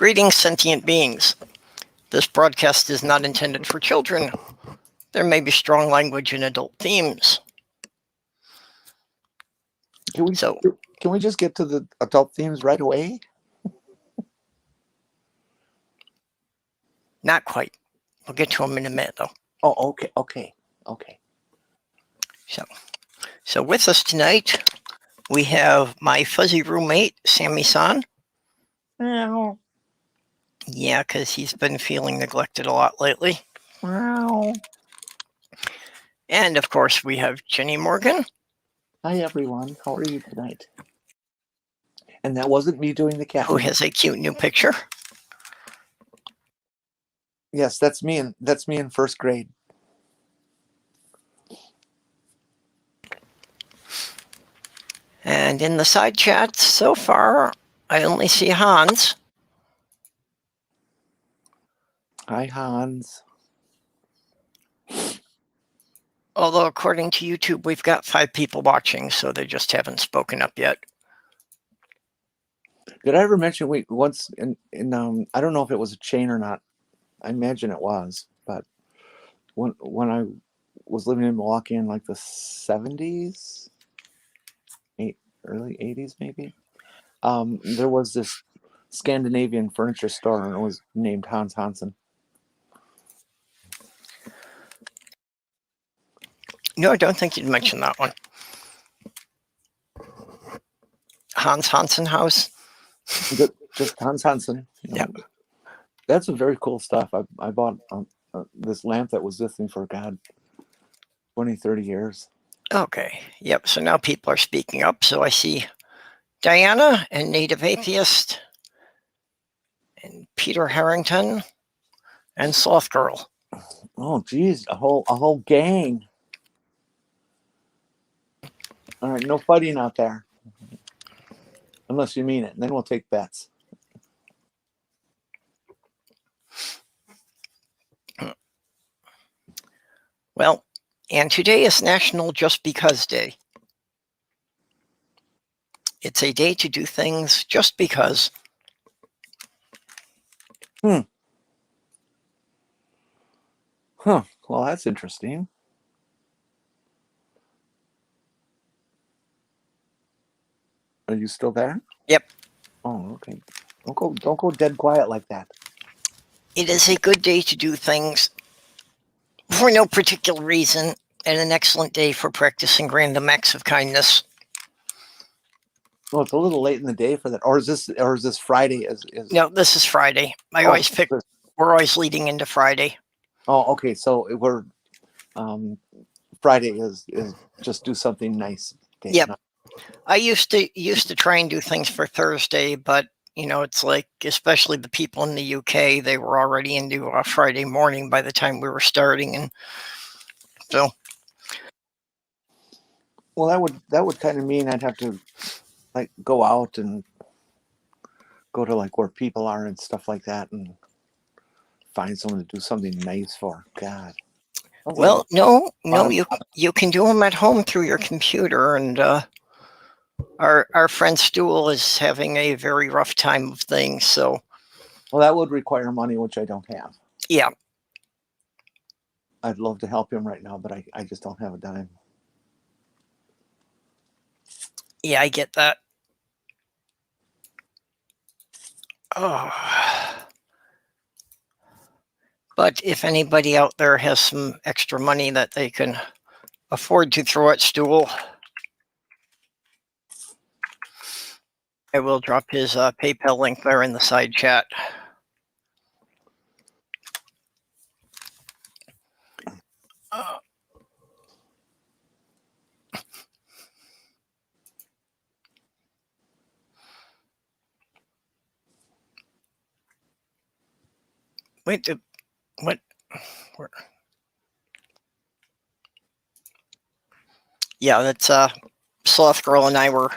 Greetings, sentient beings. This broadcast is not intended for children. There may be strong language and adult themes. Can we just get to the adult themes right away? Not quite. We'll get to them in a minute, though. Oh, okay. So with us tonight, we have my fuzzy roommate, Sammy-san. Meow. Yeah, because he's been feeling neglected a lot lately. Meow. And, of course, we have Jenny Morgan. Hi, everyone. How are you tonight? And that wasn't me doing the cat. Who has a cute new picture. Yes, that's me in first grade. And in the side chat, so far, I only see Hans. Hi, Hans. Although, according to YouTube, we've got 5 people watching, so they just haven't spoken up yet. Did I ever mention we once in I don't know if it was a chain or not. I imagine it was, but when I was living in Milwaukee in like the 70s, early 80s maybe, there was this Scandinavian furniture store and it was named Hans Hansen. No, I don't think you'd mention that one. Hans Hansen House. Just Hans Hansen. Yeah. That's some very cool stuff. I bought this lamp that was with me for, 20, 30 years. Okay. Yep. So now people are speaking up. So I see Diana and Native Atheist and Peter Harrington and Sloth Girl. Oh, geez. A whole gang. All right. No fighting out there. Unless you mean it. And then we'll take bets. Well, and today is National Just Because Day. It's a day to do things just because. Huh. Well, that's interesting. Are you still there? Yep. Oh, okay. Don't go dead quiet like that. It is a good day to do things for no particular reason, and an excellent day for practicing random acts of kindness. Well, it's a little late in the day for that. Or is this Friday? No, this is Friday. We're always leading into Friday. Oh, okay. So we're Friday is just do something nice day. Yep. I used to try and do things for Thursday, but it's like, especially the people in the UK, they were already into Friday morning by the time we were starting, and so. Well, that would kind of mean I'd have to like go out and go to like where people are and stuff like that, and find someone to do something nice for. God. Well, no, you can do them at home through your computer, and our friend Stool is having a very rough time of things, so. Well, that would require money, which I don't have. Yeah. I'd love to help him right now, but I just don't have a dime. Yeah, I get that. Oh. But if anybody out there has some extra money that they can afford to throw at Stool, I will drop his PayPal link there in the side chat. Wait, what? Where? Yeah, that's Sloth Girl and I were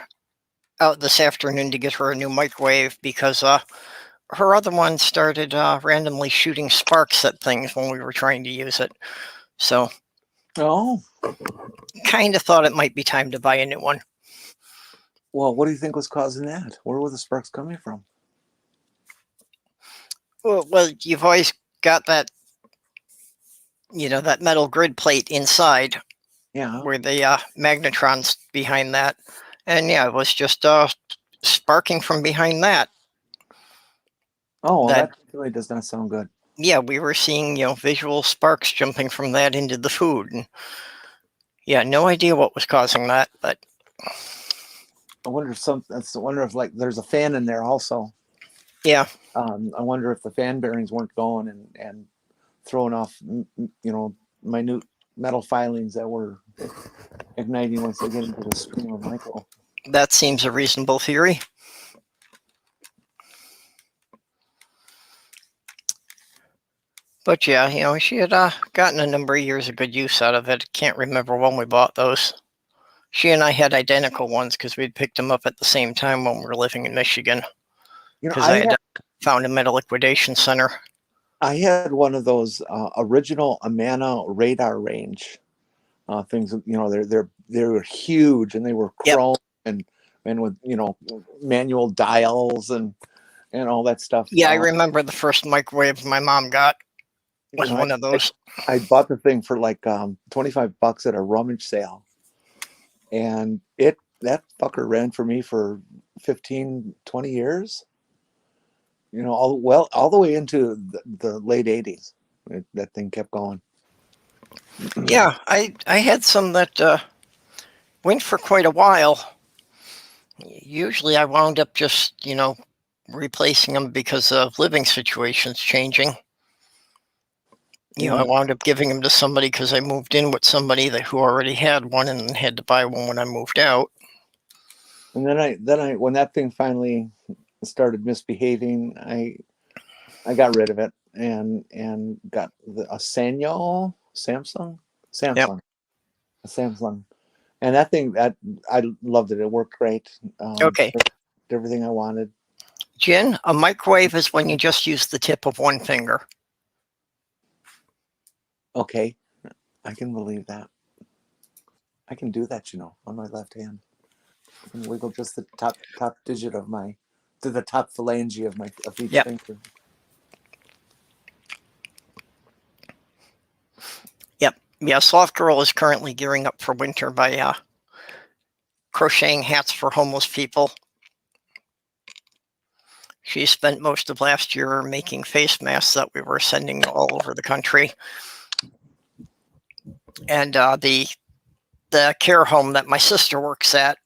out this afternoon to get her a new microwave because her other one started randomly shooting sparks at things when we were trying to use it. So, kind of thought it might be time to buy a new one. Well, what do you think was causing that? Where were the sparks coming from? Well, you've always got that, that metal grid plate inside Yeah. where the magnetrons behind that. And yeah, it was just sparking from behind that. Oh, well, That that really does not sound good. Yeah, we were seeing visual sparks jumping from that into the food, and yeah, no idea what was causing that, but I wonder if like there's a fan in there also. yeah, I wonder if the fan bearings weren't going and throwing off, minute metal filings that were igniting once they get into the stream of micro. that seems a reasonable theory. But yeah, she had gotten a number of years of good use out of it. Can't remember when we bought those. She and I had identical ones because we'd picked them up at the same time when we were living in Michigan. Because I had found them at a liquidation center. I had one of those original Amana radar range things. They were huge and they were chrome and with manual dials and all that stuff. Yeah, I remember the first microwave my mom got was one of those. I bought the thing for like $25 at a rummage sale, and that fucker ran for me for 15, 20 years. All the way into the late 80s. That thing kept going. Yeah, I had some that went for quite a while. Usually I wound up just, replacing them because of living situations changing. I wound up giving them to somebody because I moved in with somebody who already had one and had to buy one when I moved out. And then when that thing finally started misbehaving, I got rid of it and got a Sanyo Samsung, Yep. a Samsung, and that thing that I loved it. It worked great. Okay. Did everything I wanted. Jen, a microwave is when you just use the tip of one finger. Okay, I can believe that. I can do that, on my left hand. I can wiggle just the top digit to the top phalange of each finger. Yep. Yeah, Soft Girl is currently gearing up for winter by crocheting hats for homeless people. She spent most of last year making face masks that we were sending all over the country. And the care home that my sister works at,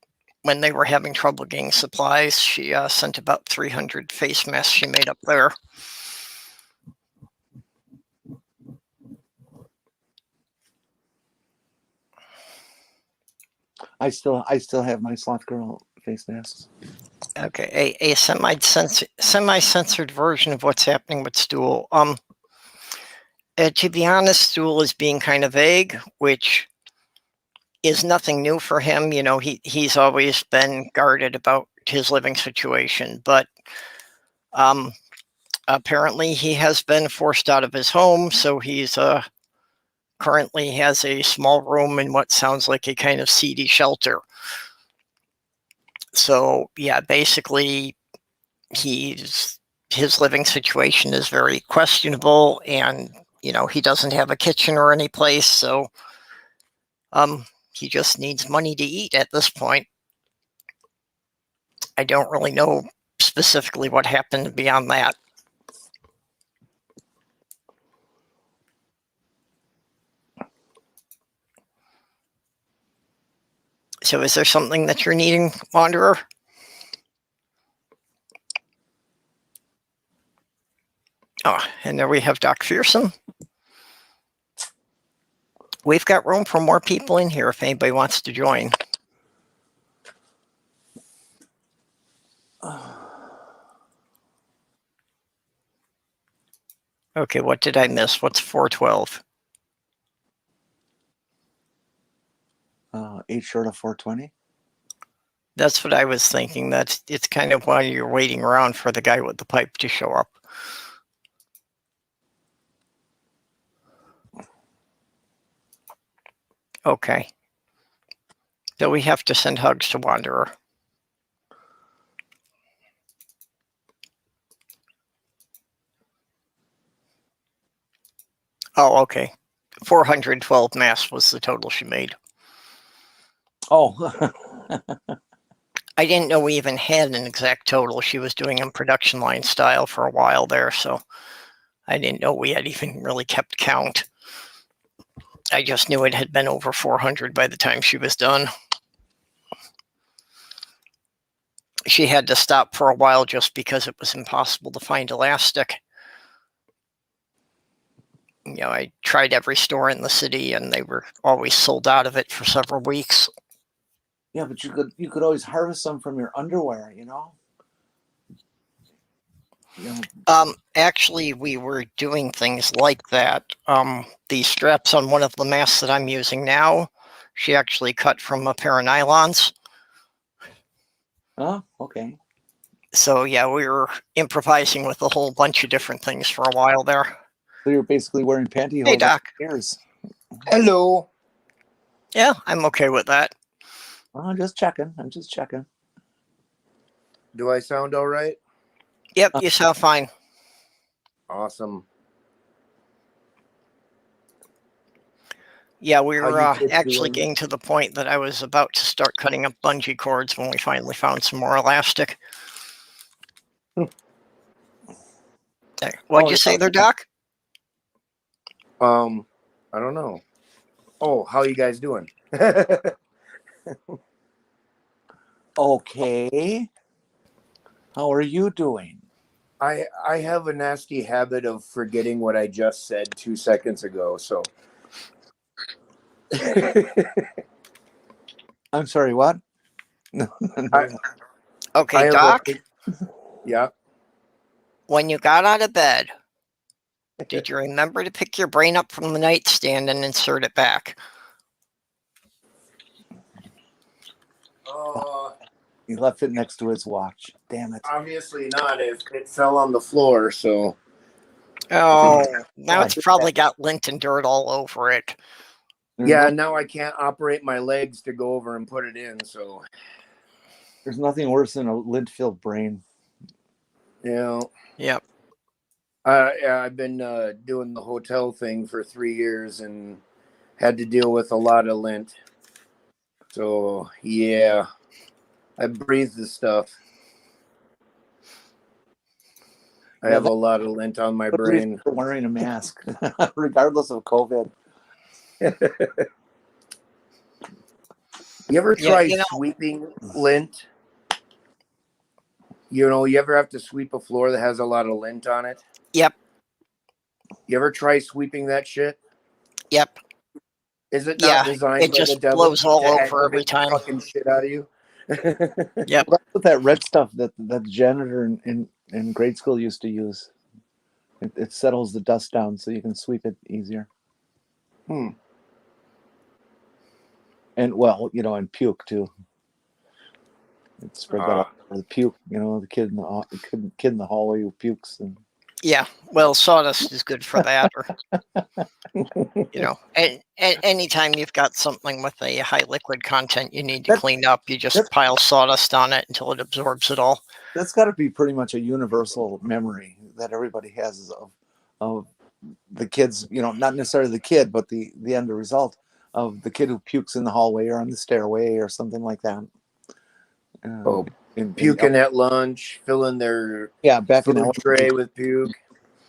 when they were having trouble getting supplies, she sent about 300 face masks she made up there. I still have my Sloth Girl face masks. Okay, a semi-censored version of what's happening with Stool. To be honest, Stool is being kind of vague, which is nothing new for him. He's always been guarded about his living situation, but apparently he has been forced out of his home, so he's currently has a small room in what sounds like a kind of seedy shelter. So yeah, basically his living situation is very questionable, and he doesn't have a kitchen or any place, so he just needs money to eat at this point. I don't really know specifically what happened beyond that. So is there something that you're needing, Wanderer? Oh, and there we have Doc Fearsome. We've got room for more people in here if anybody wants to join. Okay, what did I miss? What's 412? 8 short of 420. That's what I was thinking. It's kind of while you're waiting around for the guy with the pipe to show up. Okay. So we have to send hugs to Wanderer. Oh, okay. 412 masks was the total she made. Oh, I didn't know we even had an exact total. She was doing them production line style for a while there, so I didn't know we had even really kept count. I just knew it had been over 400 by the time she was done. She had to stop for a while just because it was impossible to find elastic. You know, I tried every store in the city and they were always sold out of it for several weeks. yeah, but you could always harvest some from your underwear, you know. Actually, we were doing things like that. The straps on one of the masks that I'm using now, she actually cut from a pair of nylons. Oh, okay. So yeah, we were improvising with a whole bunch of different things for a while there. So you're basically wearing pantyhose. Hey, Doc. Ears. Hello. Yeah, I'm okay with that. I'm just checking. I'm just checking. Do I sound all right? Yep, you sound fine. Awesome. Yeah, we How were you kids actually doing? getting to the point that I was about to start cutting up bungee cords when we finally found some more elastic. What'd you say there, Doc? I don't know. Oh, how you guys doing? Okay. How are you doing? I have a nasty habit of forgetting what I just said 2 seconds ago, so I'm sorry, what? No. Okay, I have Doc, yeah. when you got out of bed, did you remember to pick your brain up from the nightstand and insert it back? He left it next to his watch. Damn it. Obviously not. It fell on the floor, so Oh, now Oh, it's probably got lint and dirt all over it. yeah. Now I can't operate my legs to go over and put it in. So There's nothing worse than a lint-filled brain. yeah. Yep. Yeah, I've been doing the hotel thing for 3 years and had to deal with a lot of lint. So yeah, I breathe the stuff. I have a lot of lint on my brain. For wearing a mask, regardless of COVID. You ever Yeah, try you know- sweeping lint? You know, you ever have to sweep a floor that has a lot of lint on it? Yep. You ever try sweeping that shit? Yep. Is it Yeah, not designed it by the just devil blows all to over every aggravate the time. fucking shit out of you? Yep. Well, that's what that red stuff that the janitor in grade school used to use. It settles the dust down so you can sweep it easier. Hmm. And well, you know, and puke too. It spread that all over the puke. You know, the kid in the hallway who pukes and. Yeah. Well, sawdust is good for that. Or, you know, and anytime you've got something with a high liquid content you need to clean up, you just pile sawdust on it until it absorbs it all. That's got to be pretty much a universal memory that everybody has of the kids. You know, not necessarily the kid, but the end result of the kid who pukes in the hallway or on the stairway or something like that. Puking at lunch, filling their back food in tray with puke.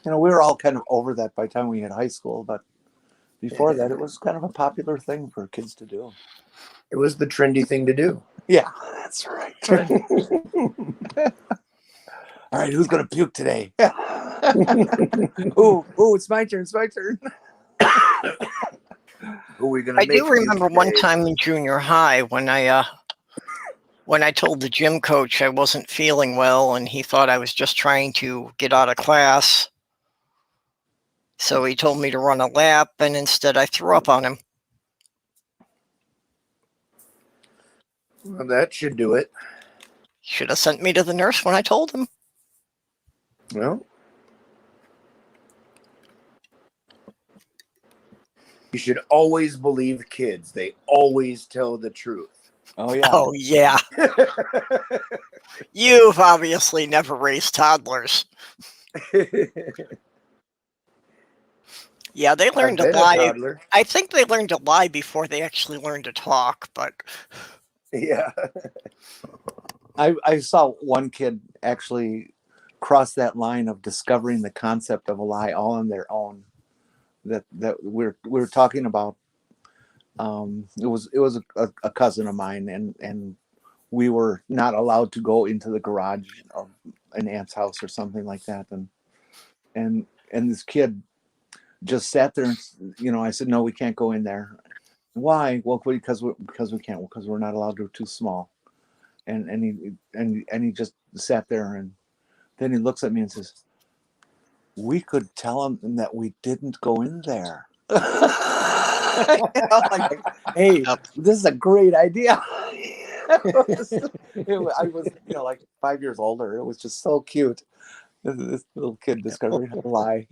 You know, we were all kind of over that by the time we hit high school, but before that, it was kind of a popular thing for kids to do. It was the trendy thing to do. Yeah, that's right. All right, who's gonna puke today? Ooh, it's my turn. It's my turn. Who are we gonna I make do remember today? one time in junior high when I told the gym coach I wasn't feeling well and he thought I was just trying to get out of class. So he told me to run a lap and instead I threw up on him. Well, that should do it. Should have sent me to the nurse when I told him. Well, you should always believe kids. They always tell the truth. Oh yeah. Oh yeah. You've obviously never raised toddlers. Yeah, they I've learn to been a lie. toddler. I think they learn to lie before they actually learn to talk, but Yeah. I saw one kid actually cross that line of discovering the concept of a lie all on their own. That we were talking about. It was a cousin of mine, and we were not allowed to go into the garage of an aunt's house or something like that, and this kid just sat there, and I said, no, we can't go in there. Why? Well, because we can't, because we're not allowed to, we're too small. And he just sat there, and then he looks at me and says, we could tell him that we didn't go in there. Like, hey, Yep. this is a great idea. I was, like 5 years older. It was just so cute. This little kid discovering how to lie.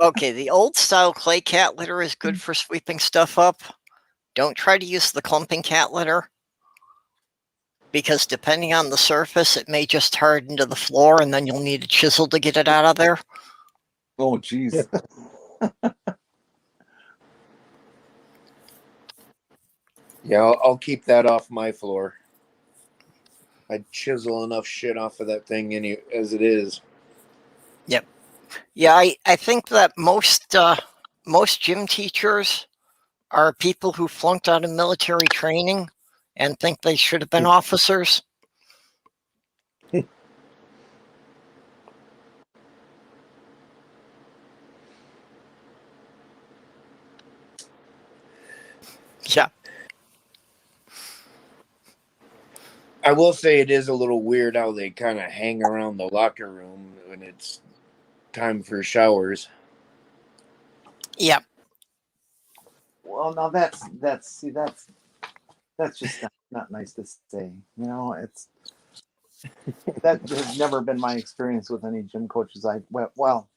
okay, the old style clay cat litter is good for sweeping stuff up. Don't try to use the clumping cat litter, because depending on the surface, it may just harden to the floor, and then you'll need a chisel to get it out of there. Oh, geez. Yeah, I'll keep that off my floor. I'd chisel enough shit off of that thing as it is. Yep. Yeah, I think that most gym teachers are people who flunked out of military training and think they should have been officers. Yeah. I will say it is a little weird how they kind of hang around the locker room when it's time for showers. Yeah. Well, now that's just not nice to say. It's that has never been my experience with any gym coaches. Well,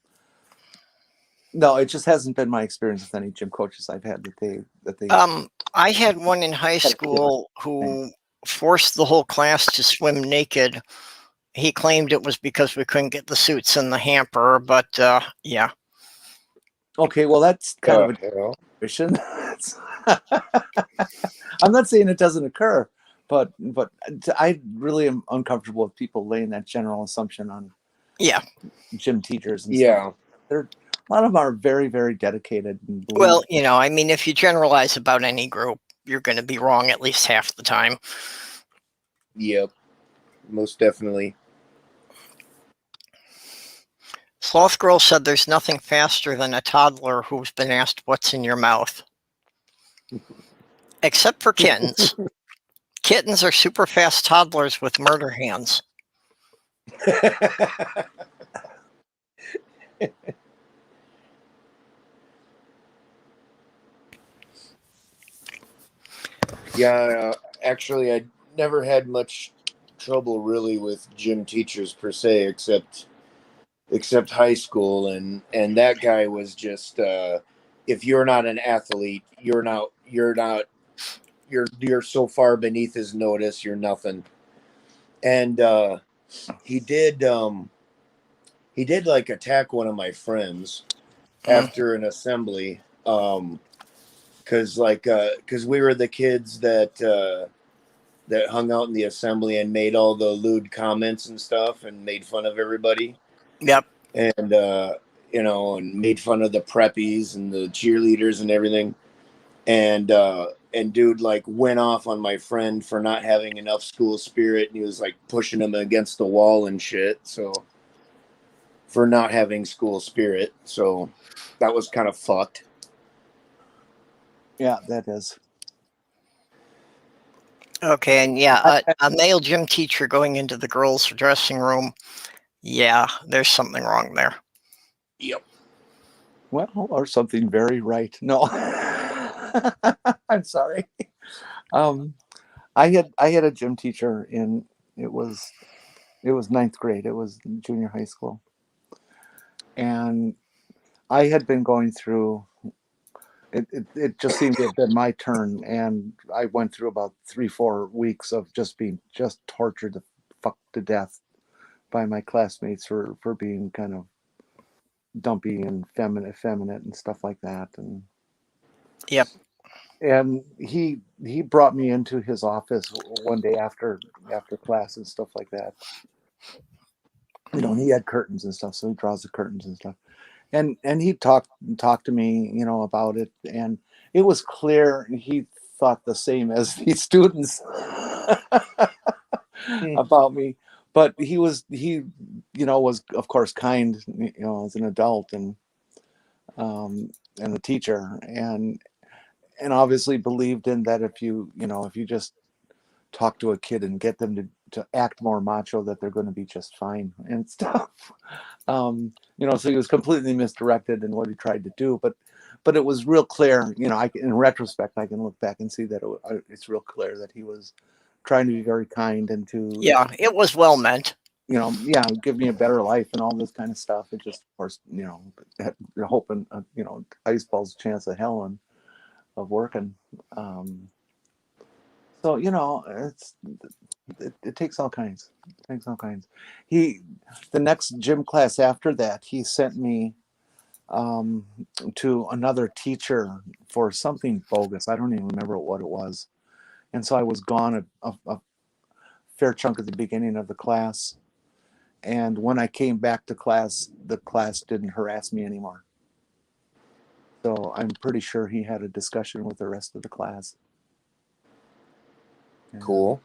no, it just hasn't been my experience with any gym coaches I've had that they. I had one in high school who forced the whole class to swim naked. He claimed it was because we couldn't get the suits in the hamper, but yeah. Okay, well, that's kind of a Hell. situation. I'm not saying it doesn't occur, but I really am uncomfortable with people laying that general assumption on Yeah. gym teachers and Yeah. stuff. A lot of them are very, very dedicated and believe. Well, I mean, if you generalize about any group, you're going to be wrong at least half the time. Yep. Most definitely. Sloth Girl said there's nothing faster than a toddler who's been asked what's in your mouth. Except for kittens. Kittens are super fast toddlers with murder hands. Yeah, actually, I never had much trouble really with gym teachers per se, except high school, and that guy was just if you're not an athlete, you're so far beneath his notice, you're nothing. And he did like attack one of my friends after an assembly, because we were the kids that hung out in the assembly and made all the lewd comments and stuff and made fun of everybody. Yep. And and made fun of the preppies and the cheerleaders and everything. And dude like went off on my friend for not having enough school spirit, and he was like pushing him against the wall and shit. So for not having school spirit. So that was kind of fucked. Yeah, that is. Okay, and yeah, a male gym teacher going into the girls' dressing room. Yeah, there's something wrong there. Yep. Well, or something very right. No, I'm sorry. I had a gym teacher it was ninth grade. It was junior high school, and I had been going through. It just seemed to have been my turn, and I went through about 3-4 weeks of just being tortured the fuck to death by my classmates for being kind of dumpy and effeminate and stuff like that. And Yep. and he brought me into his office one day after class and stuff like that. You know, and he had curtains and stuff, so he draws the curtains and stuff. And he talked to me, you know, about it, and it was clear he thought the same as the students about me. But he you know, was of course kind, you know, as an adult and a teacher, and obviously believed in that if you just talk to a kid and get them to act more macho, that they're going to be just fine and stuff. You know, so he was completely misdirected in what he tried to do, but it was real clear, you know, in retrospect, I can look back and see that it's real clear that he was trying to be very kind and to, Yeah, it was well meant. you know, yeah, give me a better life and all this kind of stuff. It just, of course, you know, you're hoping, you know, ice balls chance of hell and of working. So, you know, it takes all kinds. It takes all kinds. The next gym class after that, he sent me to another teacher for something bogus. I don't even remember what it was. And so I was gone a fair chunk at the beginning of the class. And when I came back to class, the class didn't harass me anymore. So I'm pretty sure he had a discussion with the rest of the class. Cool.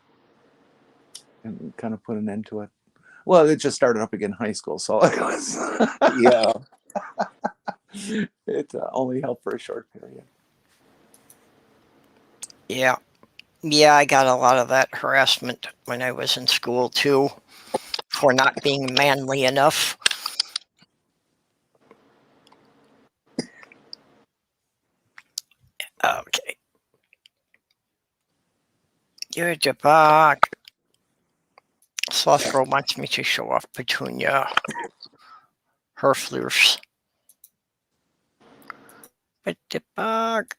And kind of put an end to it. Well, it just started up again in high school, so it was Yeah. it only helped for a short period. Yeah. Yeah, I got a lot of that harassment when I was in school too, for not being manly enough. Okay. You're the bug. Sloth Girl wants me to show off Petunia. Her floofs. But the bug.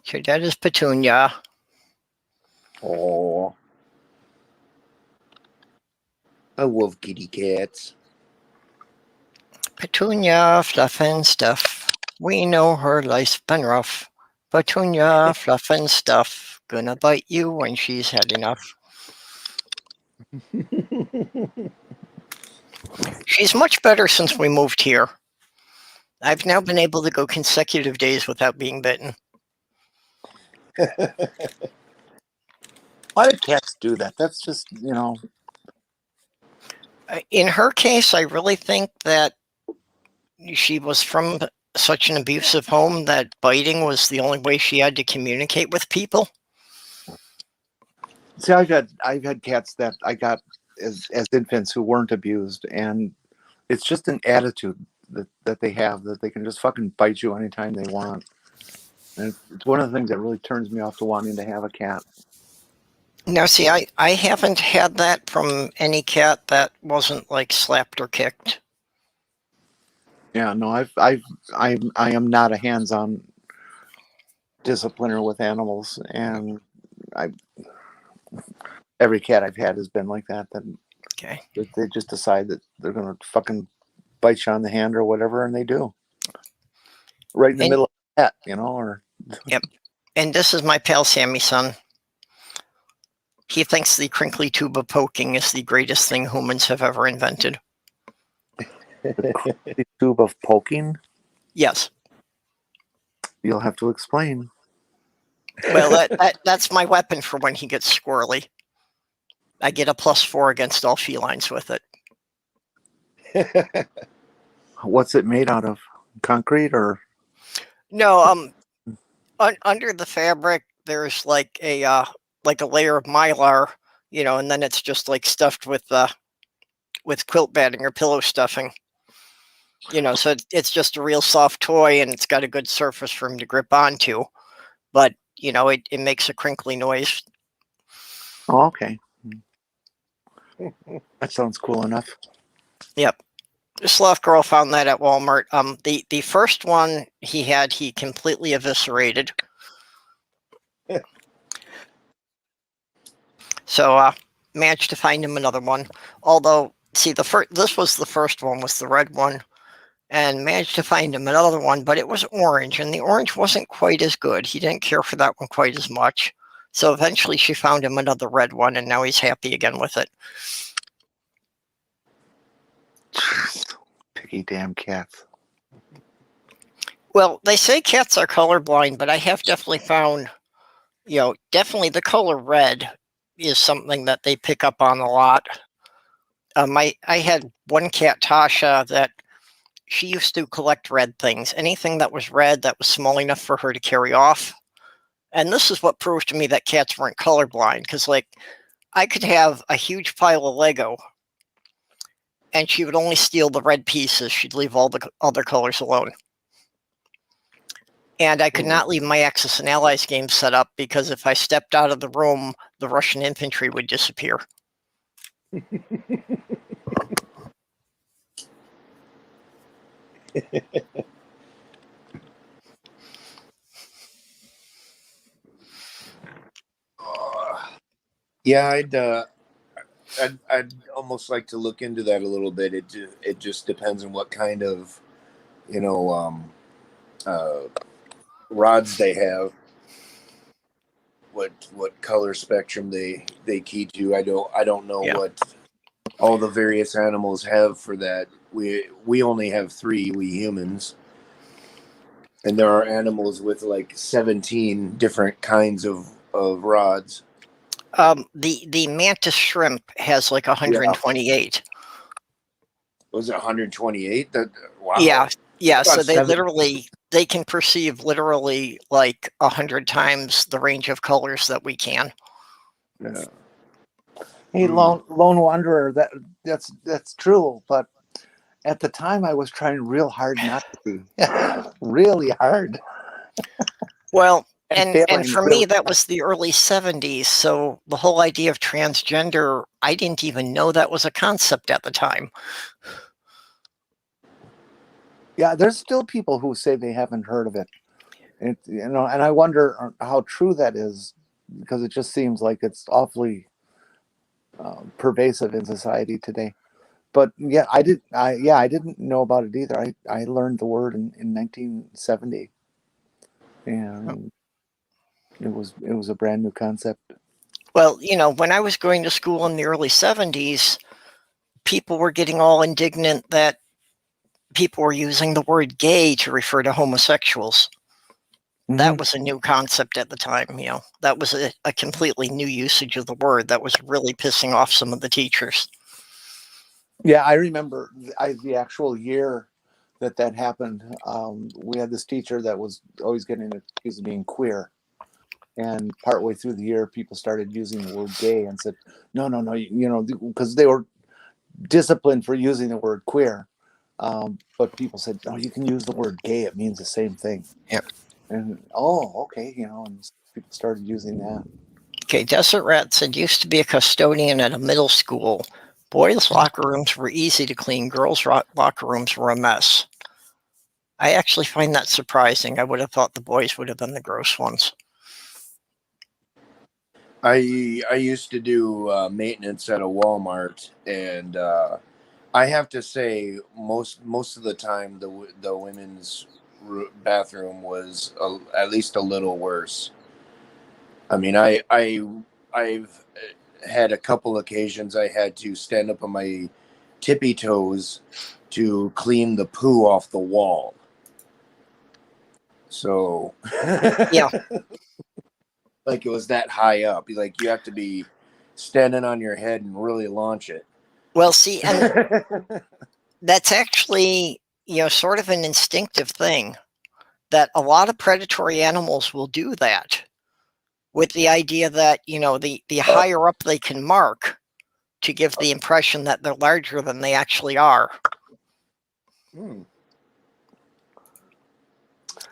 So that is Petunia. Oh, I love kitty cats. Petunia, fluff and stuff. We know her life's been rough. Petunia, fluff and stuff. Gonna bite you when she's had enough. She's much better since we moved here. I've now been able to go consecutive days without being bitten. Why do cats do that? That's just, you know. In her case, I really think that she was from such an abusive home that biting was the only way she had to communicate with people. See, I've had cats that I got as infants who weren't abused, and it's just an attitude that they have, that they can just fucking bite you anytime they want. And it's one of the things that really turns me off to wanting to have a cat. Now, see, I haven't had that from any cat that wasn't like slapped or kicked. Yeah, no, I am not a hands-on discipliner with animals, and every cat I've had has been like that. Okay. They just decide that they're gonna fucking bite you on the hand or whatever, and they do. Right in the middle of the pet, you know, or Yep. And this is my pal Sammy's son. He thinks the crinkly tube of poking is the greatest thing humans have ever invented. the tube of poking. Yes. You'll have to explain. Well, that's my weapon for when he gets squirrely. I get a +4 against all felines with it. What's it made out of? Concrete or? No, under the fabric, there's like a layer of mylar, you know, and then it's just like stuffed with quilt batting or pillow stuffing. You know, so it's just a real soft toy, and it's got a good surface for him to grip onto. But you know, it makes a crinkly noise. Oh, okay. That sounds cool enough. Yep. The Sloth Girl found that at Walmart. The first one he completely eviscerated. So managed to find him another one. Although, see, this was the first one, was the red one, and managed to find him another one, but it was orange, and the orange wasn't quite as good. He didn't care for that one quite as much. So eventually she found him another red one, and now he's happy again with it. Picky damn cats. Well, they say cats are colorblind, but I have definitely found, definitely the color red is something that they pick up on a lot. I had one cat, Tasha, that she used to collect red things. Anything that was red that was small enough for her to carry off. And this is what proved to me that cats weren't colorblind, because, like, I could have a huge pile of Lego, and she would only steal the red pieces. She'd leave all the other colors alone. And I could not leave my Axis and Allies game set up, because if I stepped out of the room, the Russian infantry would disappear. Yeah, I'd almost like to look into that a little bit. It just depends on what kind of, rods they have, what color spectrum they key to. I don't know what all the various animals have for that. We only have 3, we humans, and there are animals with like 17 different kinds of rods. The mantis shrimp has like 128. Was it 128? That wow. Yeah. So they can perceive literally like 100 times the range of colors that we can. Yeah. Hey, lone wanderer, that's true, but at the time I was trying real hard not to be. Really hard. Well, and for me, that was the early 70s. So the whole idea of transgender, I didn't even know that was a concept at the time. Yeah, there's still people who say they haven't heard of it. And I wonder how true that is, because it just seems like it's awfully pervasive in society today. But yeah, I didn't know about it either. I learned the word in 1970, and it was a brand new concept. Well, when I was going to school in the early 70s, people were getting all indignant that people were using the word gay to refer to homosexuals. Mm-hmm. That was a new concept at the time. That was a completely new usage of the word that was really pissing off some of the teachers. Yeah, I remember the actual year that happened. We had this teacher that was always getting accused of being queer. And partway through the year, people started using the word gay and said, no, because they were disciplined for using the word queer. But people said, no, you can use the word gay. It means the same thing. Yep. And, okay, and people started using that. Okay, Desert Rat said, used to be a custodian at a middle school. Boys' locker rooms were easy to clean. Girls' locker rooms were a mess. I actually find that surprising. I would have thought the boys would have been the gross ones. I used to do maintenance at a Walmart, and I have to say most of the time the women's bathroom was at least a little worse. I mean, I've had a couple occasions I had to stand up on my tippy toes to clean the poo off the wall. So yeah. Like it was that high up. Like you have to be standing on your head and really launch it. Well, see, and that's actually, sort of an instinctive thing, that a lot of predatory animals will do that, with the idea that, the higher up they can mark to give the impression that they're larger than they actually are.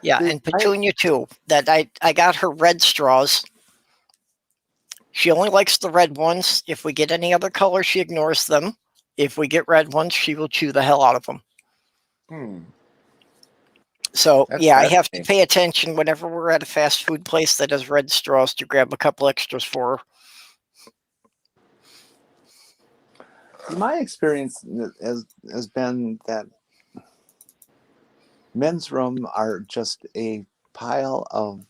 Yeah, and Petunia too, that I got her red straws. She only likes the red ones. If we get any other color, she ignores them. If we get red ones, she will chew the hell out of them. So, I have to pay attention whenever we're at a fast food place that has red straws to grab a couple extras for her. My experience has been that men's room are just a pile of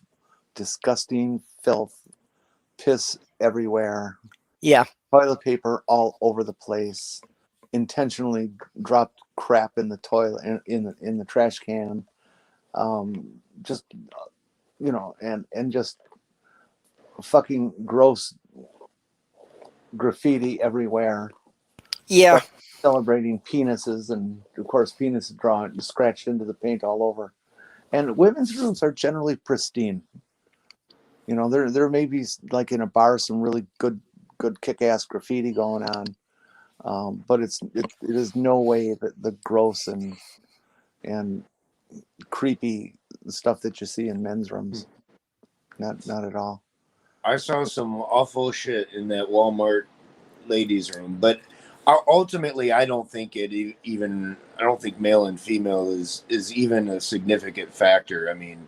disgusting filth, piss everywhere, Yeah. toilet paper all over the place, intentionally dropped crap in the toilet in the trash can, just and just fucking gross graffiti everywhere, Yeah. celebrating penises, and of course penis drawn scratched into the paint all over. And women's rooms are generally pristine. There may be, like in a bar, some really good kick-ass graffiti going on, but it is no way the gross and creepy stuff that you see in men's rooms. Not at all. I saw some awful shit in that Walmart ladies' room, but ultimately, I don't think I don't think male and female is even a significant factor. I mean,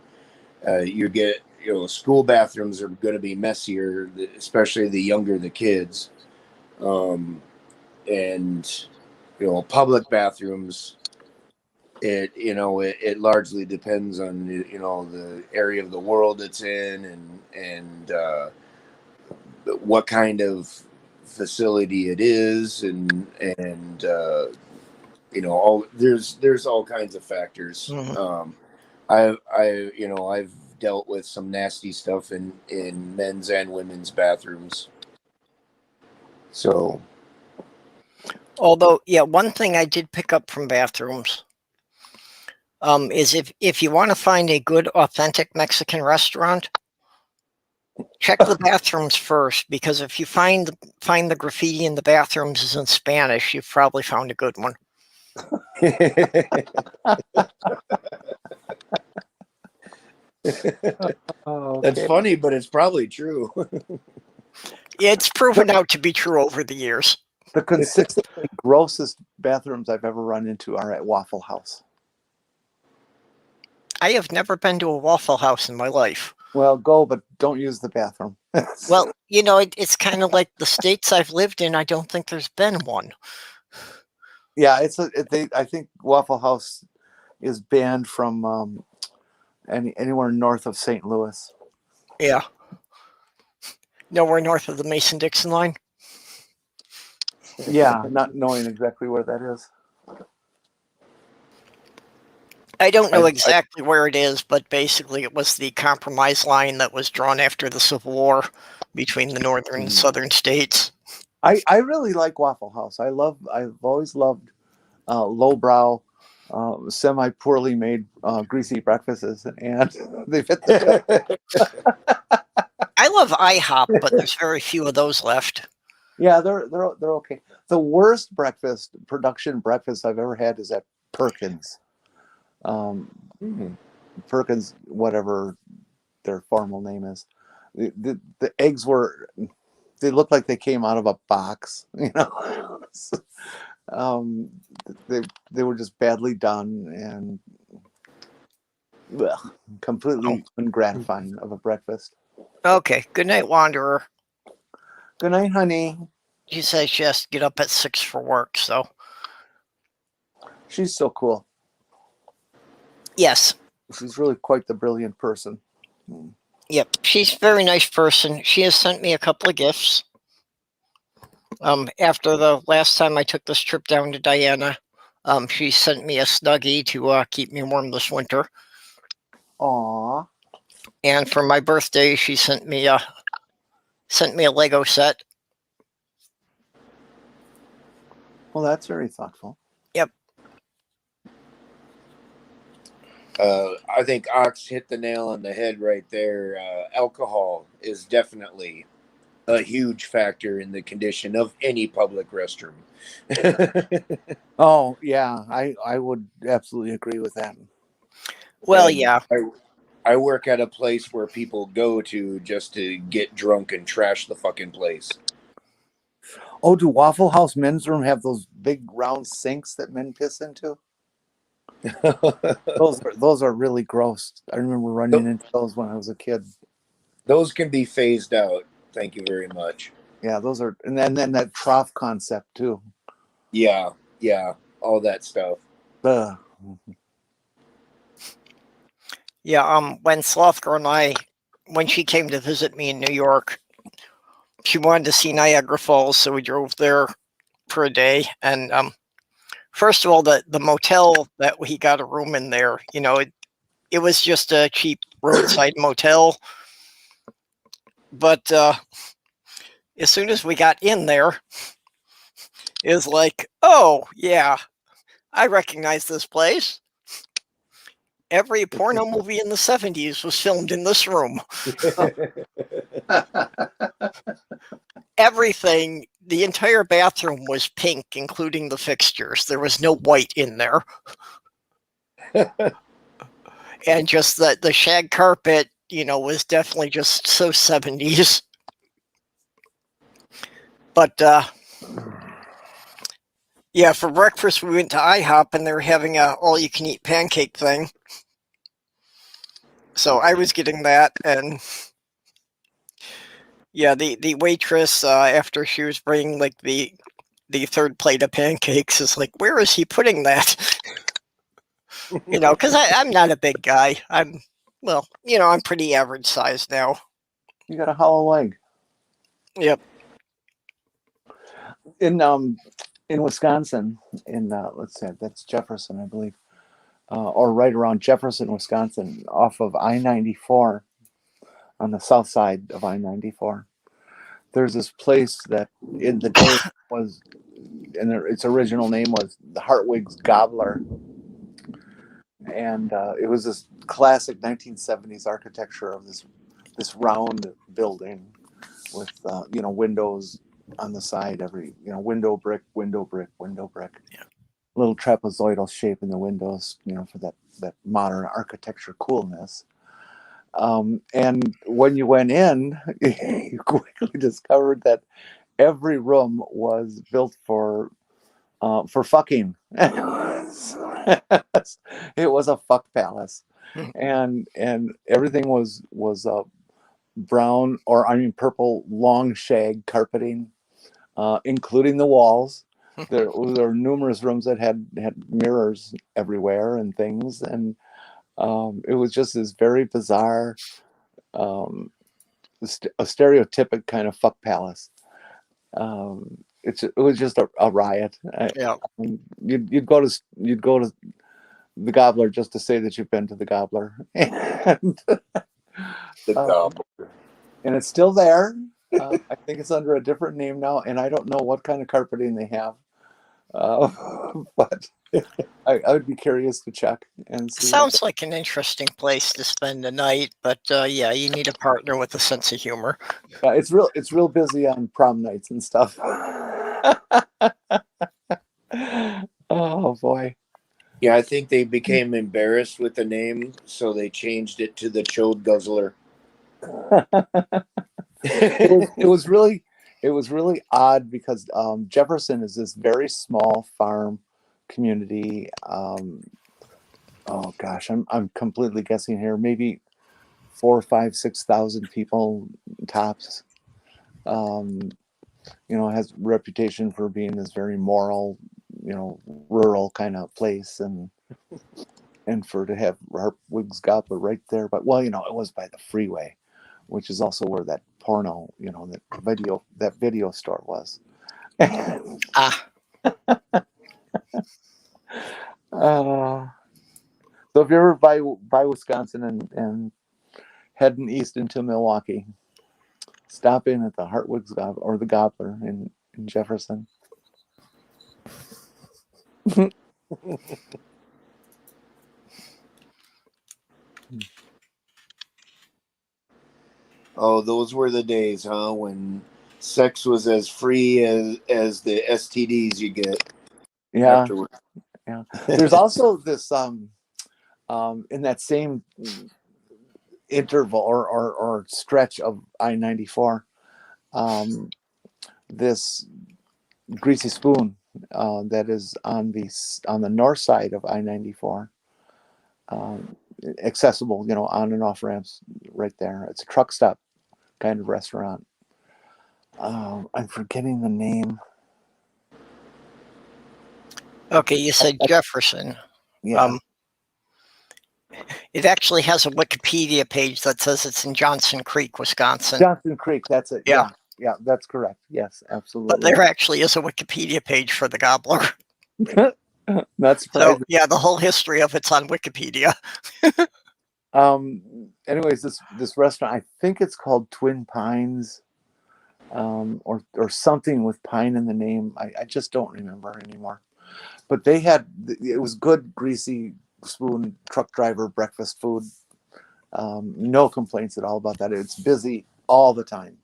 school bathrooms are going to be messier, especially the younger the kids, and public bathrooms. It largely depends on the area of the world it's in, and what kind of facility it is, and all there's all kinds of factors. Mhm. I've dealt with some nasty stuff in men's and women's bathrooms. So Although, yeah, one thing I did pick up from bathrooms is if you want to find a good, authentic Mexican restaurant, check the bathrooms first, because if you find the graffiti in the bathrooms is in Spanish, you've probably found a good one. Oh, that's okay. funny, but it's probably true. It's proven out to be true over the years. The consistently grossest bathrooms I've ever run into are at Waffle House. I have never been to a Waffle House in my life. Well, go, but don't use the bathroom. Well, it's kind of like the states I've lived in. I don't think there's been one. Yeah, I think Waffle House is banned from anywhere north of St. Louis. Yeah. Nowhere north of the Mason-Dixon line. Yeah, not knowing exactly where that is. I don't know I exactly where it is, but basically it was the compromise line that was drawn after the Civil War between the northern and southern states. I really like Waffle House. I've always loved lowbrow, semi poorly made greasy breakfasts, and they fit the bill. I love IHOP, but there's very few of those left. Yeah, they're okay. The worst production breakfast I've ever had is at Perkins. Perkins, whatever their formal name is. The eggs they looked like they came out of a box, they were just badly done and completely ungratifying of a breakfast. Okay, good night, Wanderer. Good night, honey. She says she has to get up at 6 for work, so. She's so cool. Yes. She's really quite the brilliant person. Yep, she's a very nice person. She has sent me a couple of gifts. After the last time I took this trip down to Diana, she sent me a Snuggie to keep me warm this winter. Aww. And for my birthday, she sent me a Lego set. Well, that's very thoughtful. Yep. I think Ox hit the nail on the head right there. Alcohol is definitely a huge factor in the condition of any public restroom. Oh, yeah, I would absolutely agree with that. Well, And yeah. I work at a place where people go to just to get drunk and trash the fucking place. Oh, do Waffle House men's room have those big round sinks that men piss into? Those are really gross. I remember running into those when I was a kid. Those can be phased out. Thank you very much. Yeah, those are, and then that trough concept too. Yeah, all that stuff. Ugh. Yeah, when Sloth Girl and I, when she came to visit me in New York, she wanted to see Niagara Falls, so we drove there for a day. And first of all, the motel that we got a room in there, it was just a cheap roadside motel. But as soon as we got in there, it was like, oh yeah, I recognize this place. Every porno movie in the 70s was filmed in this room. Everything, the entire bathroom was pink, including the fixtures. There was no white in there. And just the shag carpet, was definitely just so 70s. But yeah, for breakfast we went to IHOP and they were having a all-you-can-eat pancake thing. So I was getting that, and yeah, the waitress after she was bringing like the third plate of pancakes is like, where is he putting that? Because I'm not a big guy. I'm pretty average size now. You got a hollow leg. Yep. In Wisconsin, let's say that's Jefferson, I believe, or right around Jefferson, Wisconsin, off of I-94, on the south side of I-94. There's this place that in the day was, and its original name was the Hartwig's Gobbler, and it was this classic 1970s architecture of this round building with windows on the side, every window brick, Yeah. little trapezoidal shape in the windows, for that modern architecture coolness. And when you went in, you quickly discovered that every room was built for fucking. It was a fuck palace, and everything was brown, or I mean purple, long shag carpeting, including the walls. There were numerous rooms that had mirrors everywhere and things, and it was just this very bizarre, a stereotypic kind of fuck palace. It was just a riot. Yeah. You'd go to the Gobbler just to say that you've been to the Gobbler, and The gobbler. and it's still there. I think it's under a different name now, and I don't know what kind of carpeting they have. But I would be curious to check and see. Sounds like an interesting place to spend the night, but yeah, you need a partner with a sense of humor. It's real busy on prom nights and stuff. Oh boy. Yeah, I think they became embarrassed with the name, so they changed it to the Chode Guzzler. It was really odd because Jefferson is this very small farm community. Oh gosh, I'm completely guessing here. Maybe 4, 5, 6,000 people tops. Has a reputation for being this very moral, rural kind of place, and for to have Hartwig's Gobbler right there. But it was by the freeway, which is also where that porno, that video store was. Ah, So if you're ever by Wisconsin and heading east into Milwaukee, stop in at the Hartwig's Gobbler or the Gobbler in Jefferson. Oh, those were the days, huh? When sex was as free as the STDs you get Yeah, afterwards. yeah. There's also this in that same interval or stretch of I-94, this greasy spoon that is on the north side of I-94, accessible, on and off ramps right there. It's a truck stop kind of restaurant. I'm forgetting the name. Okay, you said Jefferson. Yeah, It actually has a Wikipedia page that says it's in Johnson Creek, Wisconsin. Johnson Creek. That's it. Yeah. Yeah, that's correct. Yes, But absolutely. there actually is a Wikipedia page for the gobbler. Not So surprising. yeah, the whole history of it's on Wikipedia. Anyways, this restaurant, I think it's called Twin Pines, or something with pine in the name. I just don't remember anymore. But they had, it was good, greasy spoon truck driver breakfast food. No complaints at all about that. It's busy all the time,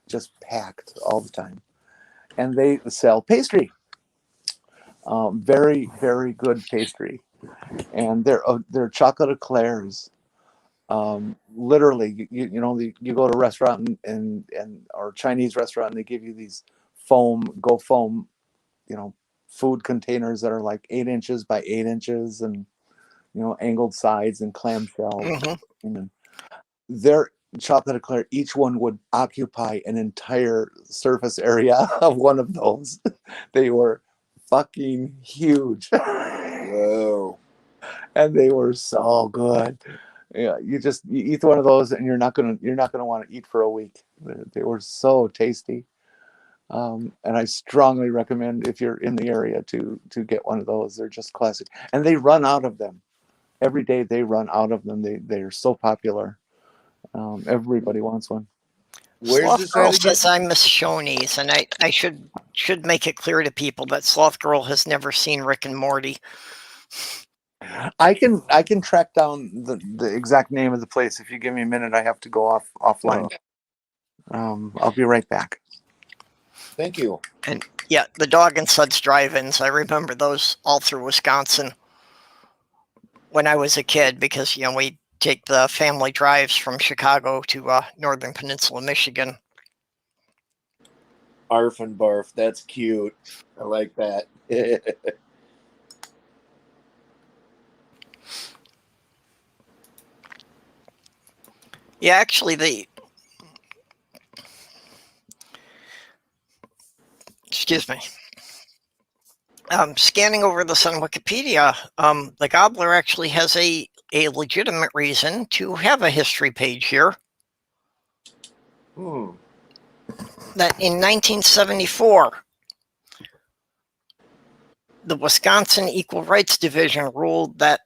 just packed all the time. And they sell pastry, very, very good pastry. And they're chocolate eclairs. Literally, you know, you go to a restaurant and or Chinese restaurant, and they give you these foam, you know, food containers that are like 8 inches by 8 inches, and you know, angled sides and clamshell. Hmm. And their chocolate eclair, each one would occupy an entire surface area of one of those. They were fucking huge. Whoa. And they were so good. Yeah, you eat one of those and you're not gonna want to eat for a week. They were so tasty. And I strongly recommend, if you're in the area, to get one of those. They're just classic. And they run out of them. Every day they run out of them. They are so popular. Everybody wants one. Where's Sloth this Girl at again? says I miss Shoney's, and I should make it clear to people that Sloth Girl has never seen Rick and Morty. I can track down the exact name of the place. If you give me a minute, I have to go offline. I'll be right back. Thank you. And yeah, the Dog and Suds drive-ins, I remember those all through Wisconsin when I was a kid, because you know we take the family drives from Chicago to Northern Peninsula, Michigan. Arf and barf. That's cute. I like that. Yeah, actually, excuse me. Scanning over this on Wikipedia, the Gobbler actually has a legitimate reason to have a history page here. That in 1974, the Wisconsin Equal Rights Division ruled that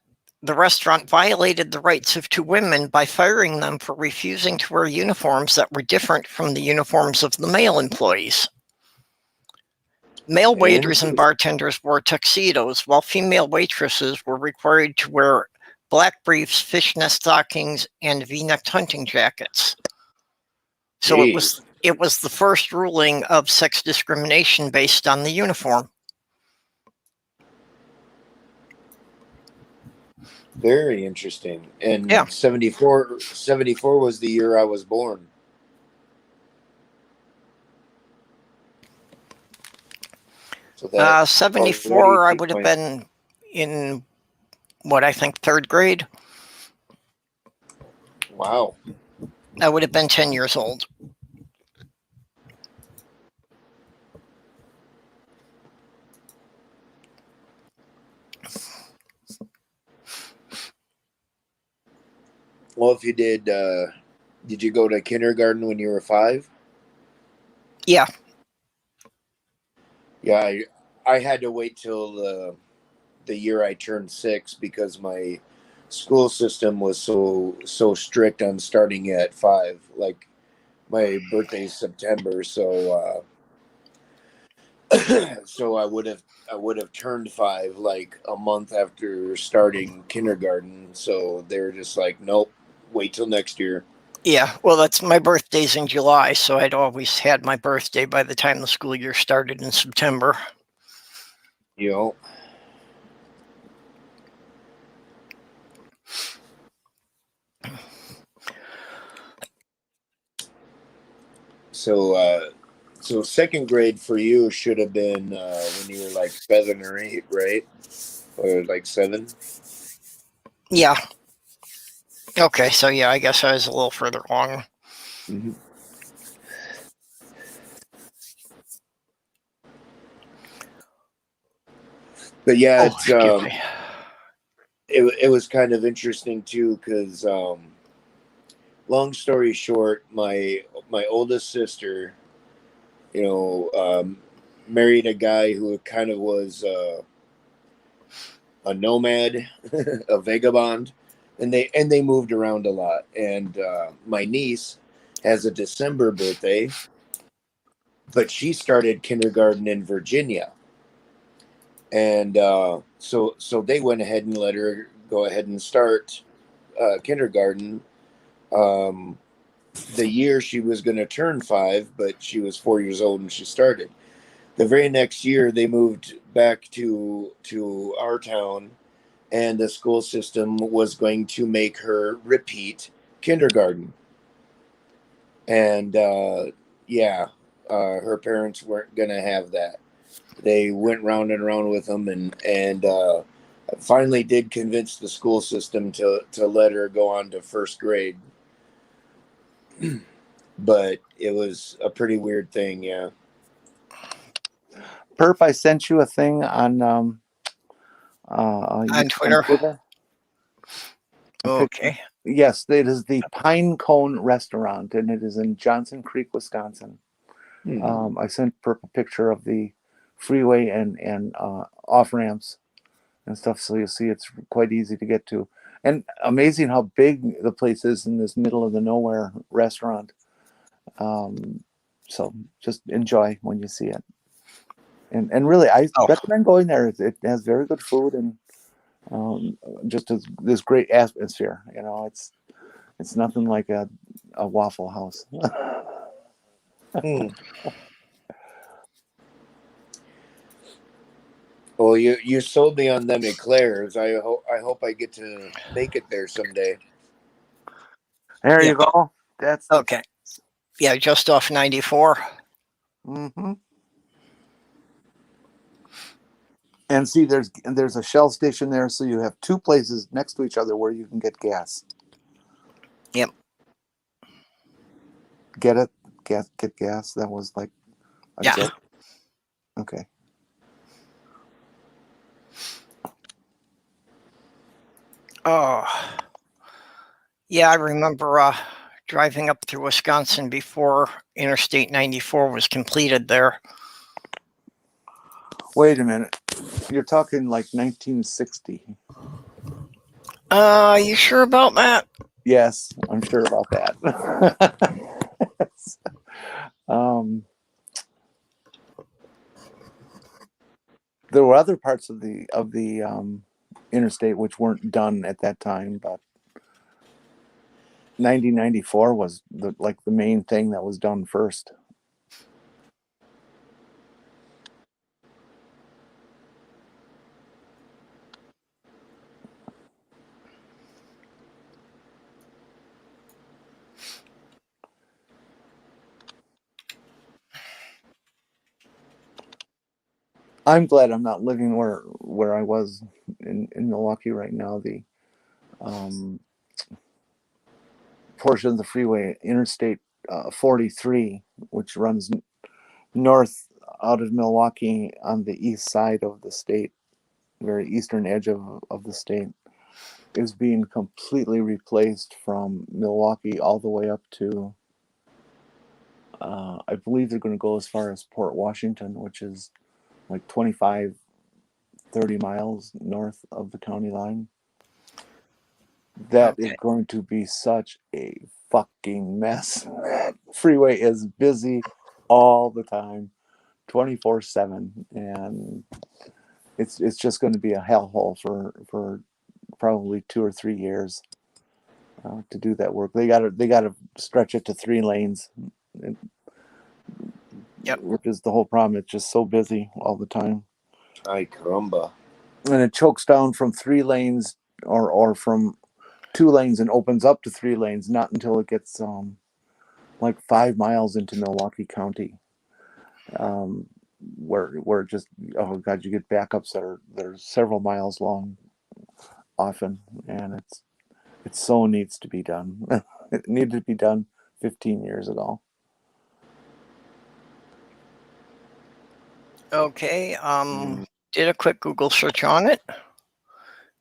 the restaurant violated the rights of two women by firing them for refusing to wear uniforms that were different from the uniforms of the male employees. Male waiters and bartenders wore tuxedos, while female waitresses were required to wear black briefs, fishnet stockings, and V-necked hunting jackets. So Jeez. it was the first ruling of sex discrimination based on the uniform. Very interesting. And Yeah. 74 was the year I was born. So that 74, I would have been in what I think third grade. Wow. I would have been 10 years old. Well, if you did you go to kindergarten when you were 5? Yeah. Yeah, I had to wait till the year I turned 6 because my school system was so strict on starting at 5. Like my birthday's September, so so I would have turned 5 like a month after starting kindergarten. So they were just like, nope, wait till next year. Yeah, well, that's my birthday's in July, so I'd always had my birthday by the time the school year started in September. You know. So second grade for you should have been when you were like 7 or 8, right? Or like 7. Yeah. Okay, so yeah, I guess I was a little further along. Mm-hmm. But yeah, Oh, it's excuse me. it was kind of interesting too, because long story short, my oldest sister, you know, married a guy who kind of was a nomad, a vagabond, and they moved around a lot. And my niece has a December birthday, but she started kindergarten in Virginia, and so they went ahead and let her go ahead and start kindergarten. Um, the year she was going to turn 5, but she was 4 years old and she started. The very next year, they moved back to our town, and the school system was going to make her repeat kindergarten. And yeah, her parents weren't going to have that. They went round and around with them, and finally did convince the school system to let her go on to first grade. But it was a pretty weird thing, yeah. Perp, I sent you a thing on On Twitter. A picture. Okay. Yes, it is the Pine Cone Restaurant, and it is in Johnson Creek, Wisconsin. I sent Perp a picture of the freeway and off ramps and stuff, so you'll see it's quite easy to get to. And amazing how big the place is in this middle of the nowhere restaurant. So just enjoy when you see it. And really, I Oh, recommend going there. It has very good food and just this great atmosphere. You know, it's nothing like a Waffle House. Hmm. Well, you sold me on them eclairs. I hope I get to make it there someday. There yeah. you go. That's the Okay. Yeah, just off 94. Mm-hmm. And see, there's a Shell station there, so you have two places next to each other where you can get gas. Yep. Get it? Get gas. That was like a Yeah. joke. Okay. Oh, yeah, I remember driving up through Wisconsin before Interstate 94 was completed there. Wait a minute. You're talking like 1960. You sure about that? Yes, I'm sure about that. um, there were other parts of the interstate which weren't done at that time, but 1994 was the main thing that was done first. I'm glad I'm not living where I was in Milwaukee right now. The um, portion of the freeway, Interstate 43, which runs north out of Milwaukee on the east side of the state, very eastern edge of the state, is being completely replaced from Milwaukee all the way up to, I believe they're going to go as far as Port Washington, which is like 25, 30 miles north of the county line. That is Okay. going to be such a fucking mess. That freeway is busy all the time, 24/7, and it's just going to be a hellhole for probably 2 or 3 years to do that work. They got to stretch it to 3 lanes, Yep. which is the whole problem. It's just so busy all the time, Ay caramba. and it chokes down from 3 lanes or from 2 lanes and opens up to 3 lanes. Not until it gets like 5 miles into Milwaukee County, um, where just, oh god, you get backups that are several miles long often, and it so needs to be done. It needed to be done 15 years ago. Okay. did a quick Google search on it.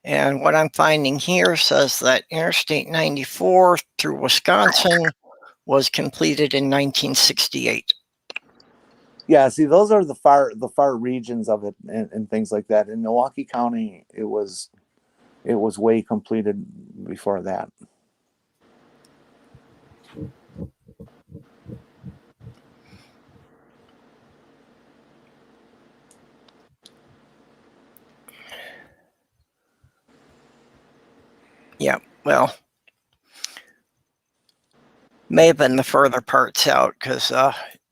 And what I'm finding here says that Interstate 94 through Wisconsin was completed in 1968. Yeah, see, those are the far regions of it and things like that. In Milwaukee County, it was way completed before that. Yeah, well, may have been the further parts out because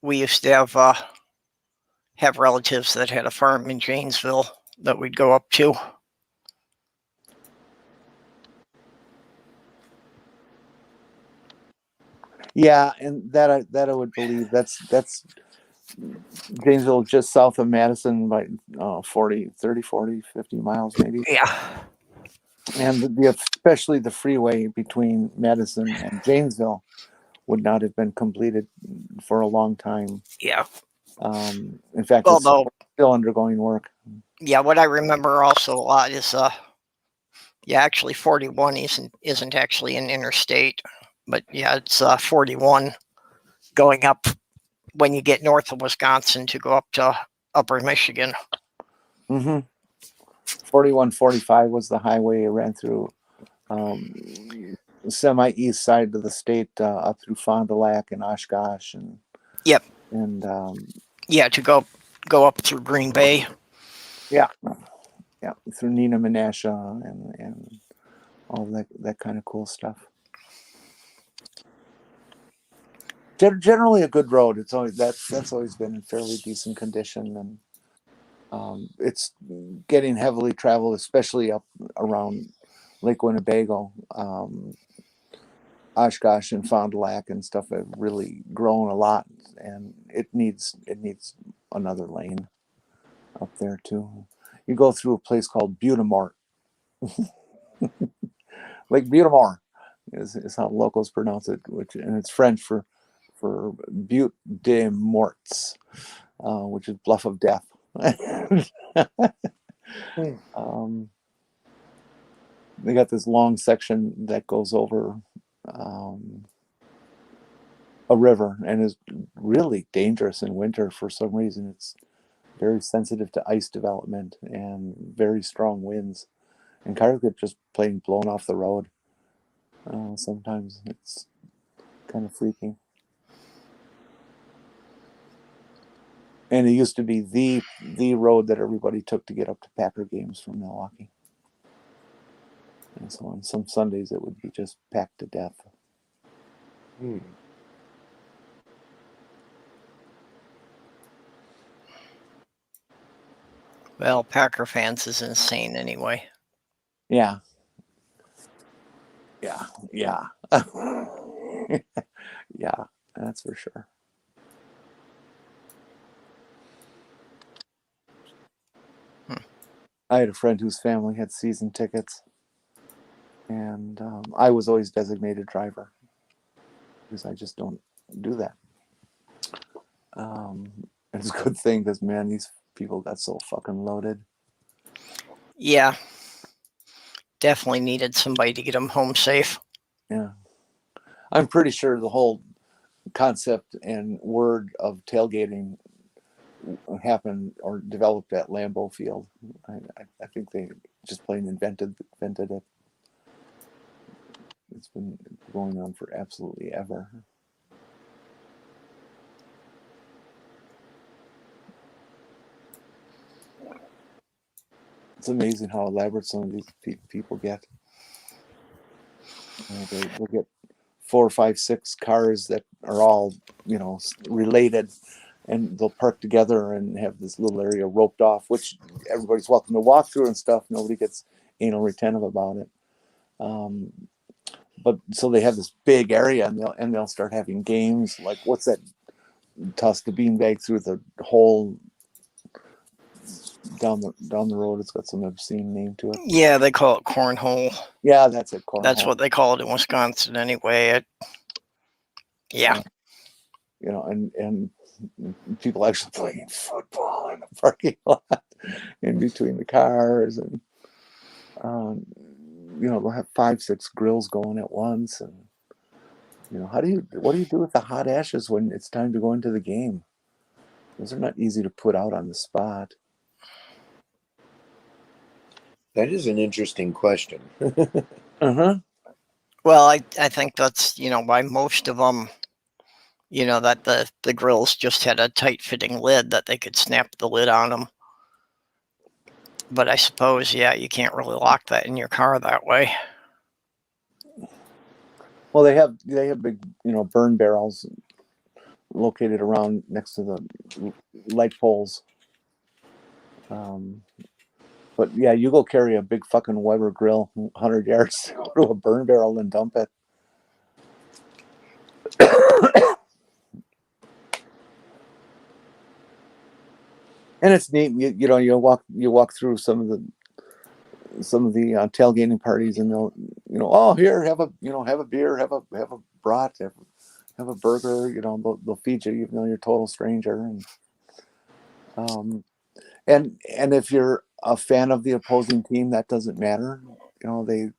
we used to have relatives that had a farm in Janesville that we'd go up to. Yeah, and that I would believe that's Janesville, just south of Madison by 40, 50 miles maybe. Yeah. And especially the freeway between Madison and Janesville would not have been completed for a long time. Yeah. In fact, Although, it's still undergoing work. Yeah, what I remember also a lot is actually 41 isn't actually an interstate, but yeah, it's 41 going up when you get north of Wisconsin to go up to upper Michigan. 4145 was the highway. It ran through semi-east side of the state, up through Fond du Lac and Oshkosh, and Yep. And to go up through Green Bay. Yeah, through Nina Menasha and all that kind of cool stuff. Generally a good road. It's always that's always been in fairly decent condition, and it's getting heavily traveled, especially up around Lake Winnebago. Oshkosh and Fond du Lac and stuff have really grown a lot, and it needs another lane up there too. You go through a place called Butamort. Like Butamort is how locals pronounce it, and it's French for Butte de Morts, which is Bluff of Death. They got this long section that goes over a river and is really dangerous in winter for some reason. It's very sensitive to ice development and very strong winds, and cars get just plain blown off the road. Sometimes it's kind of freaky. And it used to be the road that everybody took to get up to Packer games from Milwaukee. And so on some Sundays it would be just packed to death. Well, Packer fans is insane anyway. Yeah. Yeah, that's for sure. I had a friend whose family had season tickets, and I was always designated driver because I just don't do that. It's a good thing because, man, these people got so fucking loaded. Yeah. Definitely needed somebody to get them home safe. Yeah. I'm pretty sure the whole concept and word of tailgating happened or developed at Lambeau Field. I think they just plain invented it. It's been going on for absolutely ever. It's amazing how elaborate some of these people get. They'll get 4, 5, 6 cars that are all, related, and they'll park together and have this little area roped off, which everybody's welcome to walk through and stuff. Nobody gets anal retentive about it. But so they have this big area, and they'll start having games like, what's that? Toss the beanbag through the hole down the road. It's got some obscene name to it. Yeah, they call it cornhole. Yeah, that's it. Cornhole. That's what they call it in Wisconsin anyway. Yeah. And people actually playing football in the parking lot. in between the cars, and they'll have 5-6 grills going at once, and what do you do with the hot ashes when it's time to go into the game? Those are not easy to put out on the spot. That is an interesting question. Well, I think that's, why most of them, that the grills just had a tight fitting lid that they could snap the lid on them. But I suppose, yeah, you can't really lock that in your car that way. Well, they have big, burn barrels located around next to the light poles. But yeah, you go carry a big fucking Weber grill 100 yards to a burn barrel and dump it. And it's neat. You walk through some of the tailgating parties, and they'll oh, here, have a beer, have a brat, have a burger. They'll feed you even though you're a total stranger. And if you're a fan of the opposing team, that doesn't matter. They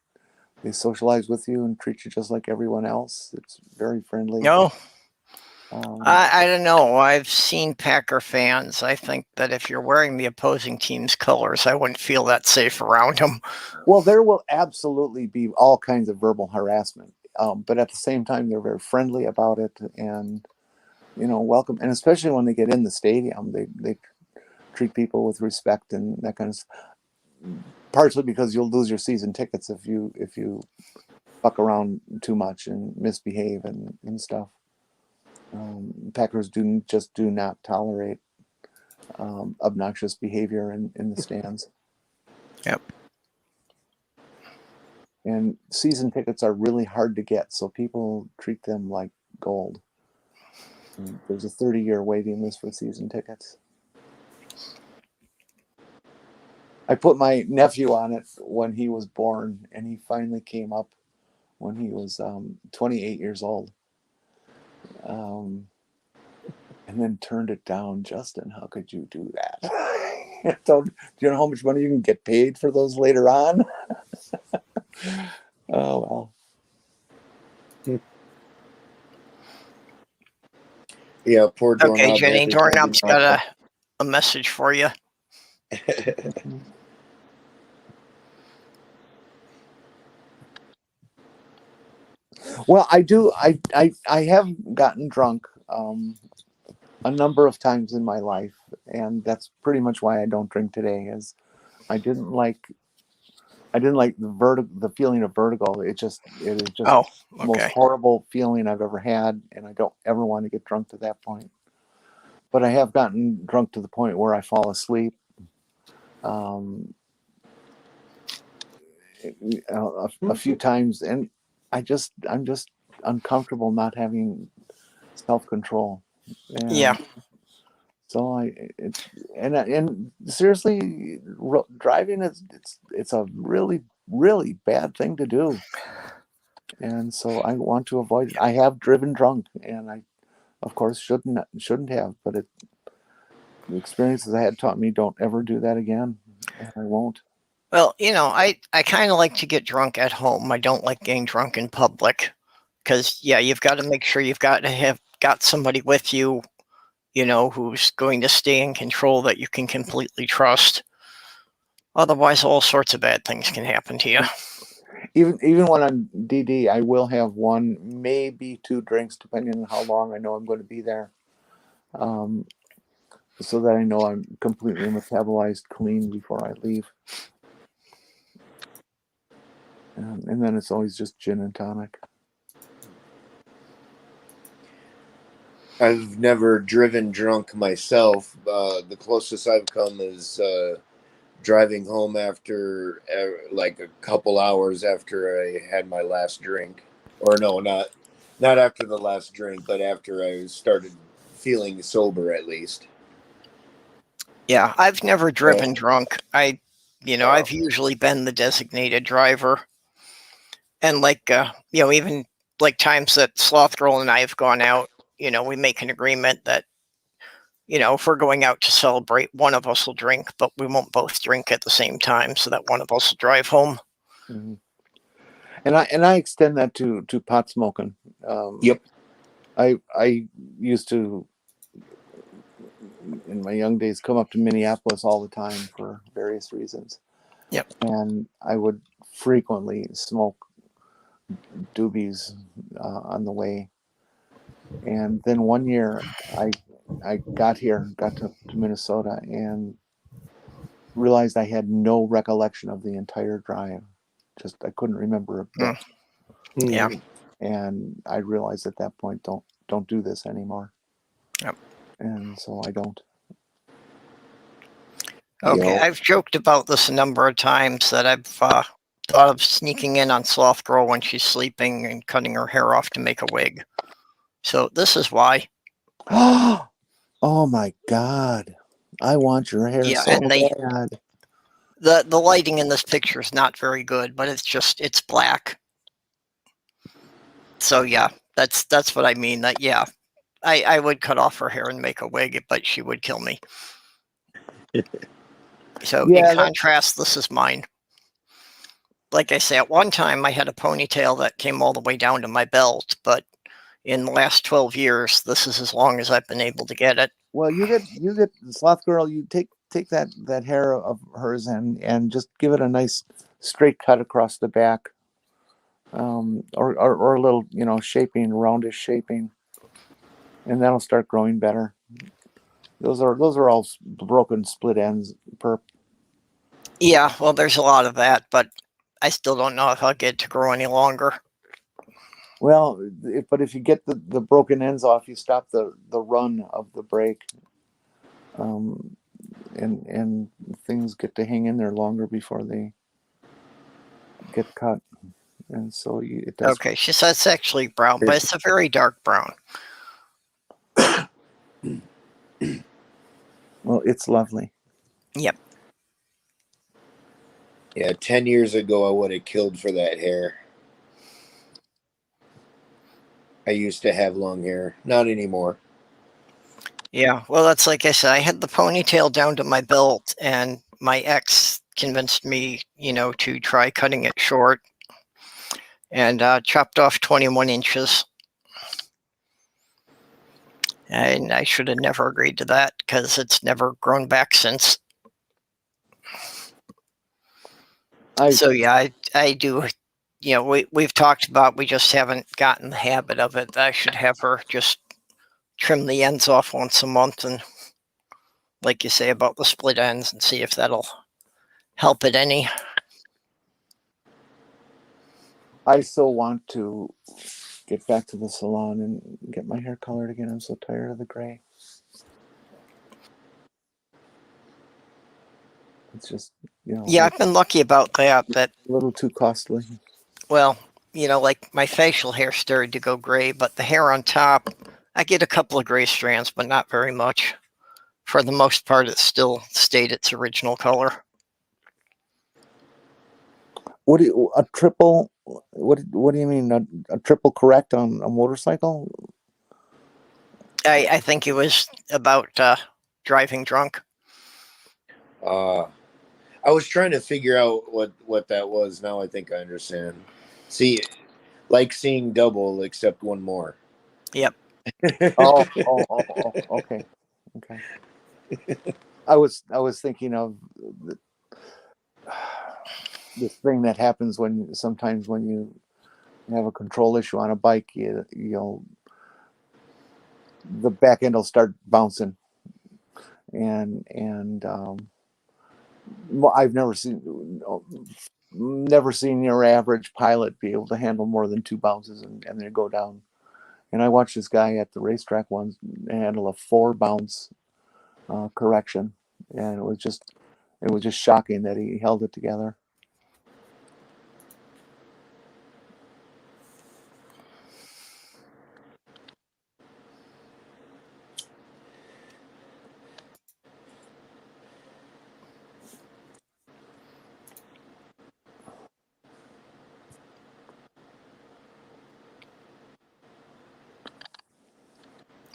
socialize with you and treat you just like everyone else. It's very friendly. No, I don't know. I've seen Packer fans. I think that if you're wearing the opposing team's colors, I wouldn't feel that safe around them. Well, there will absolutely be all kinds of verbal harassment, but at the same time, they're very friendly about it, and welcome. And especially when they get in the stadium, they treat people with respect and that kind of stuff. Partially because you'll lose your season tickets if you fuck around too much and misbehave and stuff. Packers do not tolerate obnoxious behavior in the stands. Yep. And season tickets are really hard to get, so people treat them like gold. And there's a 30-year waiting list for season tickets. I put my nephew on it when he was born, and he finally came up when he was 28 years old. And then turned it down. Justin, how could you do that? Do you know how much money you can get paid for those later on? Oh, well. Yeah, poor doorknob. Okay, Jenny, doorknob's got a message for you. Well, I do. I have gotten drunk a number of times in my life, and that's pretty much why I don't drink today. Is I didn't like the feeling of vertigo. It is just the most horrible feeling I've ever had, and I don't ever want to get drunk to that point. But I have gotten drunk to the point where I fall asleep. A few times, and I'm just uncomfortable not having self-control. Yeah. So and seriously, driving it's a really, really bad thing to do, and so I want to avoid it. I have driven drunk, and I, of course, shouldn't have, but the experiences I had taught me don't ever do that again, and I won't. Well, I kind of like to get drunk at home. I don't like getting drunk in public because, yeah, you've got to make sure you've got to have got somebody with you, who's going to stay in control that you can completely trust. Otherwise, all sorts of bad things can happen to you. Even when I'm DD, I will have one, maybe 2 drinks, depending on how long I know I'm going to be there. So that I know I'm completely metabolized clean before I leave. And then it's always just gin and tonic. I've never driven drunk myself. The closest I've come is driving home after like a couple hours after I had my last drink. Or no, not after the last drink, but after I started feeling sober at least. Yeah, I've never driven drunk. I've usually been the designated driver. And even like times that Sloth Girl and I have gone out, we make an agreement that, if we're going out to celebrate, one of us will drink, but we won't both drink at the same time, so that one of us will drive home. Mhm. And I extend that to pot smoking. Yep. I used to, in my young days, come up to Minneapolis all the time for various reasons. Yep. And I would frequently smoke doobies on the way. And then one year I got to Minnesota, and realized I had no recollection of the entire drive. Just I couldn't remember a bit. Yeah. And I realized at that point, don't do this anymore. Yep. And so I don't. Okay, Yep. I've joked about this a number of times that I've thought of sneaking in on Sloth Girl when she's sleeping and cutting her hair off to make a wig. So this is why. Oh my God. I want your hair Yeah, so and bad. the lighting in this picture is not very good, but it's black. So yeah, that's what I mean. That yeah, I would cut off her hair and make a wig, but she would kill me. So in Yeah, contrast, this is mine. Like I say, at one time I had a ponytail that came all the way down to my belt, but in the last 12 years, this is as long as I've been able to get it. well, you get Sloth Girl. You take that hair of hers and just give it a nice straight cut across the back, or a little shaping, roundish shaping, and that'll start growing better. Those are all broken split ends. Perp. Yeah, well, there's a lot of that, but I still don't know if I'll get it to grow any longer. Well, but if you get the broken ends off, you stop the run of the break, and things get to hang in there longer before they get cut, and so it does. Okay, she says it's actually brown, but it's a very dark brown. Well, it's lovely. Yep. Yeah, 10 years ago, I would have killed for that hair. I used to have long hair. Not anymore. Yeah, well, that's like I said, I had the ponytail down to my belt, and my ex convinced me, to try cutting it short, and chopped off 21 inches. And I should have never agreed to that because it's never grown back since. So yeah, I do. We've talked about, we just haven't gotten the habit of it. I should have her just trim the ends off once a month, and like you say about the split ends, and see if that'll help it any. I so want to get back to the salon and get my hair colored again. I'm so tired of the gray. It's just Yeah, I've been lucky about that. That a little too costly. well, like my facial hair started to go gray, but the hair on top, I get a couple of gray strands, but not very much. For the most part, it still stayed its original color. A triple? What do you mean a triple correct on a motorcycle? I think it was about driving drunk. I was trying to figure out what that was. Now I think I understand. See, like seeing double, except one more. Yep. Oh, okay. I was thinking of this thing that happens sometimes when you have a control issue on a bike. The back end will start bouncing, and I've never seen your average pilot be able to handle more than 2 bounces and they go down. And I watched this guy at the racetrack once handle a 4 bounce correction, and it was just shocking that he held it together.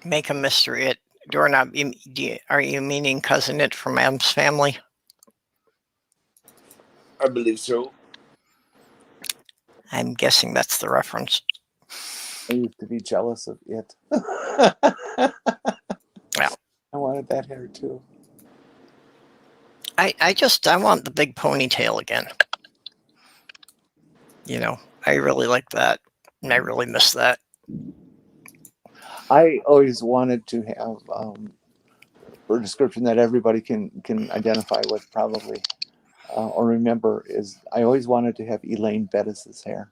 Make a mystery. Doorknob, are you meaning Cousin It from Adam's Family? I believe so. I'm guessing that's the reference. I used to be jealous of it. Well, I wanted that hair too. I want the big ponytail again. You know, I really like that, and I really miss that. I always wanted to have a description that everybody can identify with, probably, or remember, is I always wanted to have Elaine Bettis's hair.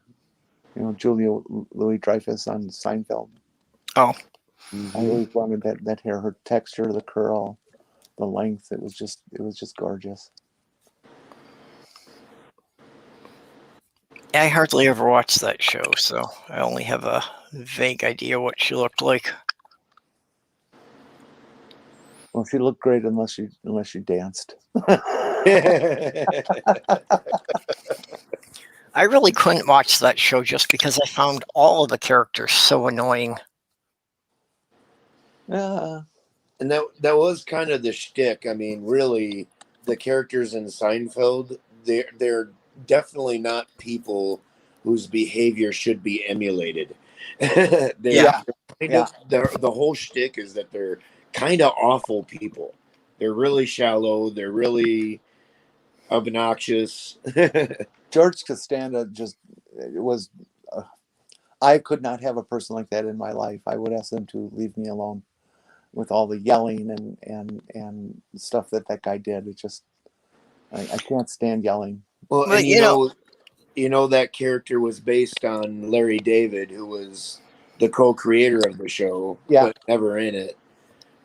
You know, Julia Louis-Dreyfus on Seinfeld. Oh, I always wanted that hair, her texture, the curl, the length. It was just gorgeous. I hardly ever watched that show, so I only have a vague idea what she looked like. Well, she looked great unless she danced. I really couldn't watch that show just because I found all of the characters so annoying. Yeah. And that was kind of the shtick. I mean, really, the characters in Seinfeld, they're definitely not people whose behavior should be emulated. Yeah. The whole shtick is that they're kind of awful people. They're really shallow. They're really obnoxious. George Costanza just was. I could not have a person like that in my life. I would ask them to leave me alone with all the yelling and stuff that guy did. It just, I can't stand yelling. Well, But and you know that character was based on Larry David, who was the co-creator of the show, Yeah. but never in it.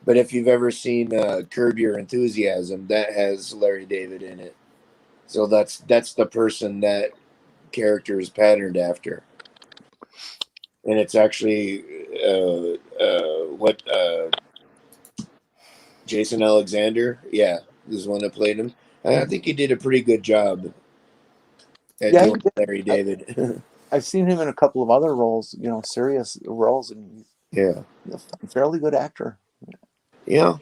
But if you've ever seen Curb Your Enthusiasm, that has Larry David in it. So that's the person that character is patterned after, and it's actually what Jason Alexander, yeah, is the one that played him. I think he did a pretty good job at Yeah, he doing did. Larry David. I've seen him in a couple of other roles, serious roles, and Yeah, he's a fairly good actor. yeah.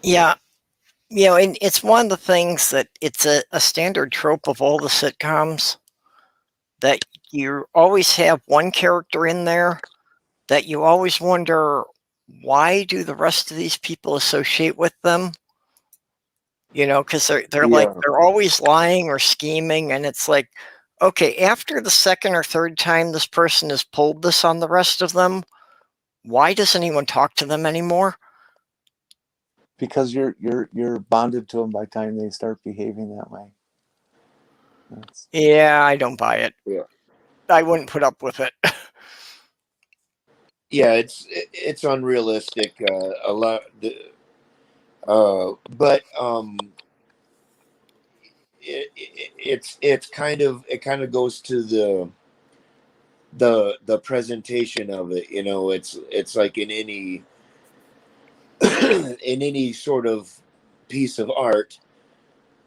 yeah, and it's one of the things that it's a standard trope of all the sitcoms that you always have one character in there that you always wonder, why do the rest of these people associate with them? Because they're like, Yeah. they're always lying or scheming, and it's like, okay, after the second or third time this person has pulled this on the rest of them, why does anyone talk to them anymore? Because you're bonded to them by the time they start behaving that way. Yeah, I don't buy it. Yeah. I wouldn't put up with it. Yeah, it's unrealistic. A lot, but it's kind of, it kind of goes to the presentation of it. It's like in any in any sort of piece of art,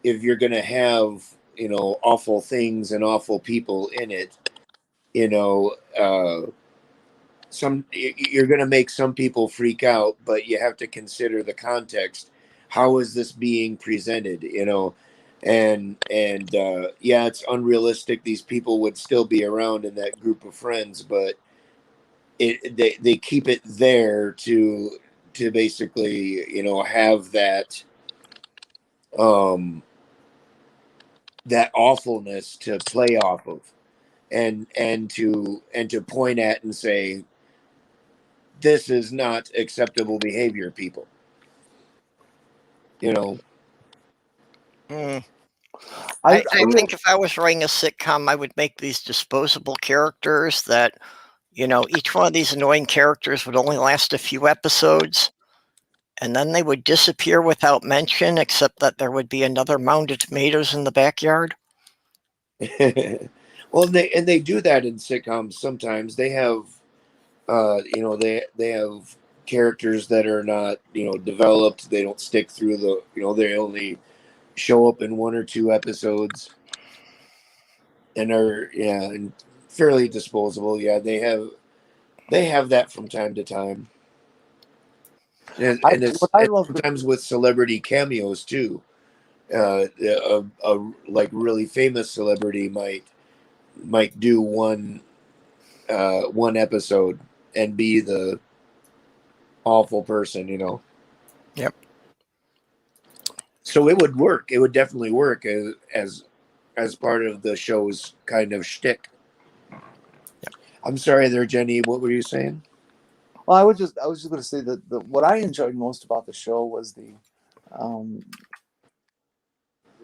if you're going to have awful things and awful people in it, you know. You're going to make some people freak out, but you have to consider the context. How is this being presented? Yeah, it's unrealistic. These people would still be around in that group of friends, but they keep it there to basically have that awfulness to play off of, and to point at and say, this is not acceptable behavior, people. Mm. I I think if I was writing a sitcom, I would make these disposable characters that, each one of these annoying characters would only last a few episodes, and then they would disappear without mention, except that there would be another mound of tomatoes in the backyard. Well, they do that in sitcoms sometimes. They have they have characters that are not developed. They don't stick through they only show up in one or two episodes and are and fairly disposable. Yeah, they have They have that from time to time, and What I and love, sometimes with celebrity cameos too. Like really famous celebrity might do one episode and be the awful person, you know. Yep. So it would work. It would definitely work as part of the show's kind of shtick. Yep. I'm sorry there, Jenny. What were you saying? well, I was just going to say that what I enjoyed most about the show was um,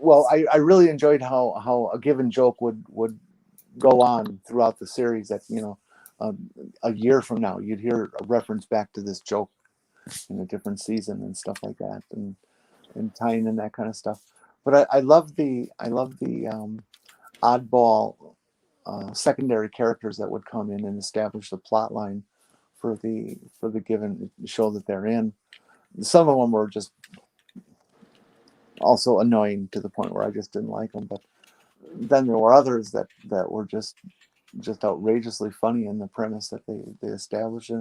I really enjoyed how a given joke would go on throughout the series. That a year from now, you'd hear a reference back to this joke in a different season and stuff like that, and tying in that kind of stuff. But I love the oddball secondary characters that would come in and establish the plot line for the given show that they're in. Some of them were just also annoying to the point where I just didn't like them. But then there were others that were just outrageously funny in the premise that they established.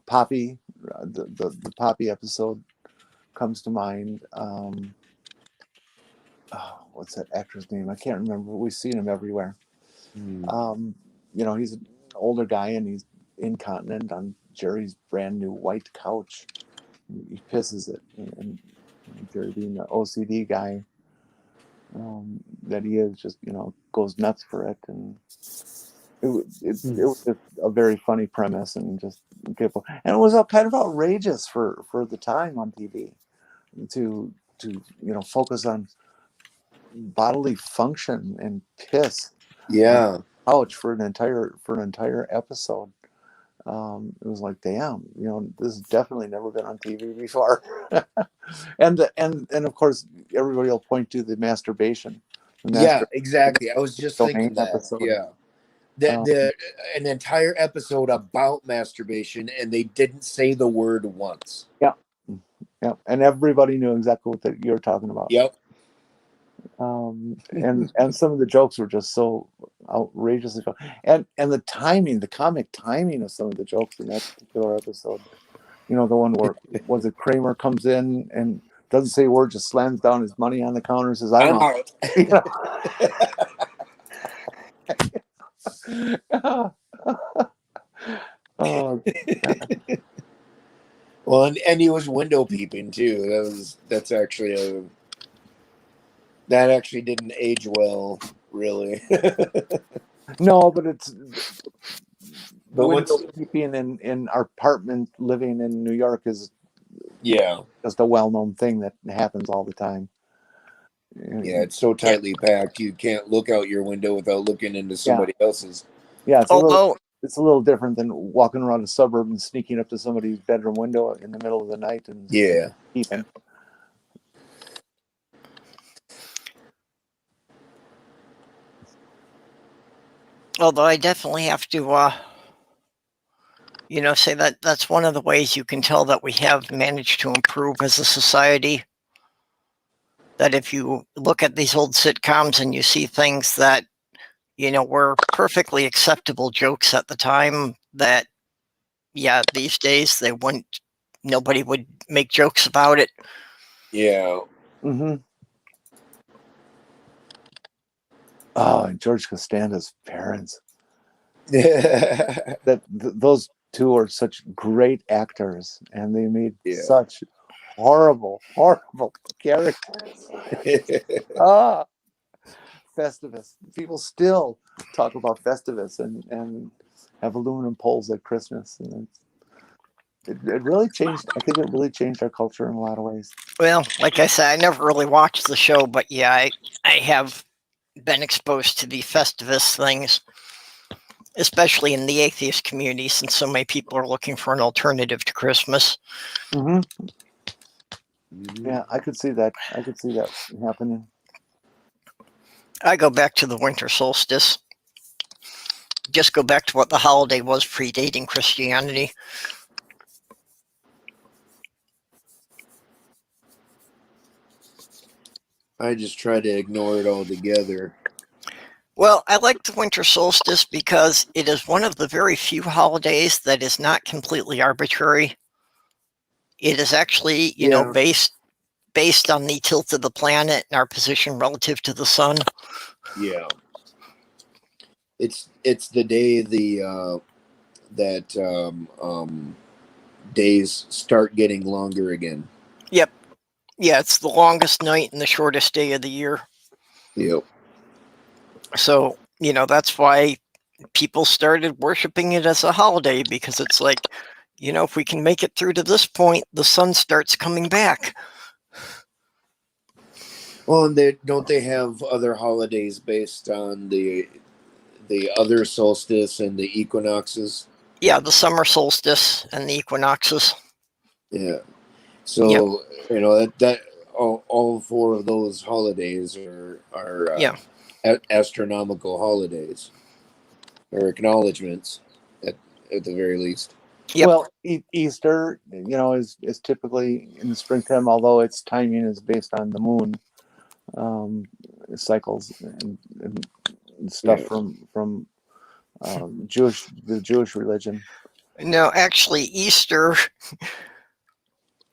Poppy, the Poppy episode comes to mind. What's that actor's name? I can't remember. We've seen him everywhere. He's an older guy and he's incontinent on Jerry's brand new white couch. He pisses it, and Jerry, being the OCD guy that he is, just goes nuts for it, and it was just a very funny premise, and just people, and it was kind of outrageous for the time on TV to focus on bodily function and piss Yeah. couch for an entire episode. It was like, damn, this has definitely never been on TV before. and of course, everybody will point to the masturbation. Yeah, exactly. I was just Domain thinking that. episode. Yeah. Um, An entire episode about masturbation, and they didn't say the word once. yeah, yeah, and everybody knew exactly what you were talking about. Yep. And some of the jokes were just so outrageously fun. And the timing, the comic timing of some of the jokes in that particular episode. The one where was it Kramer comes in and doesn't say a word, just slams down his money on the counter and says, "I'm out." Oh, Well, and he was window peeping too. That actually didn't age well, really. no, but it's But window once, peeping in our apartment living in New York is yeah, just a well-known thing that happens all the time. yeah, it's so tightly packed, you can't look out your window without looking into somebody else's. Yeah, Although, it's a little different than walking around a suburb and sneaking up to somebody's bedroom window in the middle of the night and Yeah. peeping. although I definitely have to, say that that's one of the ways you can tell that we have managed to improve as a society. That if you look at these old sitcoms and you see things that, were perfectly acceptable jokes at the time, that, yeah, these days nobody would make jokes about it. Yeah. Mm-hmm. Oh, and George Costanza's parents. Those two are such great actors, and they made such horrible characters. Festivus. People still talk about Festivus and have aluminum poles at Christmas, and it really changed. I think it really changed our culture in a lot of ways. Well, like I said, I never really watched the show, but yeah, I have been exposed to the Festivus things, especially in the atheist community, since so many people are looking for an alternative to Christmas. Mm-hmm. Yeah, I could see that. I could see that happening. I go back to the winter solstice. Just go back to what the holiday was predating Christianity. I just try to ignore it altogether. Well, I like the winter solstice because it is one of the very few holidays that is not completely arbitrary. It is actually, Yeah. based on the tilt of the planet and our position relative to the sun. Yeah. It's the day that days start getting longer again. Yep. Yeah, it's the longest night and the shortest day of the year. Yep. So, that's why people started worshiping it as a holiday, because it's like, if we can make it through to this point, the sun starts coming back. Well, and they have other holidays based on the other solstice and the equinoxes. Yeah, the summer solstice and the equinoxes. Yeah. Yep. So that all four of those holidays are Yeah. astronomical holidays or acknowledgments at the very least. Yep. Well, Easter, is typically in the springtime, although its timing is based on the moon cycles and stuff Yeah. from the Jewish religion. No, actually, Easter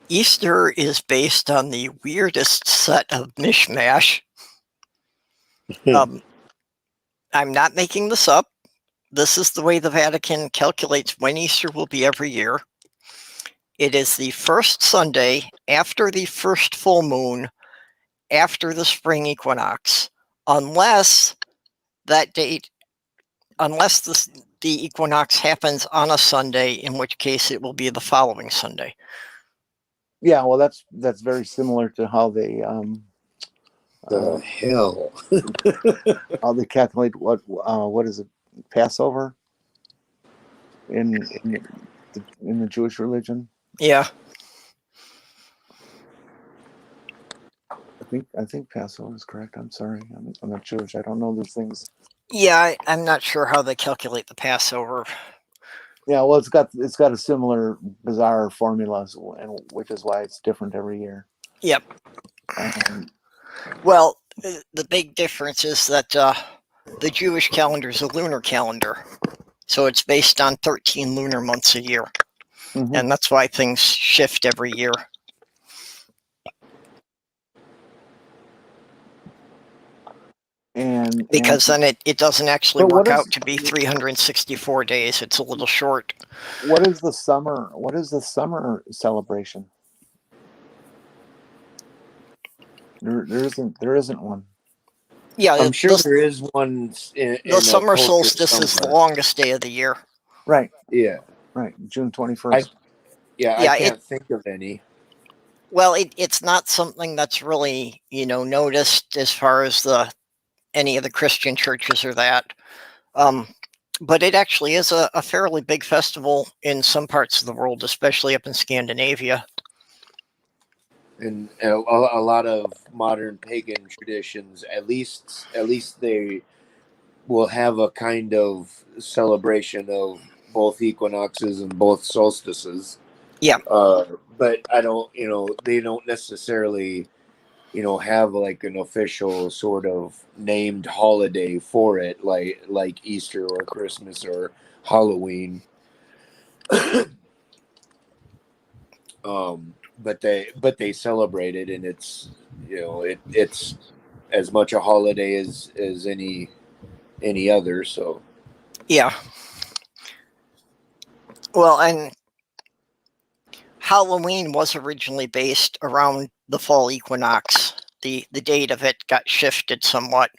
is based on the weirdest set of mishmash. I'm not making this up. This is the way the Vatican calculates when Easter will be every year. It is the first Sunday after the first full moon after the spring equinox, unless that date, unless the equinox happens on a Sunday, in which case it will be the following Sunday. Yeah, well, that's very similar to how they The hell. how they calculate what is it, Passover in the Jewish religion. Yeah. I think Passover is correct. I'm sorry, I'm not Jewish. I don't know these things. Yeah, I'm not sure how they calculate the Passover. Yeah, well, it's got a similar bizarre formula, and which is why it's different every year. Yep. Well, the big difference is that the Jewish calendar is a lunar calendar, so it's based on 13 lunar months a year, and that's why things shift every year. Because then it doesn't actually work out to be 364 days. It's a little short. What is the summer? What is the summer celebration? There isn't one. Yeah, I'm sure there is one. The summer solstice is the longest day of the year. Right. Yeah. Right. June 21st. I can't think of any. Well, it's not something that's really noticed as far as any of the Christian churches or that. But it actually is a fairly big festival in some parts of the world, especially up in Scandinavia. And a lot of modern pagan traditions, at least they will have a kind of celebration of both equinoxes and both solstices. Yeah. But I don't, they don't necessarily, have like an official sort of named holiday for it, like Easter or Christmas or Halloween. But they celebrate it, and it's it's as much a holiday as any other. So yeah. Well, and Halloween was originally based around the fall equinox. The date of it got shifted somewhat.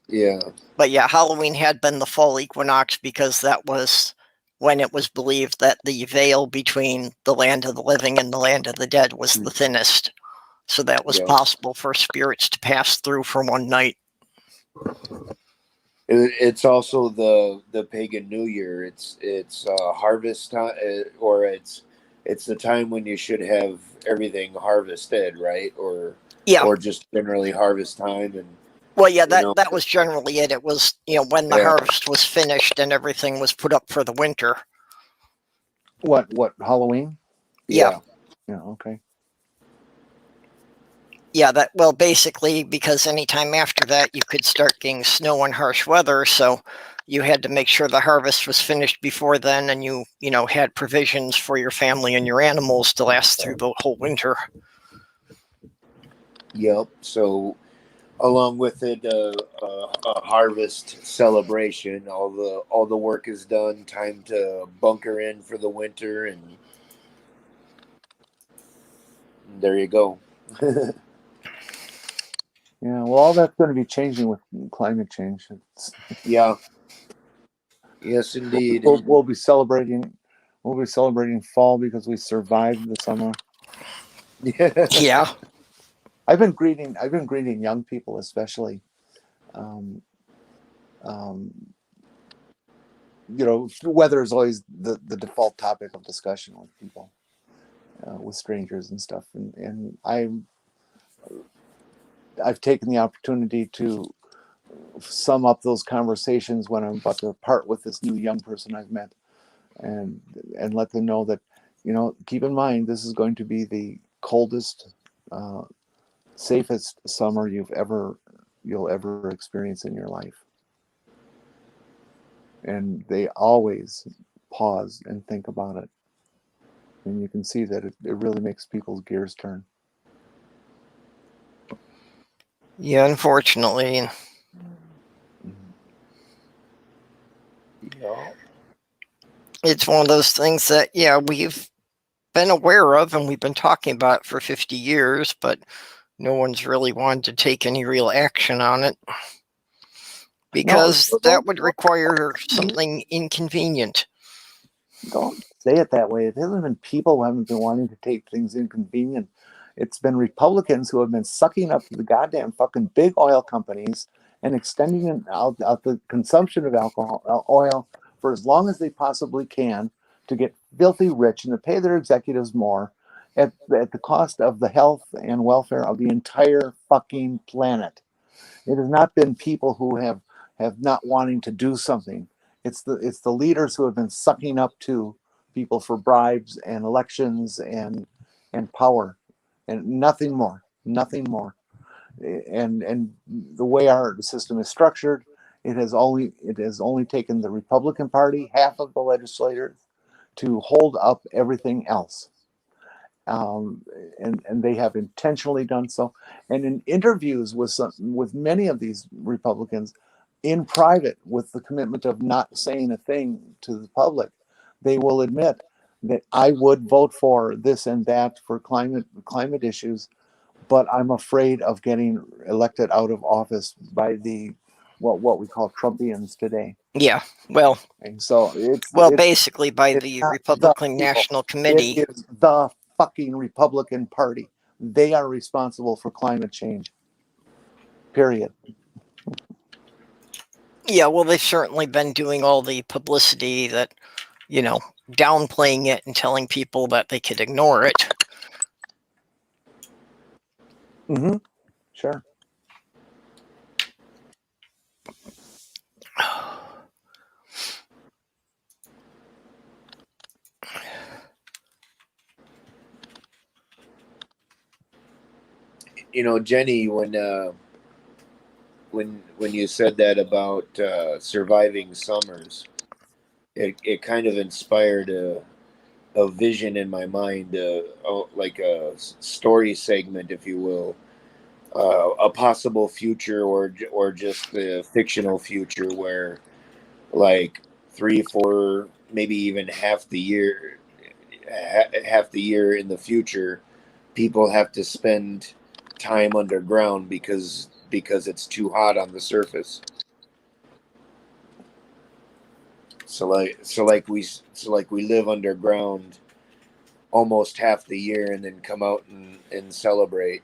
Yeah. But yeah, Halloween had been the fall equinox because that was when it was believed that the veil between the land of the living and the land of the dead was the thinnest. So that was possible for spirits to pass through for one night. It's also the pagan New Year. It's harvest time, or it's the time when you should have everything harvested, right? Or just generally harvest time. And well, yeah, that was generally it. It was when the harvest was finished and everything was put up for the winter. What Halloween? Yeah. Okay. Yeah, basically, because anytime after that, you could start getting snow and harsh weather. So you had to make sure the harvest was finished before then, and you had provisions for your family and your animals to last through the whole winter. Yep. So along with it, a harvest celebration. All the work is done. Time to bunker in for the winter, and there you go. Yeah, well, all that's going to be changing with climate change. Yeah. Yes, indeed. We'll be celebrating. We'll be celebrating fall because we survived the summer. Yeah. I've been greeting young people, especially. Um, um, weather is always the default topic of discussion with people, with strangers and stuff. And I've taken the opportunity to sum up those conversations when I'm about to part with this new young person I've met, and let them know that, keep in mind, this is going to be the coldest, safest summer you'll ever experience in your life. And they always pause and think about it. And you can see that it really makes people's gears turn. Yeah, unfortunately. Yeah. It's one of those things that, yeah, we've been aware of and we've been talking about it for 50 years, but no one's really wanted to take any real action on it because that would require something inconvenient. Don't say it that way. It hasn't been people who haven't been wanting to take things inconvenient. It's been Republicans who have been sucking up the goddamn fucking big oil companies and extending out the consumption of oil for as long as they possibly can to get filthy rich and to pay their executives more at the cost of the health and welfare of the entire fucking planet. It has not been people who have not wanting to do something. It's the leaders who have been sucking up to people for bribes and elections and power, and nothing more, nothing more. And the way our system is structured, it has only taken the Republican Party, half of the legislators, to hold up everything else. Um, and they have intentionally done so. And in interviews with many of these Republicans, in private, with the commitment of not saying a thing to the public, they will admit that I would vote for this and that for climate issues, but I'm afraid of getting elected out of office by the what we call Trumpians today. Yeah, well, And so it's basically by it's the not the Republican people. National It Committee. is the fucking Republican Party. They are responsible for climate change. Period. Yeah, well, they've certainly been doing all the publicity that, downplaying it and telling people that they could ignore it. Mm-hmm. Sure. Jenny, when you said that about surviving summers, it kind of inspired a vision in my mind, like a story segment, if you will, a possible future, or just the fictional future where, like, 3, 4, maybe even half the year in the future, people have to spend time underground because it's too hot on the surface. So like we live underground almost half the year and then come out and celebrate.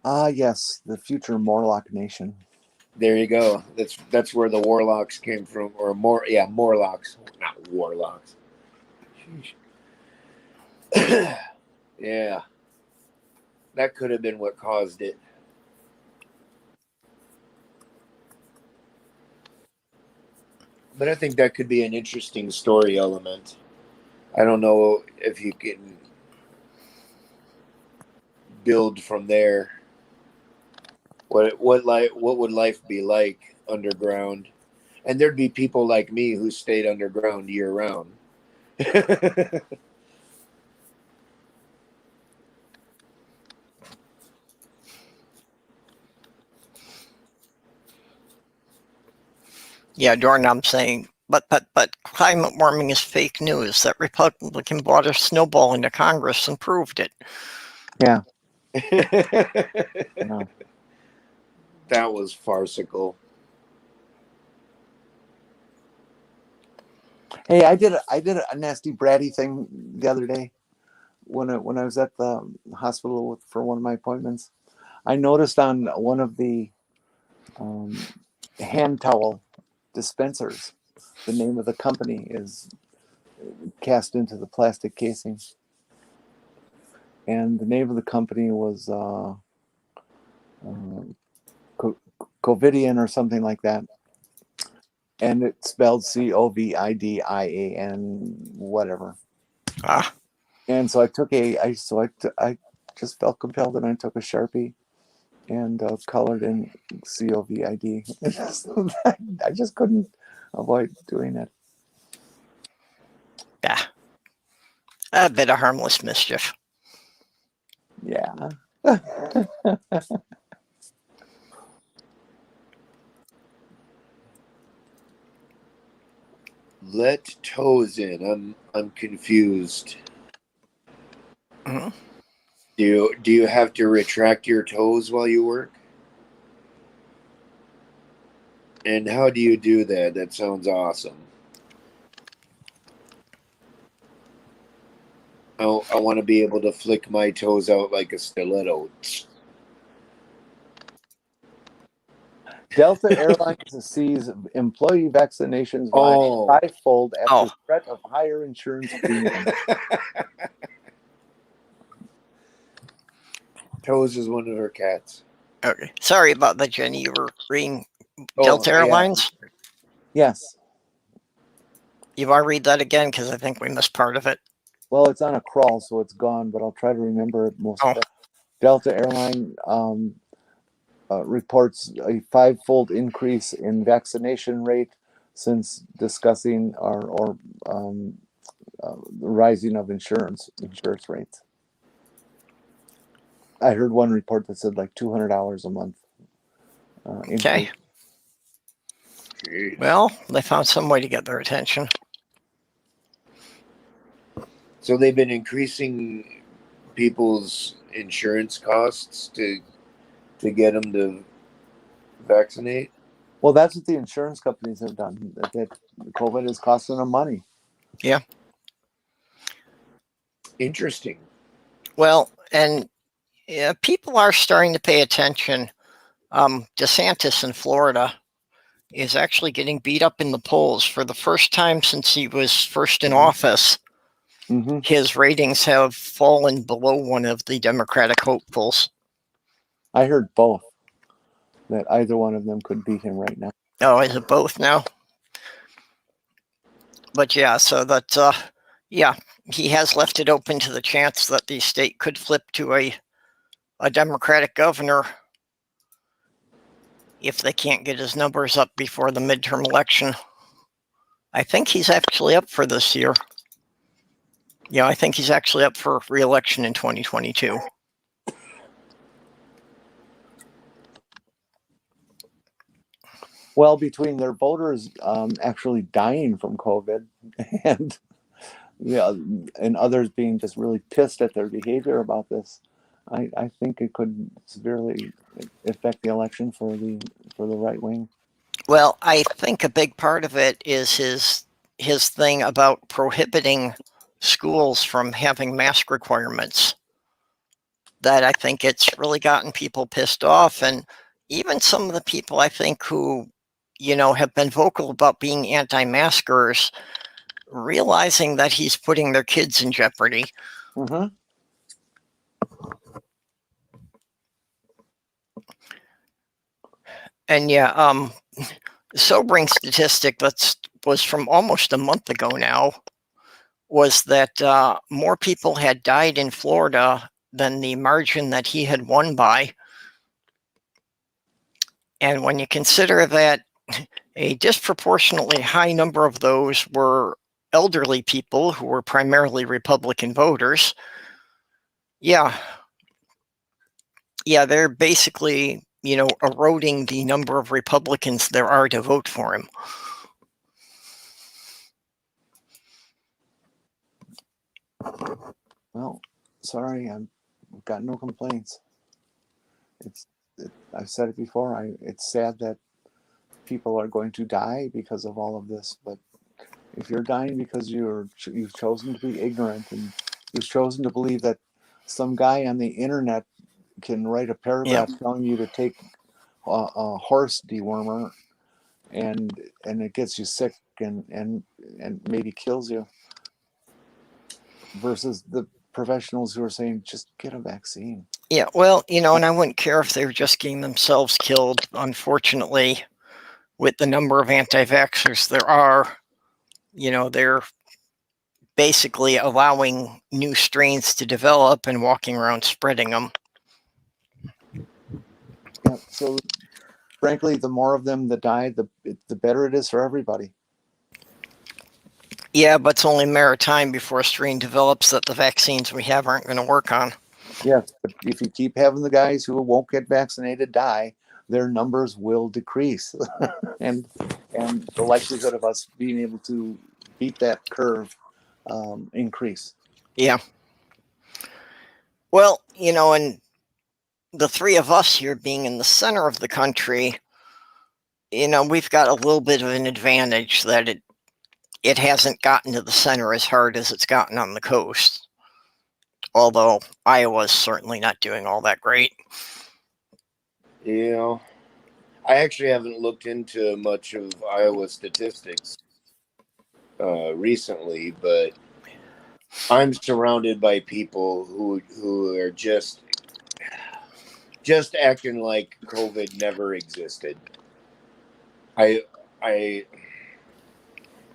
Ah, yes, the future Morlock Nation. There you go. That's where the warlocks came from, or Morlocks, not warlocks. Yeah, that could have been what caused it. But I think that could be an interesting story element. I don't know if you can. build from there. What would life be like underground? And there'd be people like me who stayed underground year round. Yeah, Dorn, saying, but climate warming is fake news. That Republican brought a snowball into Congress and proved it. Yeah. That No. was farcical. Hey, I did a nasty bratty thing the other day when I was at the hospital for one of my appointments. I noticed on one of the hand towel dispensers, the name of the company is cast into the plastic casing, and the name of the company was Covidian or something like that, and it's spelled Covidian whatever. Ah, And so I just felt compelled, and I took a Sharpie and colored in COVID. I just couldn't avoid doing it. yeah, a bit of harmless mischief. Yeah. Let toes in. I'm confused. Mm-hmm. Do you have to retract your toes while you work? And how do you do that? That sounds awesome. I want to be able to flick my toes out like a stiletto. Delta Airlines sees employee vaccinations Oh. fivefold after Oh. threat of higher insurance premiums. Toes is one of her cats. Okay, sorry about that, Jenny. You were reading Oh, Delta yeah. Airlines. Yes. You want to read that again? Because I think we missed part of it. Well, it's on a crawl, so it's gone, but I'll try to remember it most of it. Delta Airline reports a fivefold increase in vaccination rate since discussing the rising of insurance rates. I heard one report that said like $200 a month. Okay. Jeez. Well, they found some way to get their attention. So they've been increasing people's insurance costs to get them to vaccinate. Well, that's what the insurance companies have done. That COVID is costing them money. Yeah. Interesting. Well, and people are starting to pay attention. DeSantis in Florida is actually getting beat up in the polls for the first time since he was first in office. Mm-hmm. His ratings have fallen below one of the Democratic hopefuls. I heard both, that either one of them could beat him right now. Oh, is it both now? But yeah, so that, yeah, he has left it open to the chance that the state could flip to a Democratic governor if they can't get his numbers up before the midterm election. I think he's actually up for this year. Yeah, I think he's actually up for re-election in 2022. Well, between their voters actually dying from COVID and and others being just really pissed at their behavior about this, I think it could severely affect the election for the right wing. Well, I think a big part of it is his thing about prohibiting schools from having mask requirements. That I think it's really gotten people pissed off, and even some of the people I think who, have been vocal about being anti-maskers, realizing that he's putting their kids in jeopardy. Mm-hmm. And yeah, sobering statistic that was from almost a month ago now was that more people had died in Florida than the margin that he had won by. And when you consider that a disproportionately high number of those were elderly people who were primarily Republican voters, yeah, they're basically, eroding the number of Republicans there are to vote for him. Well, sorry, I've got no complaints. I've said it before. It's sad that people are going to die because of all of this, but if you're dying because you've chosen to be ignorant and you've chosen to believe that some guy on the internet can write a paragraph telling you to take a horse dewormer and it gets you sick and maybe kills you, versus the professionals who are saying just get a vaccine. Yeah, well, and I wouldn't care if they were just getting themselves killed. Unfortunately, with the number of anti-vaxxers there are, they're basically allowing new strains to develop and walking around spreading them. Yeah, so frankly, the more of them that die, the better it is for everybody. Yeah, but it's only a matter of time before a strain develops that the vaccines we have aren't going to work on. Yes, but if you keep having the guys who won't get vaccinated die, their numbers will decrease, and the likelihood of us being able to beat that curve increase. Yeah. Well, and the three of us here being in the center of the country, we've got a little bit of an advantage that it hasn't gotten to the center as hard as it's gotten on the coast. Although Iowa's certainly not doing all that great. Yeah. I actually haven't looked into much of Iowa statistics recently, but I'm surrounded by people who are just acting like COVID never existed. I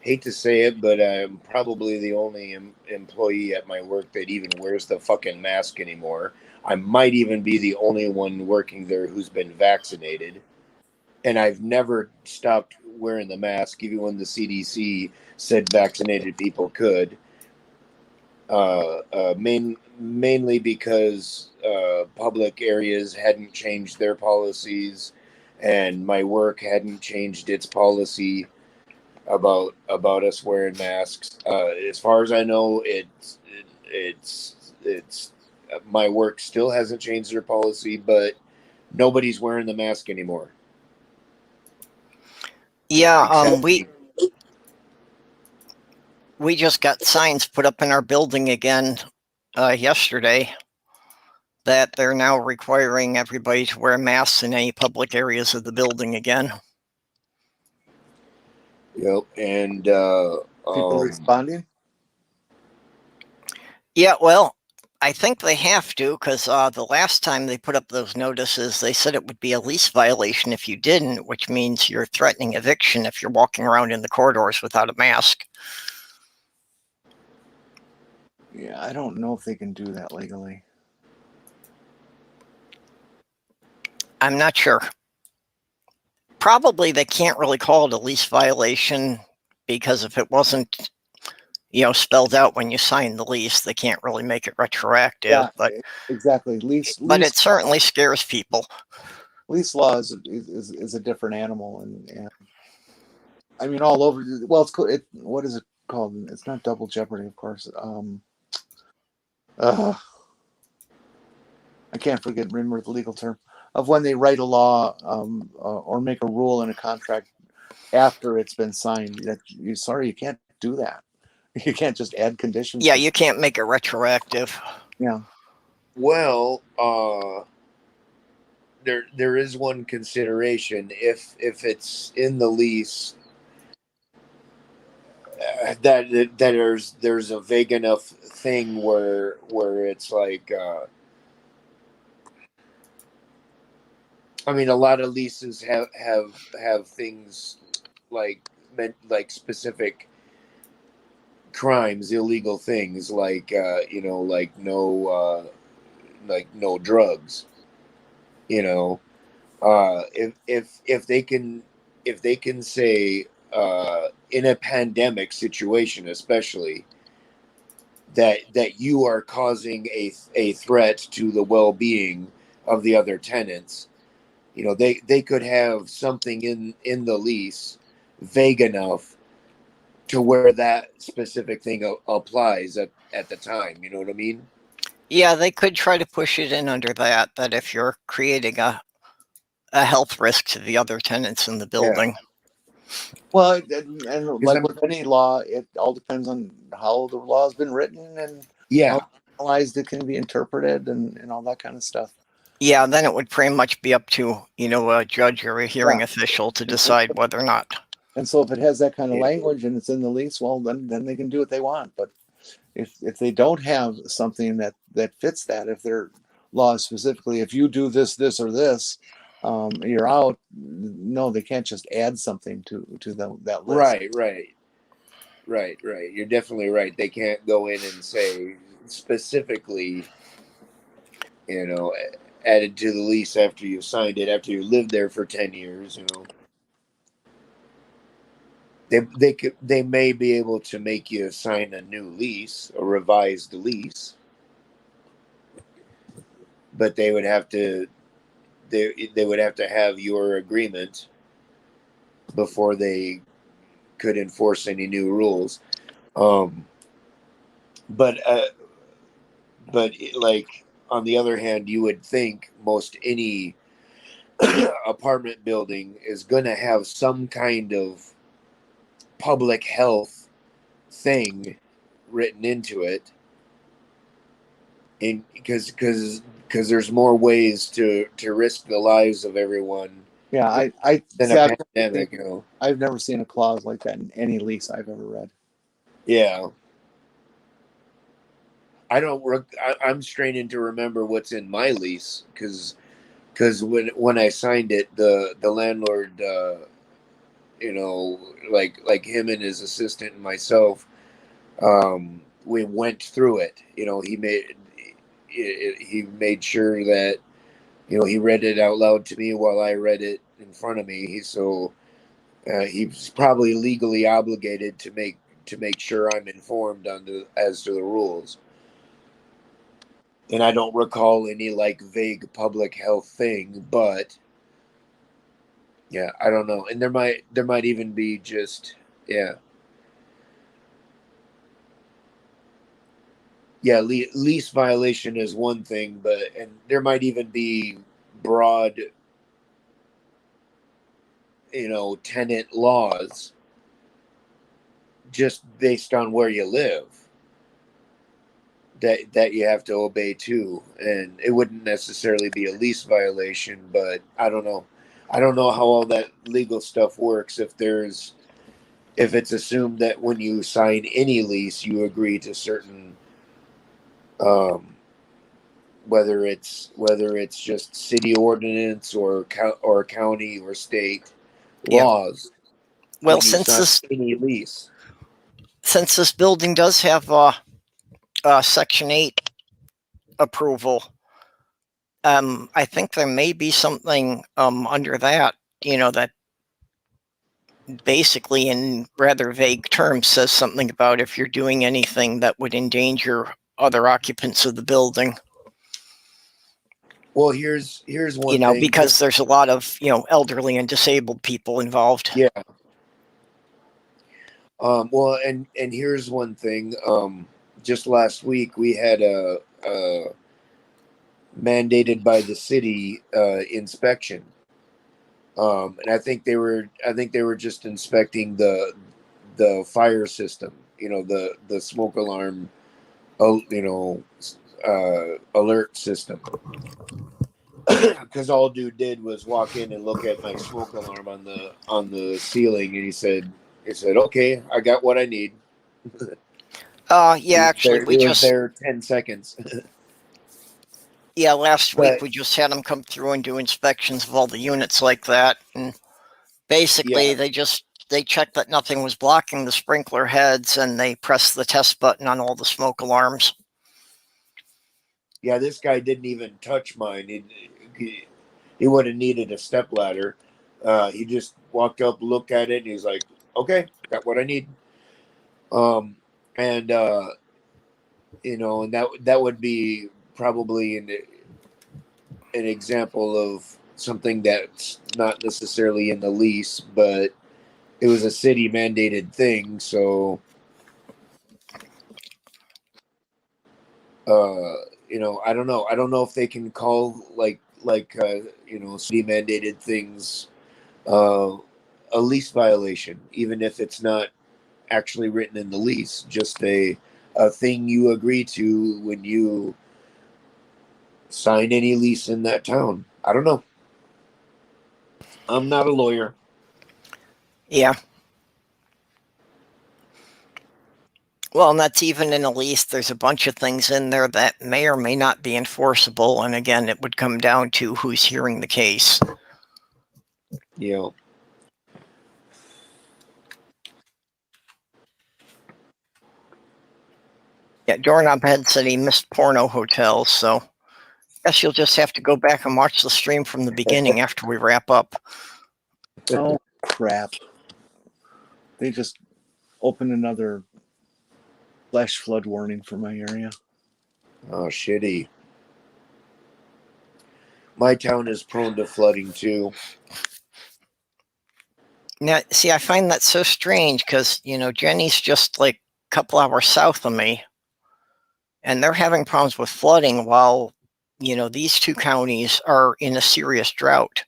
hate to say it, but I'm probably the only employee at my work that even wears the fucking mask anymore. I might even be the only one working there who's been vaccinated. And I've never stopped wearing the mask, even when the CDC said vaccinated people could. Mainly because public areas hadn't changed their policies, and my work hadn't changed its policy about us wearing masks. As far as I know, it's my work still hasn't changed their policy, but nobody's wearing the mask anymore. Yeah, we just got signs put up in our building again yesterday that they're now requiring everybody to wear masks in any public areas of the building again. Yep, and People responding? Yeah, well, I think they have to, because the last time they put up those notices, they said it would be a lease violation if you didn't, which means you're threatening eviction if you're walking around in the corridors without a mask. Yeah, I don't know if they can do that legally. I'm not sure. Probably they can't really call it a lease violation, because if it wasn't, spelled out when you signed the lease, they can't really make it retroactive. Yeah, but exactly. But it certainly scares people. Lease law is a different animal, and I mean all over. Well, it's what is it called? It's not double jeopardy, of course. I can't remember the legal term of when they write a law or make a rule in a contract after it's been signed. That you can't do that. You can't just add conditions. Yeah, you can't make it retroactive. Yeah. Well, there is one consideration. If it's in the lease, that there's a vague enough thing where it's like, I mean, a lot of leases have things like specific crimes, illegal things, like like no like no drugs. You know, if they can say in a pandemic situation, especially that you are causing a threat to the well-being of the other tenants, you know, they could have something in the lease vague enough to where that specific thing applies at the time. You know what I mean? Yeah, they could try to push it in under that if you're creating a health risk to the other tenants in the building. Well, and Because like with any law, it all depends on how the law has been written and yeah, how analyzed it can be interpreted and all that kind of stuff. Yeah, then it would pretty much be up to, a judge or a hearing official to decide whether or not. And so if it has that kind of Yeah. language and it's in the lease, well, then they can do what they want. But if they don't have something that fits that, if their law is specifically, if you do this, this, or this, you're out. No, they can't just add something to that list. Right. You're definitely right. They can't go in and say specifically, you know, added to the lease after you signed it, after you lived there for 10 years. You know, they may be able to make you sign a new lease, a revised lease, but they would have to they would have to have your agreement before they could enforce any new rules. Um, but like on the other hand, you would think most any apartment building is going to have some kind of public health thing written into it, and because there's more ways to risk the lives of everyone Yeah, I than see, a I've never pandemic. seen, You know, I've never seen a clause like that in any lease I've ever read. yeah. I don't. I'm straining to remember what's in my lease because when I signed it, the landlord, you know, like him and his assistant and myself, we went through it. You know, he made sure that, you know, he read it out loud to me while I read it in front of me. He's probably legally obligated to make sure I'm informed as to the rules. And I don't recall any like vague public health thing, but yeah, I don't know. And there might even be just yeah. Yeah, lease violation is one thing, and there might even be broad, you know, tenant laws just based on where you live that you have to obey too. And it wouldn't necessarily be a lease violation, but I don't know. I don't know how all that legal stuff works if it's assumed that when you sign any lease you agree to certain um whether it's just city ordinance or county or state Yeah. laws Well, when you since sign this any lease. since this building does have Section 8 approval, I think there may be something under that, that basically in rather vague terms says something about if you're doing anything that would endanger other occupants of the building, Well, here's one thing. because there's a lot of, elderly and disabled people involved. Yeah. Well, and here's one thing. Just last week we had a mandated by the city inspection. And I think they were just inspecting the fire system. You know, the smoke alarm, you know, alert system. Because all dude did was walk in and look at my smoke alarm on the ceiling, and he said, "Okay, I got what I need." Yeah, actually, He was there 10 seconds. last week But we just had them come through and do inspections of all the units like that. And basically, yeah, they checked that nothing was blocking the sprinkler heads, and they pressed the test button on all the smoke alarms. Yeah, this guy didn't even touch mine. He would have needed a step ladder. He just walked up, looked at it, and he's like, "Okay, got what I need." Um, and and that would be probably an example of something that's not necessarily in the lease, but it was a city mandated thing. So, I don't know. I don't know if they can call city mandated things uh, a lease violation, even if it's not actually written in the lease, just a thing you agree to when you sign any lease in that town. I don't know. I'm not a lawyer. Yeah. Well, and that's even in a lease. There's a bunch of things in there that may or may not be enforceable. And again, it would come down to who's hearing the case. Yeah. Yeah, Doorknob had said he missed porno hotels, so I guess you'll just have to go back and watch the stream from the beginning after we wrap up. Oh crap! They just opened another flash flood warning for my area. Oh, shitty. My town is prone to flooding too. Now, see, I find that so strange because, Jenny's just like a couple hours south of me, and they're having problems with flooding while, these two counties are in a serious drought.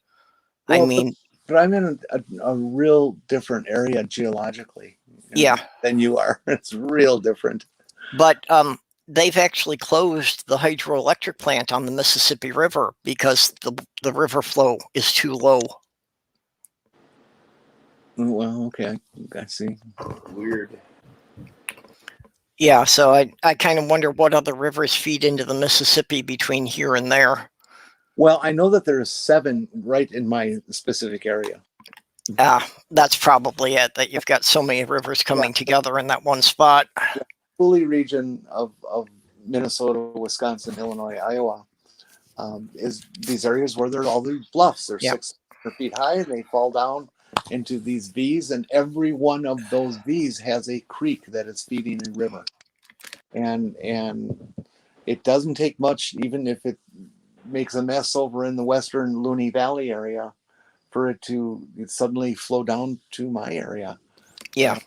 I Well, mean, but I'm in a real different area geologically. yeah, Than you are. It's real different. but they've actually closed the hydroelectric plant on the Mississippi River because the river flow is too low. Well, okay, I see. Weird. Yeah, so I kind of wonder what other rivers feed into the Mississippi between here and there. Well, I know that there's 7 right in my specific area. That's probably it, that you've got so many rivers coming together in that one spot. The Coulee region of Minnesota, Wisconsin, Illinois, Iowa is these areas where there are all these bluffs. They're 600 feet high, and they fall down into these V's, and every one of those V's has a creek that is feeding a river. And it doesn't take much, even if it makes a mess over in the western Luni Valley area, for it to suddenly flow down to my area. Yeah.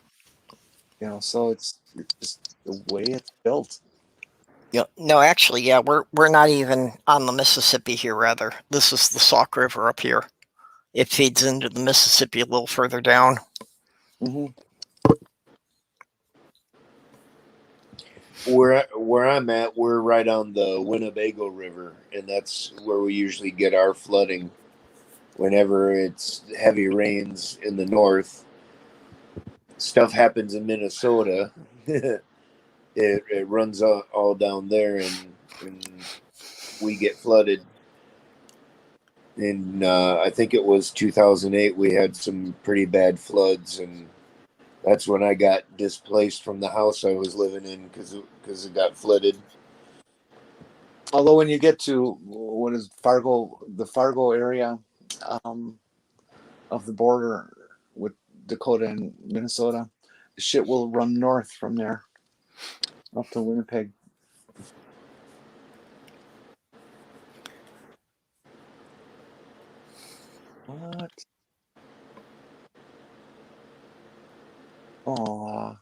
So it's just the way it's built. Yeah. No, actually, yeah, we're not even on the Mississippi here, rather. This is the Sauk River up here. It feeds into the Mississippi a little further down. Mm-hmm. Where I'm at, we're right on the Winnebago River, and that's where we usually get our flooding whenever it's heavy rains in the north. Stuff happens in Minnesota. it runs all down there, and we get flooded. And I think it was 2008, we had some pretty bad floods, and that's when I got displaced from the house I was living in because it got flooded. Although when you get to what is the Fargo area of the border with Dakota and Minnesota, shit will run north from there up to Winnipeg. What? Oh.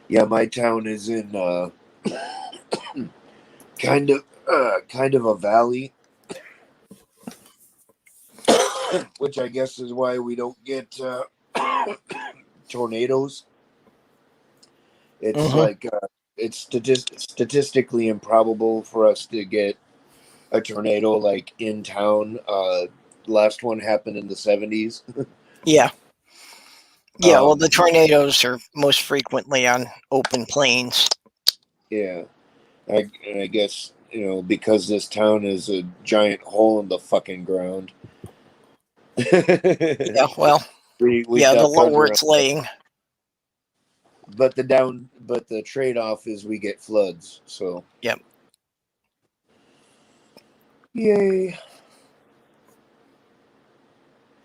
Yeah, my town is in kind of a valley, which I guess is why we don't get tornadoes. It's like it's statistically improbable for us to get a tornado like in town. Last one happened in the 70s. Yeah. Yeah, well, the tornadoes are most frequently on open plains. Yeah. I guess, because this town is a giant hole in the fucking ground. Yeah, well, we the lower around. it's laying. But the trade-off is we get floods. So Yep. Yay.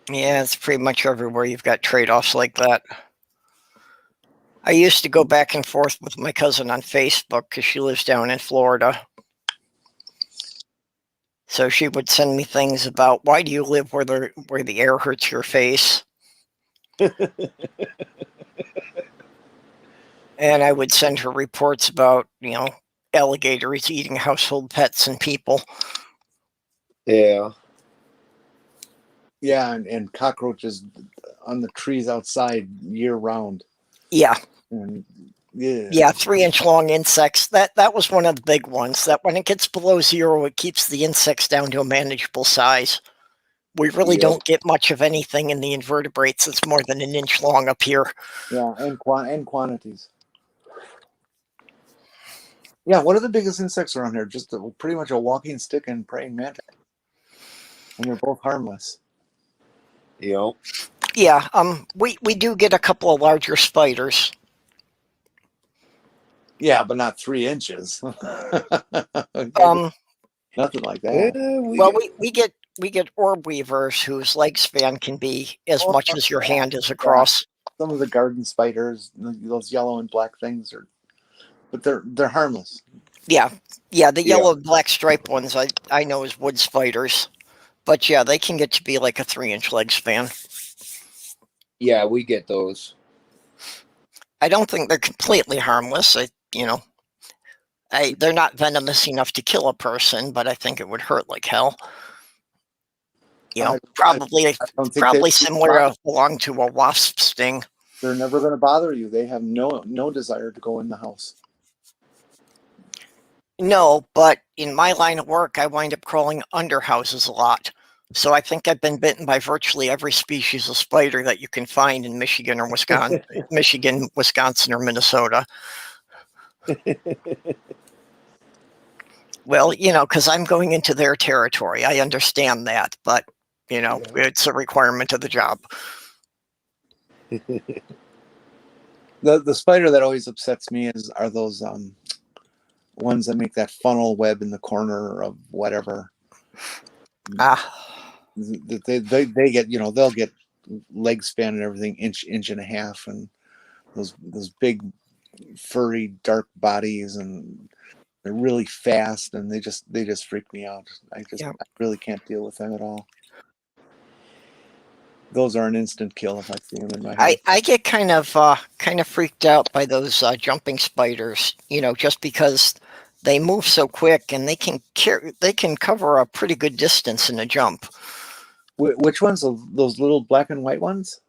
Yeah, it's pretty much everywhere you've got trade-offs like that. I used to go back and forth with my cousin on Facebook because she lives down in Florida. So she would send me things about, why do you live where the air hurts your face? And I would send her reports about, alligators eating household pets and people. Yeah. Yeah, and cockroaches on the trees outside year round. Yeah. And yeah. Yeah, 3-inch long insects. That was one of the big ones. That when it gets below 0, it keeps the insects down to a manageable size. We really Yep. don't get much of anything in the invertebrates that's more than 1 inch long up here. Yeah, and quantities. Yeah, what are the biggest insects around here? Just pretty much a walking stick and praying mantis. And they're both harmless. Yep. Yeah, we do get a couple of larger spiders. Yeah, but not 3 inches. Nothing like that. Well, we get orb weavers whose leg span can be as much as your hand is across. Some of the garden spiders, those yellow and black things, but they're harmless. Yeah, the yellow and black striped ones I know as wood spiders, but yeah, they can get to be like a 3-inch leg span. Yeah, we get those. I don't think they're completely harmless. They're not venomous enough to kill a person, but I think it would hurt like hell. Probably similar to belong to a wasp sting. They're never going to bother you. They have no desire to go in the house. No, but in my line of work, I wind up crawling under houses a lot. So I think I've been bitten by virtually every species of spider that you can find in Michigan or Wisconsin, Wisconsin, or Minnesota. Well, because I'm going into their territory. I understand that, but, it's a requirement of the job. The spider that always upsets me are those ones that make that funnel web in the corner of whatever. They get, they'll get leg span and everything inch and a half, and those big furry dark bodies, and they're really fast, and they just freak me out. I really can't deal with them at all. Those are an instant kill if I see them in my house. I get kind of freaked out by those jumping spiders, just because they move so quick and they can cover a pretty good distance in a jump. Which ones? Those little black and white ones?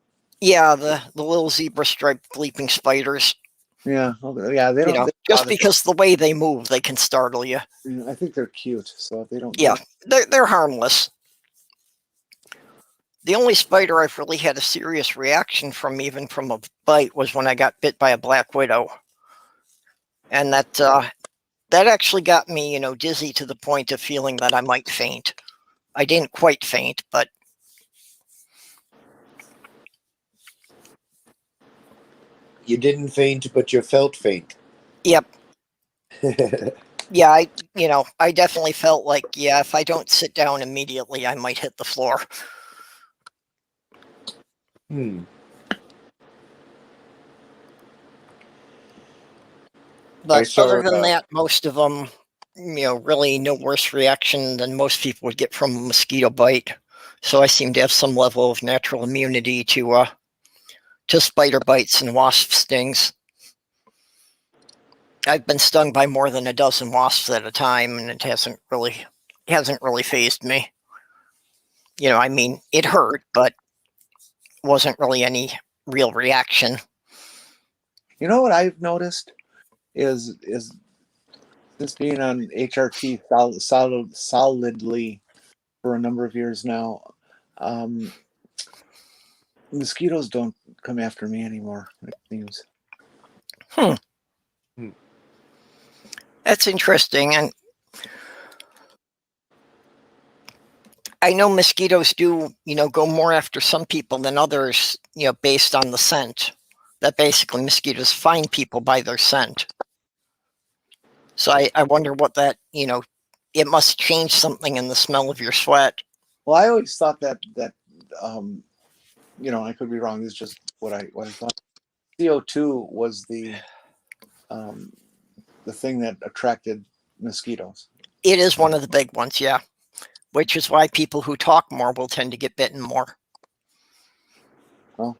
Yeah, the little zebra striped leaping spiders. Yeah, yeah. They don't. Just because the way they move, they can startle you. I think they're cute, so they don't. Yeah, they're harmless. The only spider I've really had a serious reaction from, even from a bite, was when I got bit by a black widow, and that actually got me, dizzy to the point of feeling that I might faint. I didn't quite faint, but you didn't faint, but you felt faint. Yep. Yeah, I definitely felt like, if I don't sit down immediately, I might hit the floor. But other than that, most of them, really no worse reaction than most people would get from a mosquito bite. So I seem to have some level of natural immunity to spider bites and wasp stings. I've been stung by more than a dozen wasps at a time, and it hasn't really fazed me. It hurt, but wasn't really any real reaction. You know what I've noticed is since being on HRT solidly for a number of years now, mosquitoes don't come after me anymore, it seems. That's interesting. And I know mosquitoes do, go more after some people than others, based on the scent. That basically mosquitoes find people by their scent. So I wonder what that, it must change something in the smell of your sweat. Well, I always thought that I could be wrong. This is just what I thought. CO2 was the thing that attracted mosquitoes. It is one of the big ones, yeah. Which is why people who talk more will tend to get bitten more. Oh.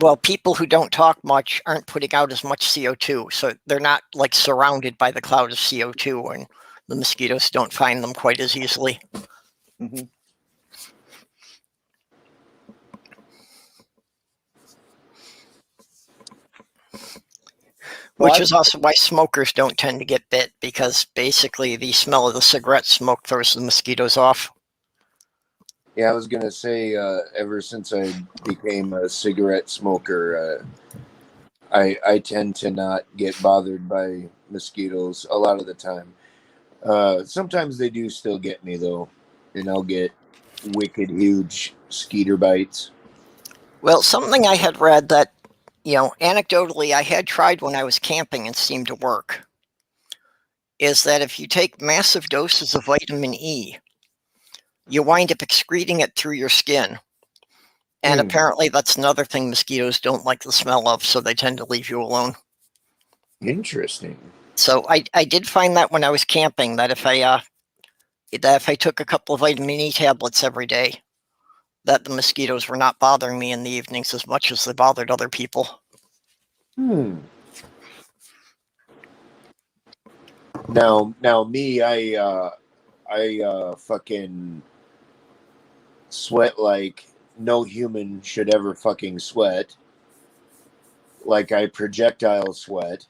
Well, people who don't talk much aren't putting out as much CO2, so they're not like surrounded by the cloud of CO2, and the mosquitoes don't find them quite as easily. Mm-hmm. Which is also why smokers don't tend to get bit, because basically the smell of the cigarette smoke throws the mosquitoes off. Yeah, I was gonna say, ever since I became a cigarette smoker, I tend to not get bothered by mosquitoes a lot of the time. Sometimes they do still get me though, and I'll get wicked huge skeeter bites. Well, something I had read that, anecdotally I had tried when I was camping and seemed to work, is that if you take massive doses of vitamin E, you wind up excreting it through your skin. And apparently that's another thing mosquitoes don't like the smell of, so they tend to leave you alone. Interesting. So I did find that when I was camping, that if I took a couple of vitamin E tablets every day, that the mosquitoes were not bothering me in the evenings as much as they bothered other people. Now me, I fucking sweat like no human should ever fucking sweat. Like I projectile sweat.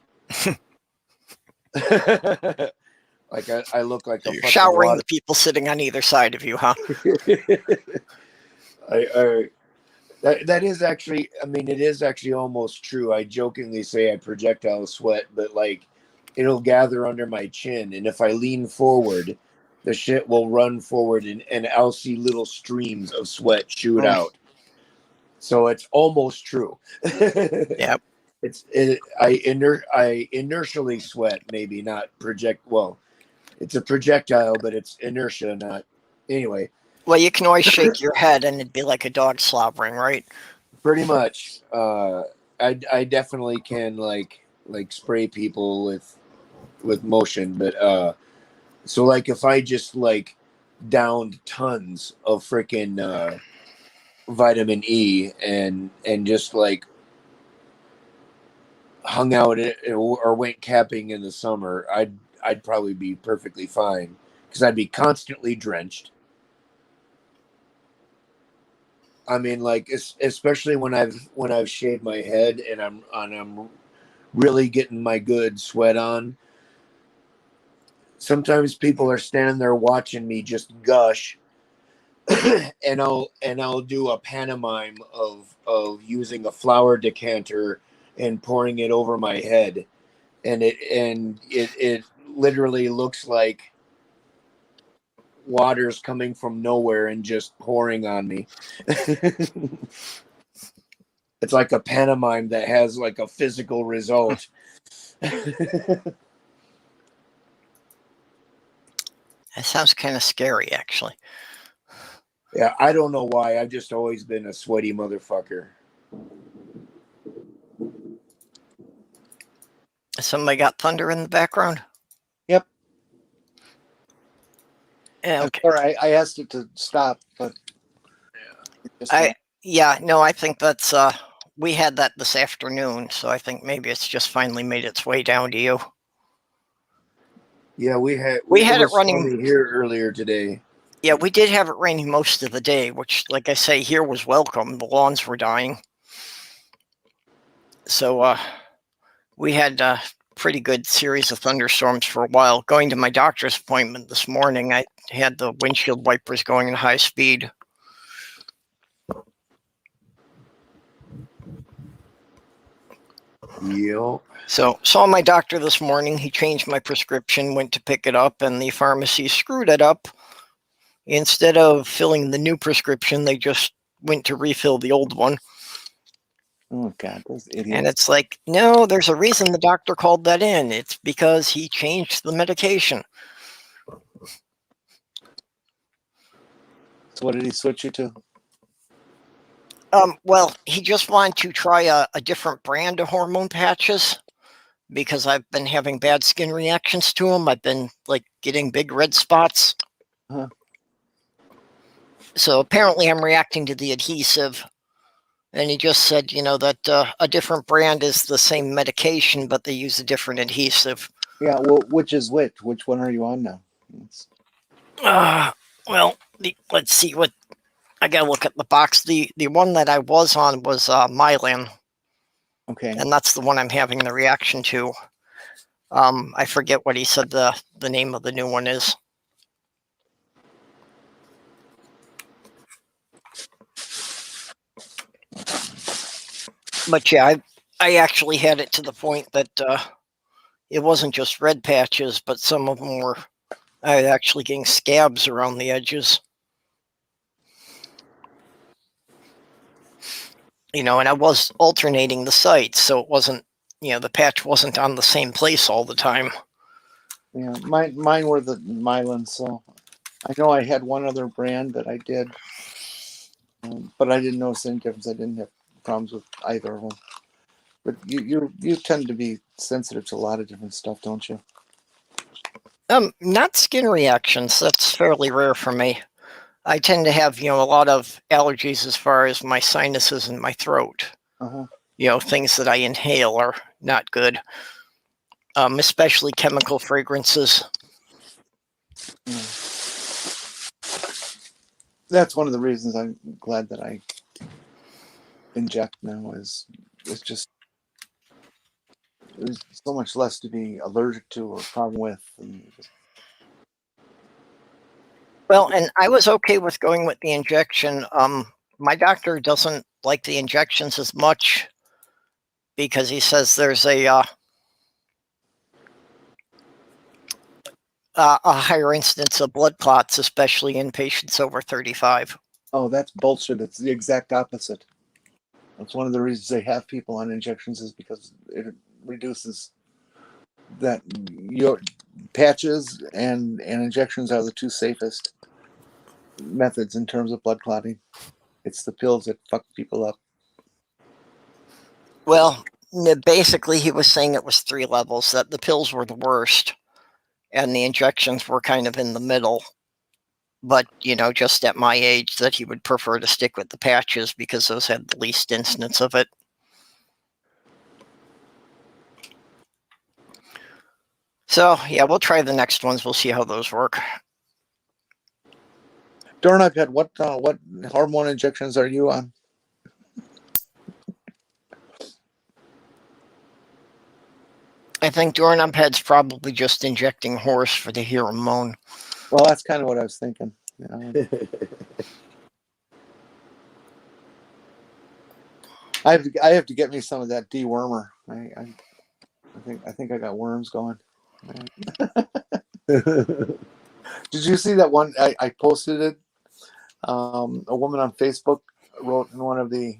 Like I look like a You're fucking showering the people sitting on either side of you, huh? That is actually, I mean, it is actually almost true. I jokingly say I projectile sweat, but like it'll gather under my chin, and if I lean forward, the shit will run forward, and I'll see little streams of sweat shoot out. So it's almost true. Yep. I inertially sweat, maybe not project. Well, it's a projectile, but it's inertia, not anyway. Well, you can always shake your head and it'd be like a dog slobbering, right? Pretty much. I definitely can like spray people with motion, but so like if I just like downed tons of freaking vitamin E and just like hung out or went camping in the summer, I'd probably be perfectly fine because I'd be constantly drenched. I mean, like especially when I've shaved my head and I'm really getting my good sweat on. Sometimes people are standing there watching me just gush, and I'll do a pantomime of using a flour decanter and pouring it over my head, and it literally looks like water's coming from nowhere and just pouring on me. It's like a pantomime that has like a physical result. That sounds kind of scary, actually. Yeah, I don't know why. I've just always been a sweaty motherfucker. Somebody got thunder in the background? Yep. Yeah, okay. Sorry, I asked it to stop, but I think that's we had that this afternoon, so I think maybe it's just finally made its way down to you. Yeah, we had it running here earlier today. Yeah, we did have it raining most of the day, which, like I say, here was welcome. The lawns were dying. So we had a pretty good series of thunderstorms for a while. Going to my doctor's appointment this morning, I had the windshield wipers going at high speed. Yep. So saw my doctor this morning. He changed my prescription, went to pick it up, and the pharmacy screwed it up. Instead of filling the new prescription, they just went to refill the old one. Oh God, those idiots. And it's like, no, there's a reason the doctor called that in. It's because he changed the medication. So what did he switch you to? Well, he just wanted to try a different brand of hormone patches because I've been having bad skin reactions to them. I've been like getting big red spots. Huh. So apparently I'm reacting to the adhesive. And he just said, that a different brand is the same medication, but they use a different adhesive. Yeah, well, which is which? Which one are you on now? Well, let's see what I gotta look at the box. The one that I was on was Mylan, Okay. and that's the one I'm having the reaction to. I forget what he said the name of the new one is. But yeah, I actually had it to the point that it wasn't just red patches, but some of them were actually getting scabs around the edges. And I was alternating the sites, so it wasn't, the patch wasn't on the same place all the time. Yeah, mine were the Mylan, so I know I had one other brand that I did, but I didn't notice any difference. I didn't have problems with either of them. But you tend to be sensitive to a lot of different stuff, don't you? Not skin reactions. That's fairly rare for me. I tend to have, a lot of allergies as far as my sinuses and my throat. Uh-huh. Things that I inhale are not good. Especially chemical fragrances. Yeah. That's one of the reasons I'm glad that I inject now. Is it's just there's so much less to be allergic to or problem with. Well, and I was okay with going with the injection. My doctor doesn't like the injections as much because he says there's a higher incidence of blood clots, especially in patients over 35. Oh, that's bullshit. It's the exact opposite. That's one of the reasons they have people on injections is because it reduces that. Your patches and injections are the two safest methods in terms of blood clotting. It's the pills that fuck people up. Well, basically, he was saying it was 3 levels, that the pills were the worst and the injections were kind of in the middle. But, just at my age, that he would prefer to stick with the patches because those had the least incidence of it. So, yeah, we'll try the next ones. We'll see how those work. Doorknob head, what hormone injections are you on? I think Doorknob Head's probably just injecting horse for the hormone. Well, that's kind of what I was thinking. I have to get me some of that dewormer. I think I got worms going. Did you see that one? I posted it. A woman on Facebook wrote in one of the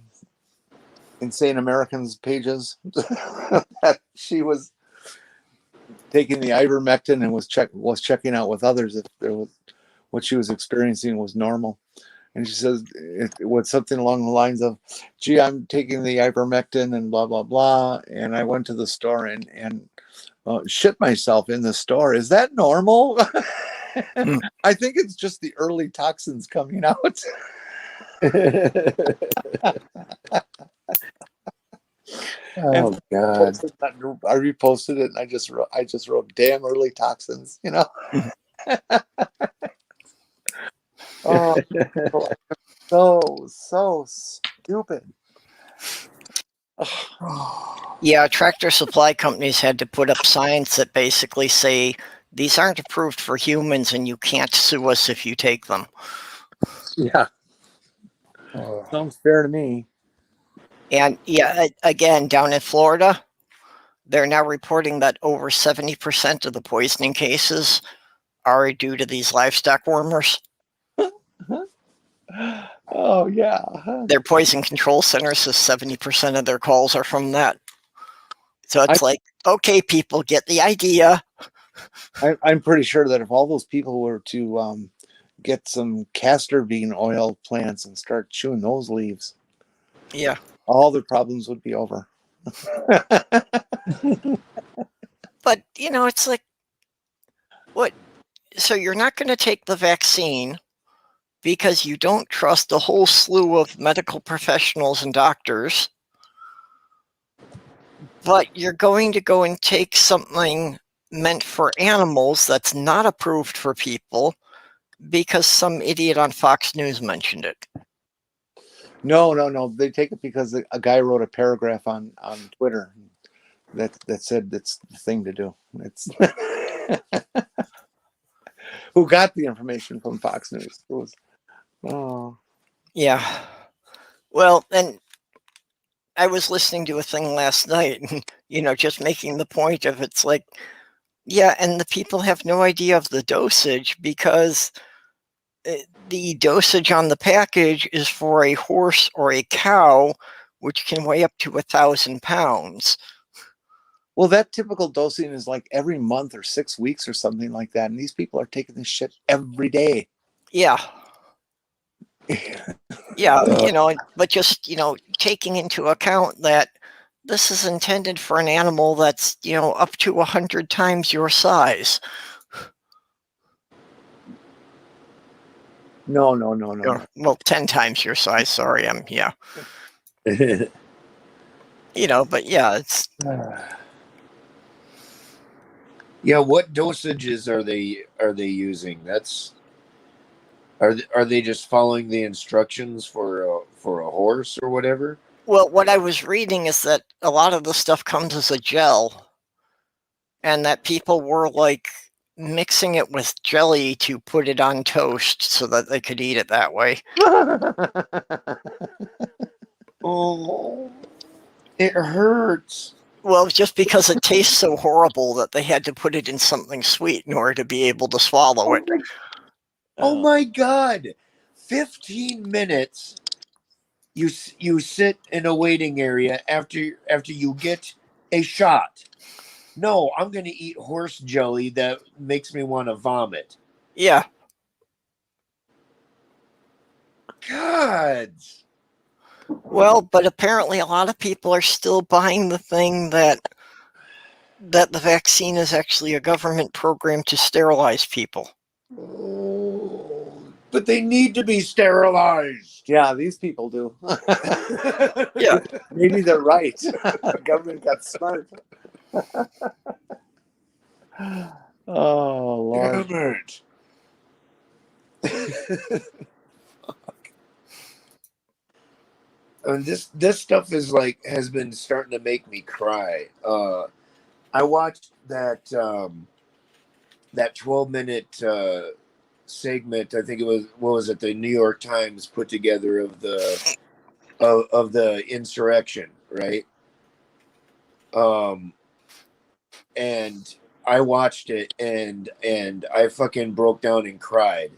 Insane Americans pages that she was taking the ivermectin and was checking out with others if there was what she was experiencing was normal. And she says it was something along the lines of, "Gee, I'm taking the ivermectin and blah blah blah, and I went to the store and shit myself in the store. Is that normal?" I think it's just the early toxins coming out. Oh God! I reposted it and I just wrote "damn early toxins," Oh, so stupid. Yeah, tractor supply companies had to put up signs that basically say, these aren't approved for humans and you can't sue us if you take them. Yeah. Sounds fair to me. And yeah, again, down in Florida, they're now reporting that over 70% of the poisoning cases are due to these livestock warmers. Oh yeah. Their poison control center says 70% of their calls are from that. So it's like, okay, people get the idea. I'm pretty sure that if all those people were to get some castor bean oil plants and start chewing those leaves, Yeah. all their problems would be over. But, it's like, what? So you're not going to take the vaccine because you don't trust a whole slew of medical professionals and doctors, but you're going to go and take something meant for animals that's not approved for people because some idiot on Fox News mentioned it. No. They take it because a guy wrote a paragraph on Twitter that said it's the thing to do. It's who got the information from Fox News. It was, oh. Yeah. Well, and I was listening to a thing last night, and, just making the point of it's like, yeah, and the people have no idea of the dosage because the dosage on the package is for a horse or a cow, which can weigh up to 1,000 pounds. Well, that typical dosing is like every month or 6 weeks or something like that. And these people are taking this shit every day. Yeah. Yeah, but just, taking into account that this is intended for an animal that's, up to 100 times your size. No. Well, 10 times your size. Sorry, yeah. But yeah, it's. Yeah, what dosages are they using? Are they just following the instructions for a horse or whatever? Well, what I was reading is that a lot of the stuff comes as a gel, and that people were like mixing it with jelly to put it on toast so that they could eat it that way. Oh, it hurts. Well, just because it tastes so horrible that they had to put it in something sweet in order to be able to swallow it. Oh my God. 15 minutes you sit in a waiting area after you get a shot. No, I'm going to eat horse jelly that makes me want to vomit. Yeah. God. Well, but apparently a lot of people are still buying the thing that the vaccine is actually a government program to sterilize people. Oh, but they need to be sterilized. Yeah, these people do. Yeah. Maybe they're right. The government got smart. Oh, Lord. Damn it. And this stuff is has been starting to make me cry. I watched that 12-minute segment. I think it was, what was it, the New York Times put together of the insurrection, right? And I watched it and I fucking broke down and cried.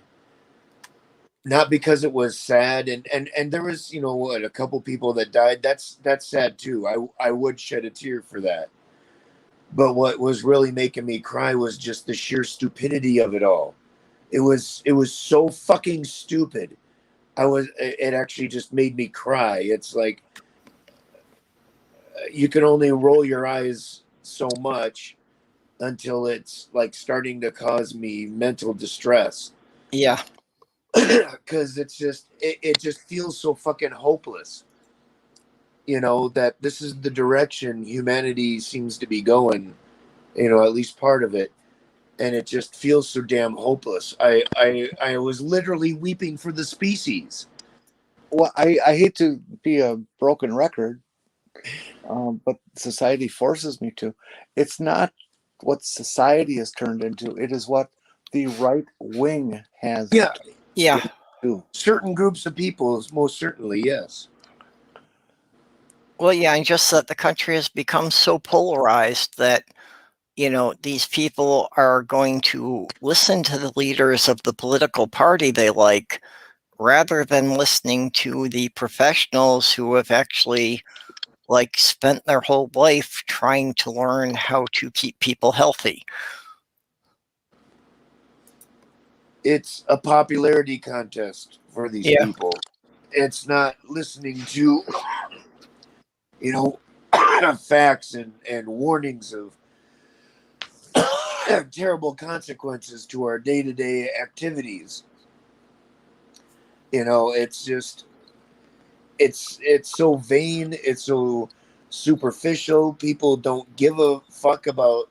Not because it was sad, and there was, a couple people that died. That's sad too. I would shed a tear for that. But what was really making me cry was just the sheer stupidity of it all. It was so fucking stupid. It actually just made me cry. It's like you can only roll your eyes so much until it's like starting to cause me mental distress. Yeah. Because it just feels so fucking hopeless, that this is the direction humanity seems to be going, at least part of it, and it just feels so damn hopeless. I was literally weeping for the species. Well, I hate to be a broken record, but society forces me to. It's not what society has turned into. It is what the right wing has. Yeah. Certain groups of people, most certainly, yes. Well, yeah, and just that the country has become so polarized that, these people are going to listen to the leaders of the political party they like, rather than listening to the professionals who have actually like spent their whole life trying to learn how to keep people healthy. It's a popularity contest for these Yeah. people. It's not listening to, facts and warnings of terrible consequences to our day-to-day activities. It's just it's so vain, it's so superficial. People don't give a fuck about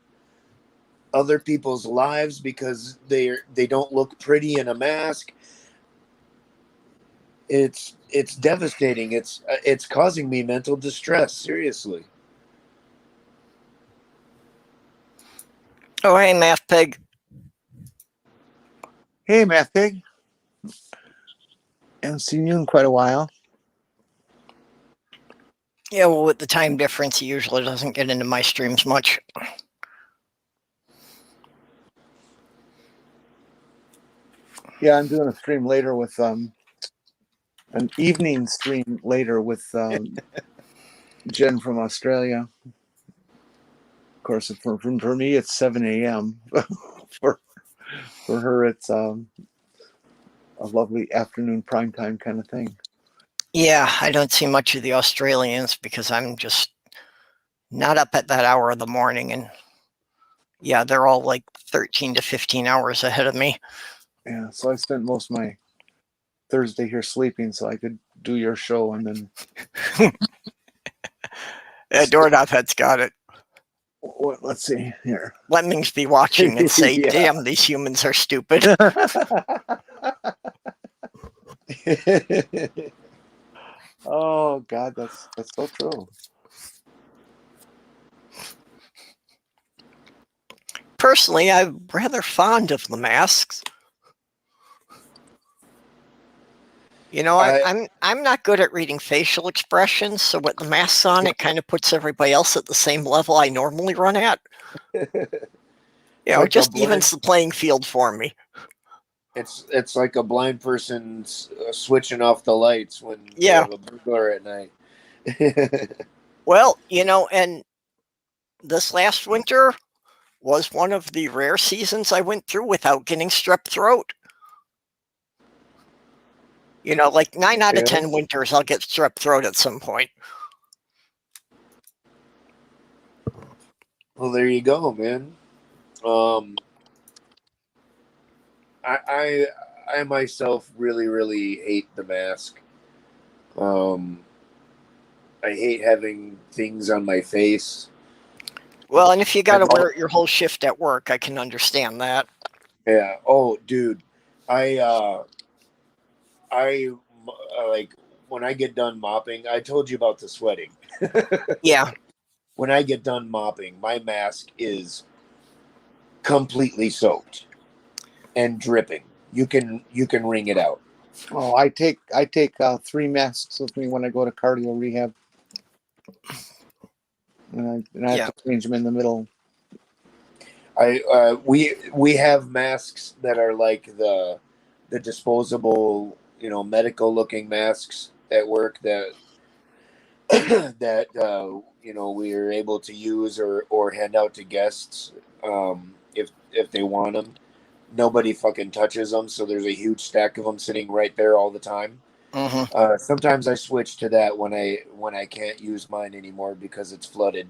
other people's lives because they don't look pretty in a mask. It's devastating. It's causing me mental distress, seriously. Oh, hey, Math Pig. Hey, Math Pig. Haven't seen you in quite a while. Yeah, well, with the time difference, he usually doesn't get into my streams much. Yeah, I'm doing a stream later with an evening stream later with Jen from Australia. Of course, for me, it's 7 a.m. for her, it's a lovely afternoon prime time kind of thing. Yeah, I don't see much of the Australians because I'm just not up at that hour of the morning. And yeah, they're all like 13 to 15 hours ahead of me. Yeah, so I spent most of my Thursday here sleeping so I could do your show and then. Doorknob Head's got it. Let's see here. Lemmings be watching and say, Yeah. damn, these humans are stupid. Oh God, that's so true. Personally, I'm rather fond of the masks. I'm not good at reading facial expressions, so with the masks on, it kind of puts everybody else at the same level I normally run at. Like just evens the playing field for me. It's like a blind person switching off the lights when they have a burglar at night. Well, and this last winter was one of the rare seasons I went through without getting strep throat. Like 9 out of 10 winters, I'll get strep throat at some point. Well, there you go, man. I myself really, really hate the mask. I hate having things on my face. Well, and if you got to wear it your whole shift at work, I can understand that. Yeah. Oh, dude, I like when I get done mopping. I told you about the sweating. Yeah. When I get done mopping, my mask is completely soaked and dripping. You can wring it out. Oh, I take 3 masks with me when I go to cardio rehab, and I have to change them in the middle. We have masks that are like the disposable, medical looking masks at work that that we are able to use or hand out to guests if they want them. Nobody fucking touches them, so there's a huge stack of them sitting right there all the time. Mm-hmm. Sometimes I switch to that when I can't use mine anymore because it's flooded.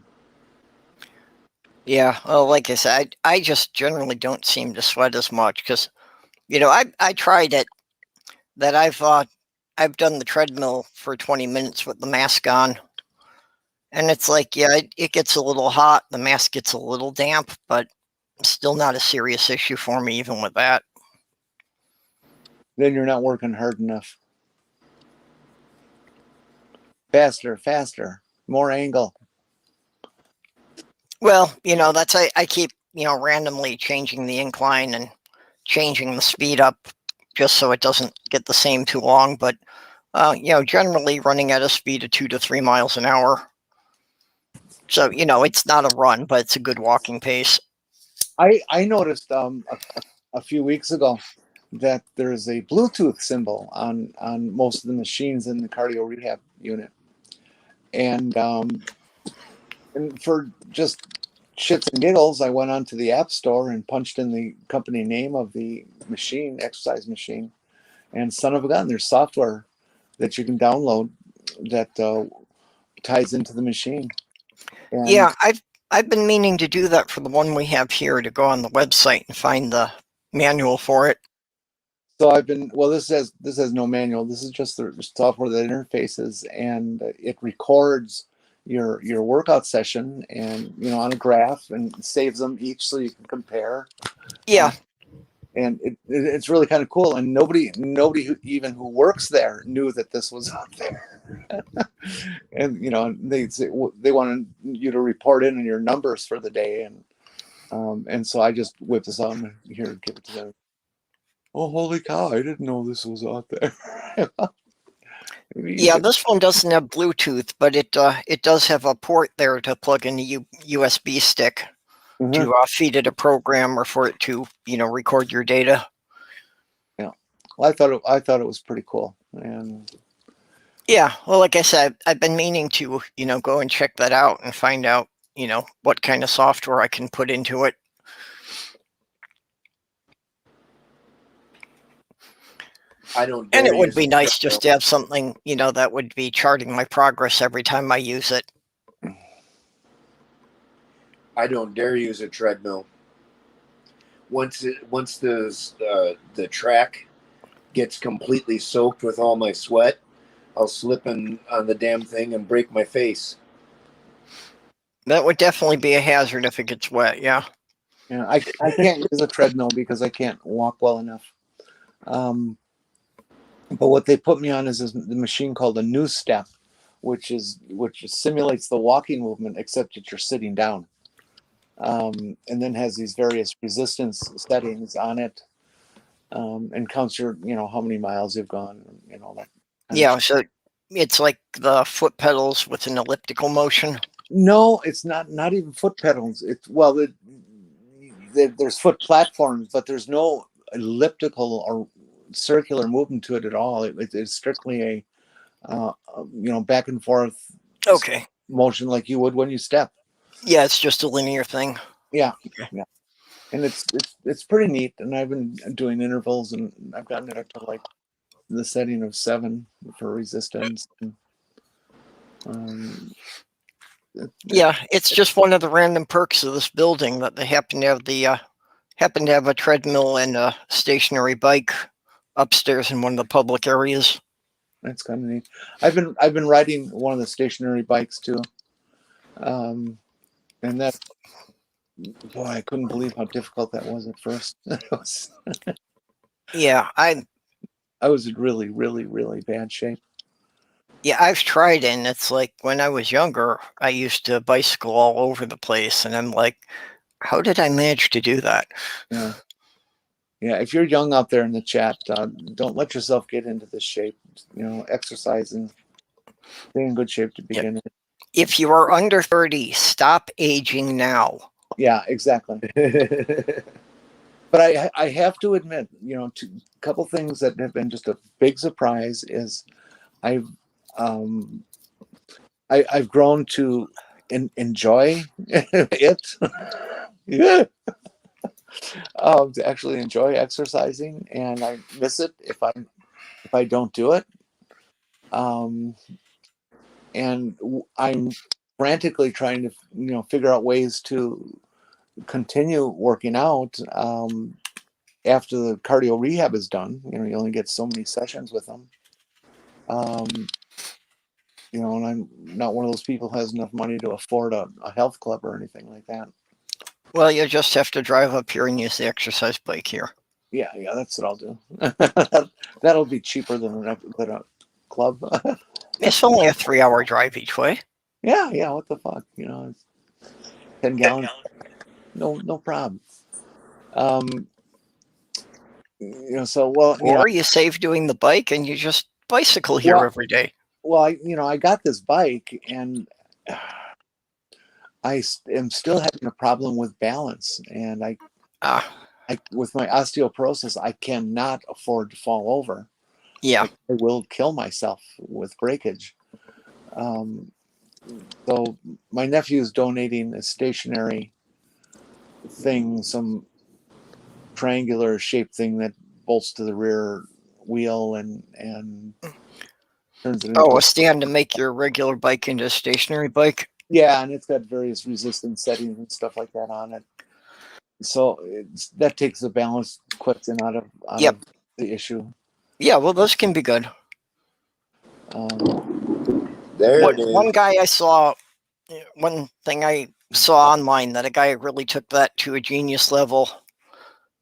Yeah, well, like I said, I just generally don't seem to sweat as much because, I tried it. That I've done the treadmill for 20 minutes with the mask on, and it's like, yeah, it gets a little hot. The mask gets a little damp, but still not a serious issue for me even with that. Then you're not working hard enough. Faster, more angle. Well, that's I keep randomly changing the incline and changing the speed up just so it doesn't get the same too long, but generally running at a speed of 2 to 3 miles an hour. So, it's not a run, but it's a good walking pace. I noticed a few weeks ago that there's a Bluetooth symbol on most of the machines in the cardio rehab unit, and for just shits and giggles, I went onto the App Store and punched in the company name of the machine, exercise machine, and son of a gun, there's software that you can download that ties into the machine. And Yeah, I've been meaning to do that for the one we have here, to go on the website and find the manual for it. so I've been, well, this has no manual. This is just the software that interfaces, and it records your workout session, and on a graph, and saves them each so you can compare. Yeah, And it's really kind of cool. And nobody who works there knew that this was out there. And they wanted you to report in your numbers for the day, and so I just whipped this out and here, give it to them. Oh, holy cow! I didn't know this was out there. yeah. This one doesn't have Bluetooth, but it does have a port there to plug in the USB stick to feed it a program, or for it to record your data. Yeah, well, I thought it was pretty cool, and yeah. Well, like I said, I've been meaning to go and check that out and find out what kind of software I can put into it. I don't And dare it would use be a nice just to treadmill. have something that would be charting my progress every time I use it. I don't dare use a treadmill. Once the track gets completely soaked with all my sweat, I'll slip on the damn thing and break my face. That would definitely be a hazard if it gets wet. Yeah. I can't use a treadmill because I can't walk well enough. But what they put me on is the machine called a new step, which simulates the walking movement, except that you're sitting down, and then has these various resistance settings on it, and counts your how many miles you've gone, all that. Yeah. So it's like the foot pedals with an elliptical motion. No, it's not even foot pedals. It's there's foot platforms, but there's no elliptical or circular movement to it at all. It's strictly a back and forth Okay. motion like you would when you step. Yeah, it's just a linear thing. Yeah, Okay. yeah, and it's pretty neat. And I've been doing intervals, and I've gotten it up to like the setting of 7 for resistance. And, yeah, it's just one of the random perks of this building that they happen to have a treadmill and a stationary bike upstairs in one of the public areas. That's kind of neat. I've been riding one of the stationary bikes too, and that, boy, I couldn't believe how difficult that was at first. Yeah, I was in really, really, really bad shape. Yeah, I've tried, and it's like when I was younger, I used to bicycle all over the place, and I'm like, how did I manage to do that? Yeah. Yeah, if you're young out there in the chat, don't let yourself get into this shape. Exercise and stay in good shape to begin with. If you are under 30, stop aging now. Yeah, exactly. But I have to admit, a couple things that have been just a big surprise is I've grown to enjoy it. Yeah. To actually enjoy exercising, and I miss it if I don't do it. And I'm frantically trying to figure out ways to continue working out after the cardio rehab is done. You only get so many sessions with them. And I'm not one of those people who has enough money to afford a health club or anything like that. Well, you just have to drive up here and use the exercise bike here. Yeah, that's what I'll do. That'll be cheaper than a club. It's only a 3-hour drive each way. Yeah. What the fuck? It's 10 gallons. No problem. So well, Or you save doing the bike and you just bicycle here every day. Well, I got this bike, and I am still having a problem with balance, and with my osteoporosis, I cannot afford to fall over. Yeah. I will kill myself with breakage. So my nephew is donating a stationary thing, some triangular shaped thing that bolts to the rear wheel and turns it into Oh, a stand to make your regular bike into a stationary bike. yeah, and it's got various resistance settings and stuff like that on it. So that takes the balance question out of Yep. the issue. Yeah, well, those can be good. There it is. One guy I saw, one thing I saw online that a guy really took that to a genius level,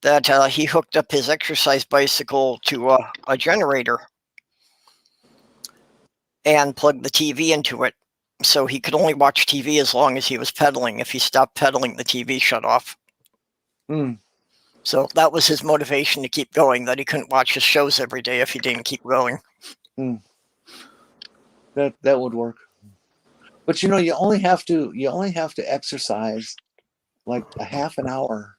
that he hooked up his exercise bicycle to a generator and plugged the TV into it. So he could only watch TV as long as he was pedaling. If he stopped pedaling, the TV shut off. Mm. So that was his motivation to keep going, that he couldn't watch his shows every day if he didn't keep going. Mm. That would work. But you only have to exercise like a half an hour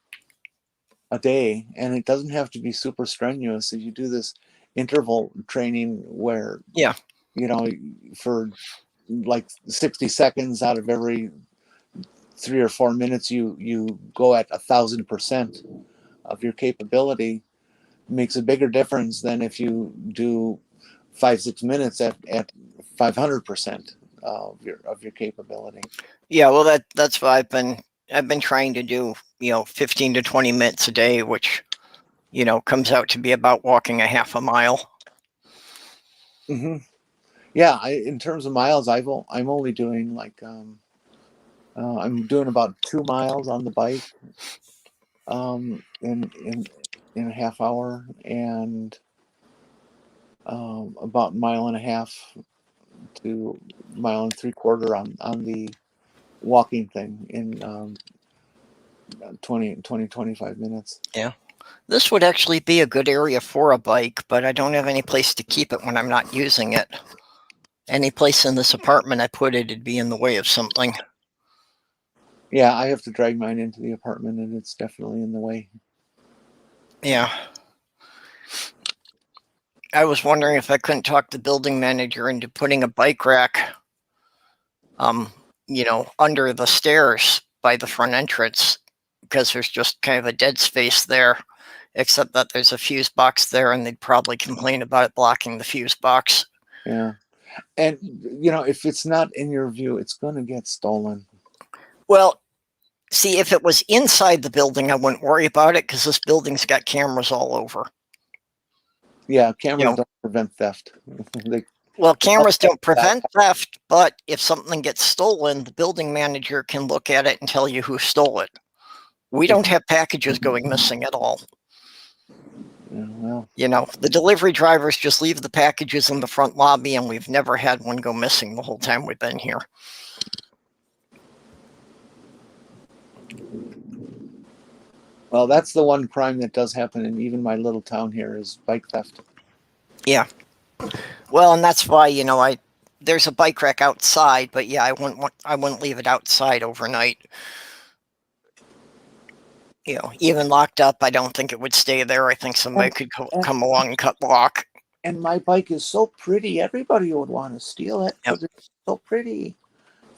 a day, and it doesn't have to be super strenuous. If you do this interval training where Yeah. For like 60 seconds out of every 3 or 4 minutes, you go at 1,000% of your capability, makes a bigger difference than if you do 5-6 minutes at 500% of your capability. Yeah, well, that's what I've been trying to do, 15 to 20 minutes a day, which, comes out to be about walking a half a mile. Mm-hmm. Yeah, in terms of miles, I'm only doing like I'm doing about 2 miles on the bike in a half hour, and about 1.5 to 1.75 on the walking thing in 20, 25 minutes. Yeah. This would actually be a good area for a bike, but I don't have any place to keep it when I'm not using it. Any place in this apartment I put it, it'd be in the way of something. Yeah, I have to drag mine into the apartment, and it's definitely in the way. Yeah. I was wondering if I couldn't talk the building manager into putting a bike rack, under the stairs by the front entrance, because there's just kind of a dead space there, except that there's a fuse box there, and they'd probably complain about it blocking the fuse box. Yeah. And, if it's not in your view, it's going to get stolen. Well, see, if it was inside the building, I wouldn't worry about it, because this building's got cameras all over. Yeah, cameras don't prevent theft. Well, cameras don't prevent theft, but if something gets stolen, the building manager can look at it and tell you who stole it. We don't have packages going missing at all. Well, The delivery drivers just leave the packages in the front lobby, and we've never had one go missing the whole time we've been here. well, that's the one crime that does happen in even my little town here is bike theft. Yeah. Well, and that's why, there's a bike rack outside, but yeah, I wouldn't leave it outside overnight. Even locked up, I don't think it would stay there. I think somebody could come along and cut the lock. And my bike is so pretty, everybody would want to steal it because Yep. it's so pretty.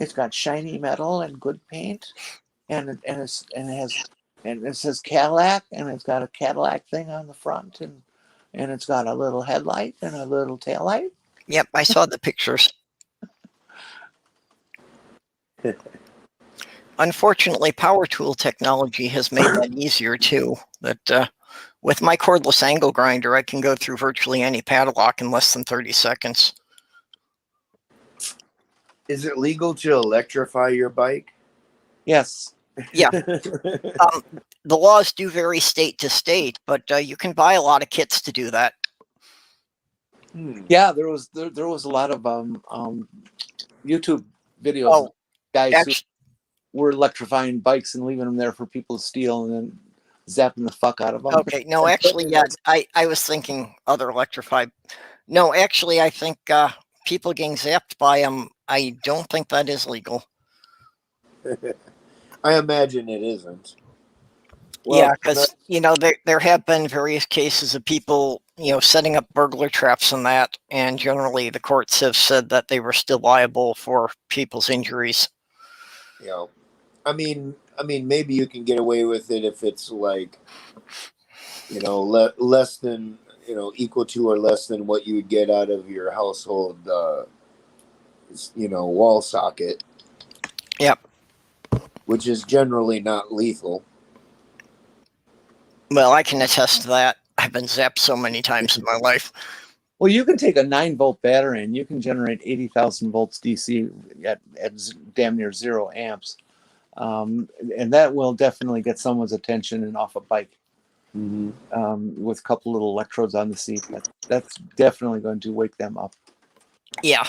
It's got shiny metal and good paint, and it says Cadillac, and it's got a Cadillac thing on the front, and it's got a little headlight and a little taillight. Yep, I saw the pictures. Unfortunately, power tool technology has made that easier too. That with my cordless angle grinder, I can go through virtually any padlock in less than 30 seconds. Is it legal to electrify your bike? Yes. Yeah. The laws do vary state to state, but you can buy a lot of kits to do that. Yeah, there was a lot of YouTube videos of guys who were electrifying bikes and leaving them there for people to steal, and then zapping the fuck out of them. Okay, no, actually, yeah, I was thinking other electrified. No, actually, I think people getting zapped by them, I don't think that is legal. I imagine it isn't. Yeah, Well, because there have been various cases of people setting up burglar traps and that, and generally the courts have said that they were still liable for people's injuries. you know, I mean, maybe you can get away with it if it's like, less than, equal to or less than what you would get out of your household, wall socket, Yep. which is generally not lethal. Well, I can attest to that. I've been zapped so many times in my life. Well, you can take a 9-volt battery and you can generate 80,000 volts DC at damn near 0 amps. And that will definitely get someone's attention and off a bike. With a couple little electrodes on the seat. That's definitely going to wake them up. Yeah.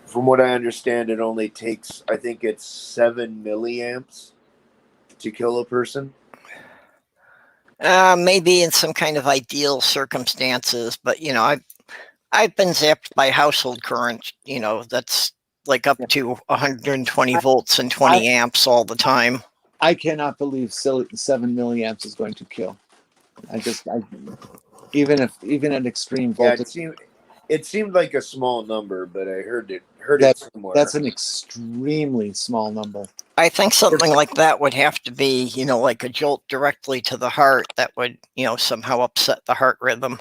From what I understand, it only takes, I think it's 7 milliamps to kill a person. Maybe in some kind of ideal circumstances, but I've been zapped by household current. That's like up to 120 volts and 20 amps all the time. I cannot believe 7 milliamps is going to kill. Even at extreme voltage. Yeah, it seemed like a small number, but I heard it somewhere. That's an extremely small number. I think something like that would have to be, like a jolt directly to the heart that would, somehow upset the heart rhythm.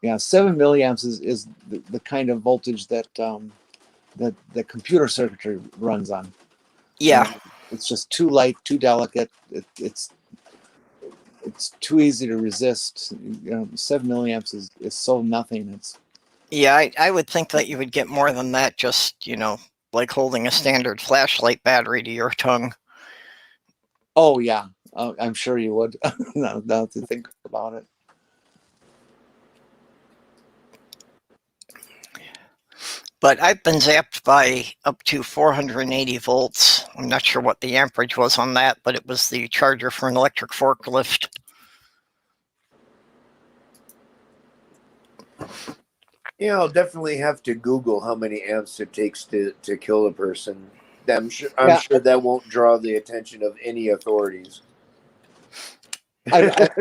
Yeah, 7 milliamps is the kind of voltage that that the computer circuitry runs on. Yeah. It's just too light, too delicate. It's too easy to resist. 7 milliamps is so nothing. Yeah, I would think that you would get more than that just, like holding a standard flashlight battery to your tongue. Oh, yeah. I'm sure you would. now to think about it. But I've been zapped by up to 480 volts. I'm not sure what the amperage was on that, but it was the charger for an electric forklift. Yeah, I'll definitely have to Google how many amps it takes to kill a person. I'm sure that won't draw the attention of any authorities. That's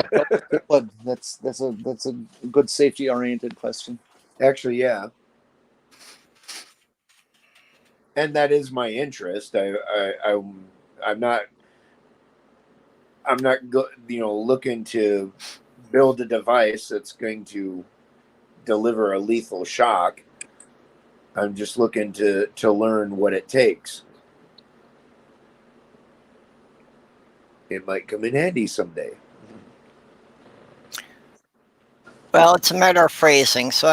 a good safety oriented question. Actually, yeah. And that is my interest. I'm not looking to build a device that's going to deliver a lethal shock. I'm just looking to learn what it takes. It might come in handy someday. Well, it's a matter of phrasing. So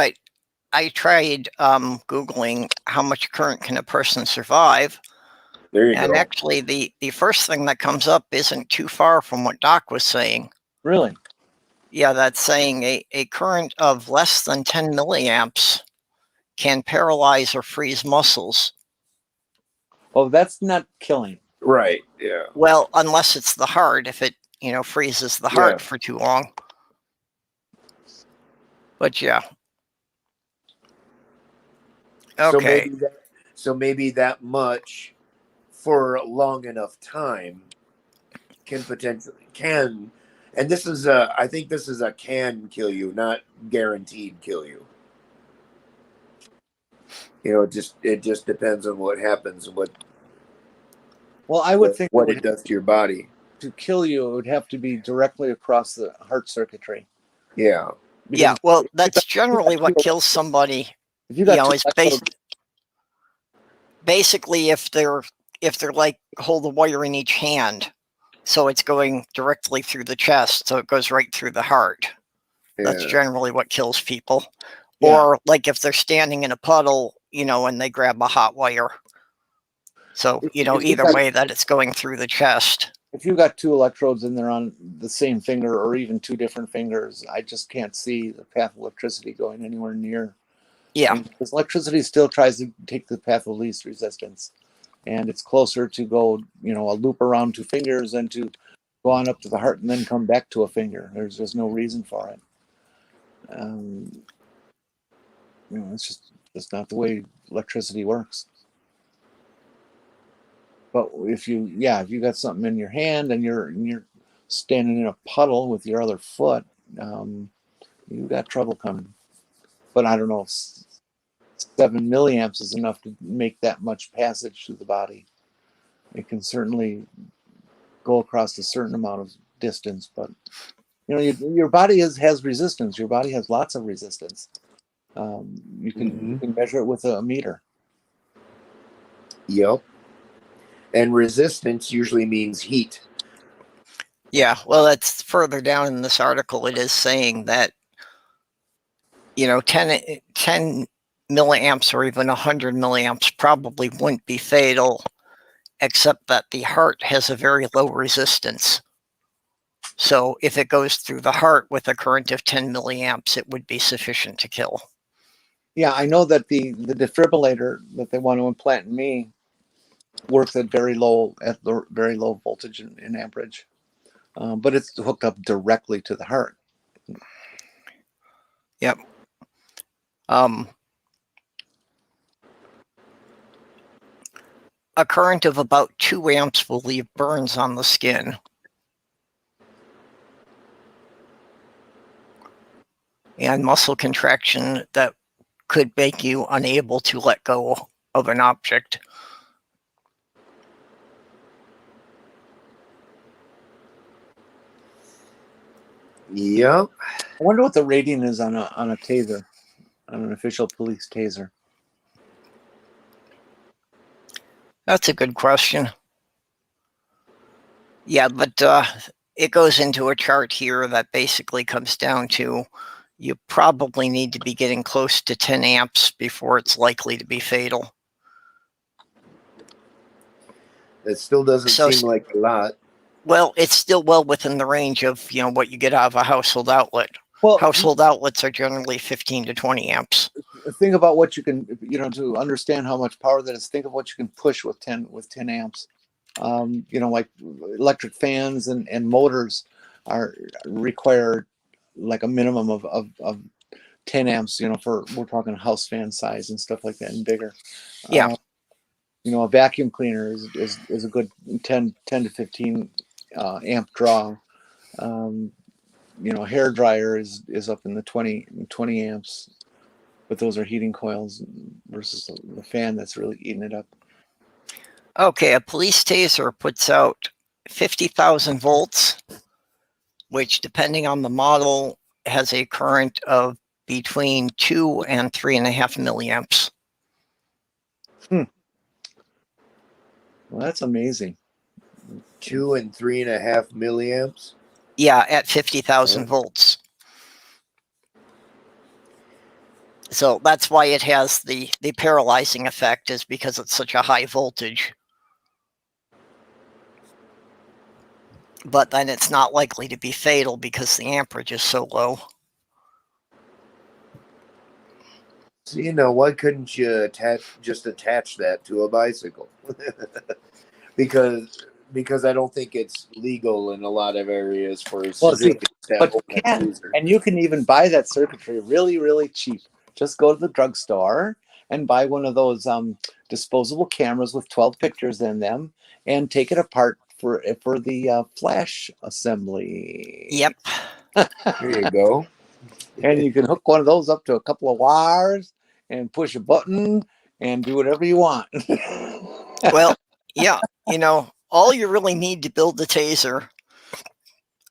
I tried Googling how much current can a person survive. There you and go. Actually, the first thing that comes up isn't too far from what Doc was saying. Really? Yeah, that's saying a current of less than 10 milliamps can paralyze or freeze muscles. Oh, that's not killing. Right. Yeah. Well, unless it's the heart, if it, freezes the heart for too long. But yeah. Okay. So maybe that much for a long enough time can potentially and this is I think this is a can kill you, not guaranteed kill you. It just depends on what happens and Well, I would think what it does to your body. To kill you, it would have to be directly across the heart circuitry. Yeah. Yeah, well, that's generally what kills somebody. If you got is basically if they're like hold the wire in each hand, so it's going directly through the chest, so it goes right through the heart. Yeah. That's generally what kills people. Yeah. Or like if they're standing in a puddle, and they grab a hot wire. So, either way that it's going through the chest. If you got 2 electrodes and they're on the same finger or even 2 different fingers, I just can't see the path of electricity going anywhere near. Yeah. Because electricity still tries to take the path of least resistance. And it's closer to go, a loop around 2 fingers than to go on up to the heart and then come back to a finger. There's just no reason for it. It's just That's not the way electricity works. But if you got something in your hand and you're standing in a puddle with your other foot, you got trouble coming. But I don't know if 7 milliamps is enough to make that much passage through the body. It can certainly go across a certain amount of distance, but your body has resistance. Your body has lots of resistance. You can measure it with a meter. Yep. And resistance usually means heat. Yeah, well, that's further down in this article. It is saying that 10 milliamps or even 100 milliamps probably wouldn't be fatal, except that the heart has a very low resistance. So if it goes through the heart with a current of 10 milliamps, it would be sufficient to kill. Yeah, I know that the defibrillator that they want to implant in me works at very low voltage in amperage, but it's hooked up directly to the heart. Yep. A current of about 2 amps will leave burns on the skin. And muscle contraction that could make you unable to let go of an object. Yep. I wonder what the rating is on a taser, on an official police taser. That's a good question. Yeah, but it goes into a chart here that basically comes down to you probably need to be getting close to 10 amps before it's likely to be fatal. That still doesn't seem like a lot. Well, it's still well within the range of what you get out of a household outlet. Well, household outlets are generally 15 to 20 amps. Think about what you can, to understand how much power that is. Think of what you can push with 10 amps. Like electric fans and motors require like a minimum of 10 amps. We're talking house fan size and stuff like that and bigger. Yeah. A vacuum cleaner is a good 10 to 15 amp draw. A hair dryer is up in the 20 amps, but those are heating coils versus the fan that's really eating it up. Okay, a police taser puts out 50,000 volts, which depending on the model has a current of between 2 and 3.5 milliamps. Well, that's amazing. 2 and 3.5 milliamps. Yeah, at 50,000 volts. So that's why it has the paralyzing effect, is because it's such a high voltage. But then it's not likely to be fatal because the amperage is so low. So, why couldn't you attach that to a bicycle? because I don't think it's legal in a lot of areas for civilians to have that taser. And you can even buy that circuitry really, really cheap. Just go to the drugstore and buy one of those disposable cameras with 12 pictures in them and take it apart for the flash assembly. Yep. There you go. And you can hook one of those up to a couple of wires and push a button and do whatever you want. Well, yeah, all you really need to build the taser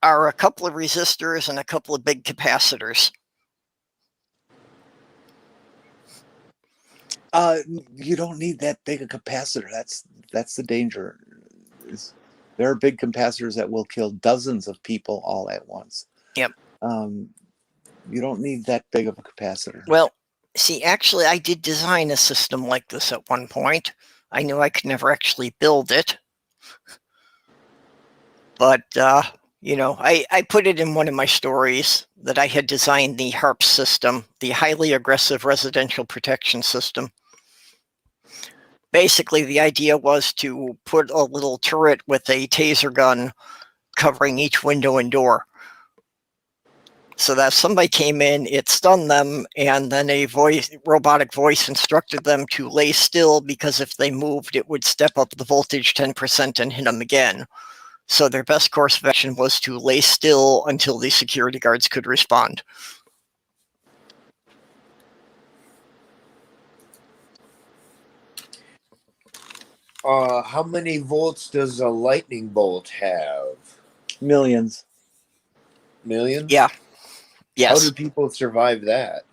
are a couple of resistors and a couple of big capacitors. You don't need that big a capacitor. That's the danger. There are big capacitors that will kill dozens of people all at once. Yep. You don't need that big of a capacitor. Well, see, actually, I did design a system like this at one point. I knew I could never actually build it. But, I put it in one of my stories that I had designed the HARP system, the Highly Aggressive Residential Protection System. Basically, the idea was to put a little turret with a taser gun covering each window and door. so that if somebody came in, it stunned them, and then a robotic voice instructed them to lay still, because if they moved, it would step up the voltage 10% and hit them again. So their best course of action was to lay still until the security guards could respond. How many volts does a lightning bolt have? Millions. Millions? Yeah. How Yes. do people survive that?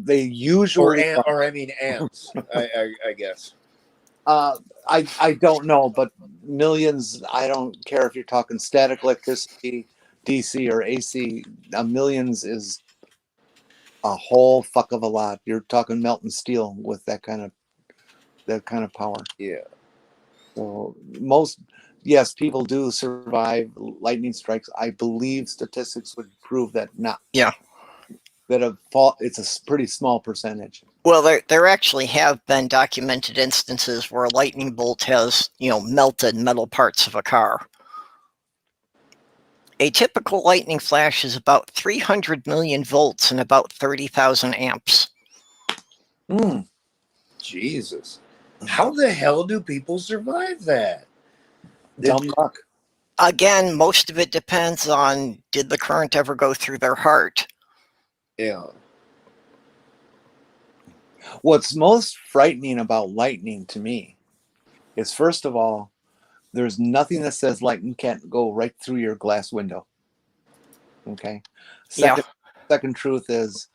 They usually Or I mean amps, I guess. I don't know, but millions. I don't care if you're talking static electricity, DC or AC. Millions is a whole fuck of a lot. You're talking melting steel with that kind of power. Yeah. So yes, people do survive lightning strikes. I believe statistics would prove that not. Yeah. That it's a pretty small percentage. Well, there actually have been documented instances where a lightning bolt has, melted metal parts of a car. A typical lightning flash is about 300 million volts and about 30,000 amps. Jesus. How the hell do people survive that? Dumb luck. Again, most of it depends on, did the current ever go through their heart? Yeah. What's most frightening about lightning to me is, first of all, there's nothing that says lightning can't go right through your glass window. Okay. Second truth is,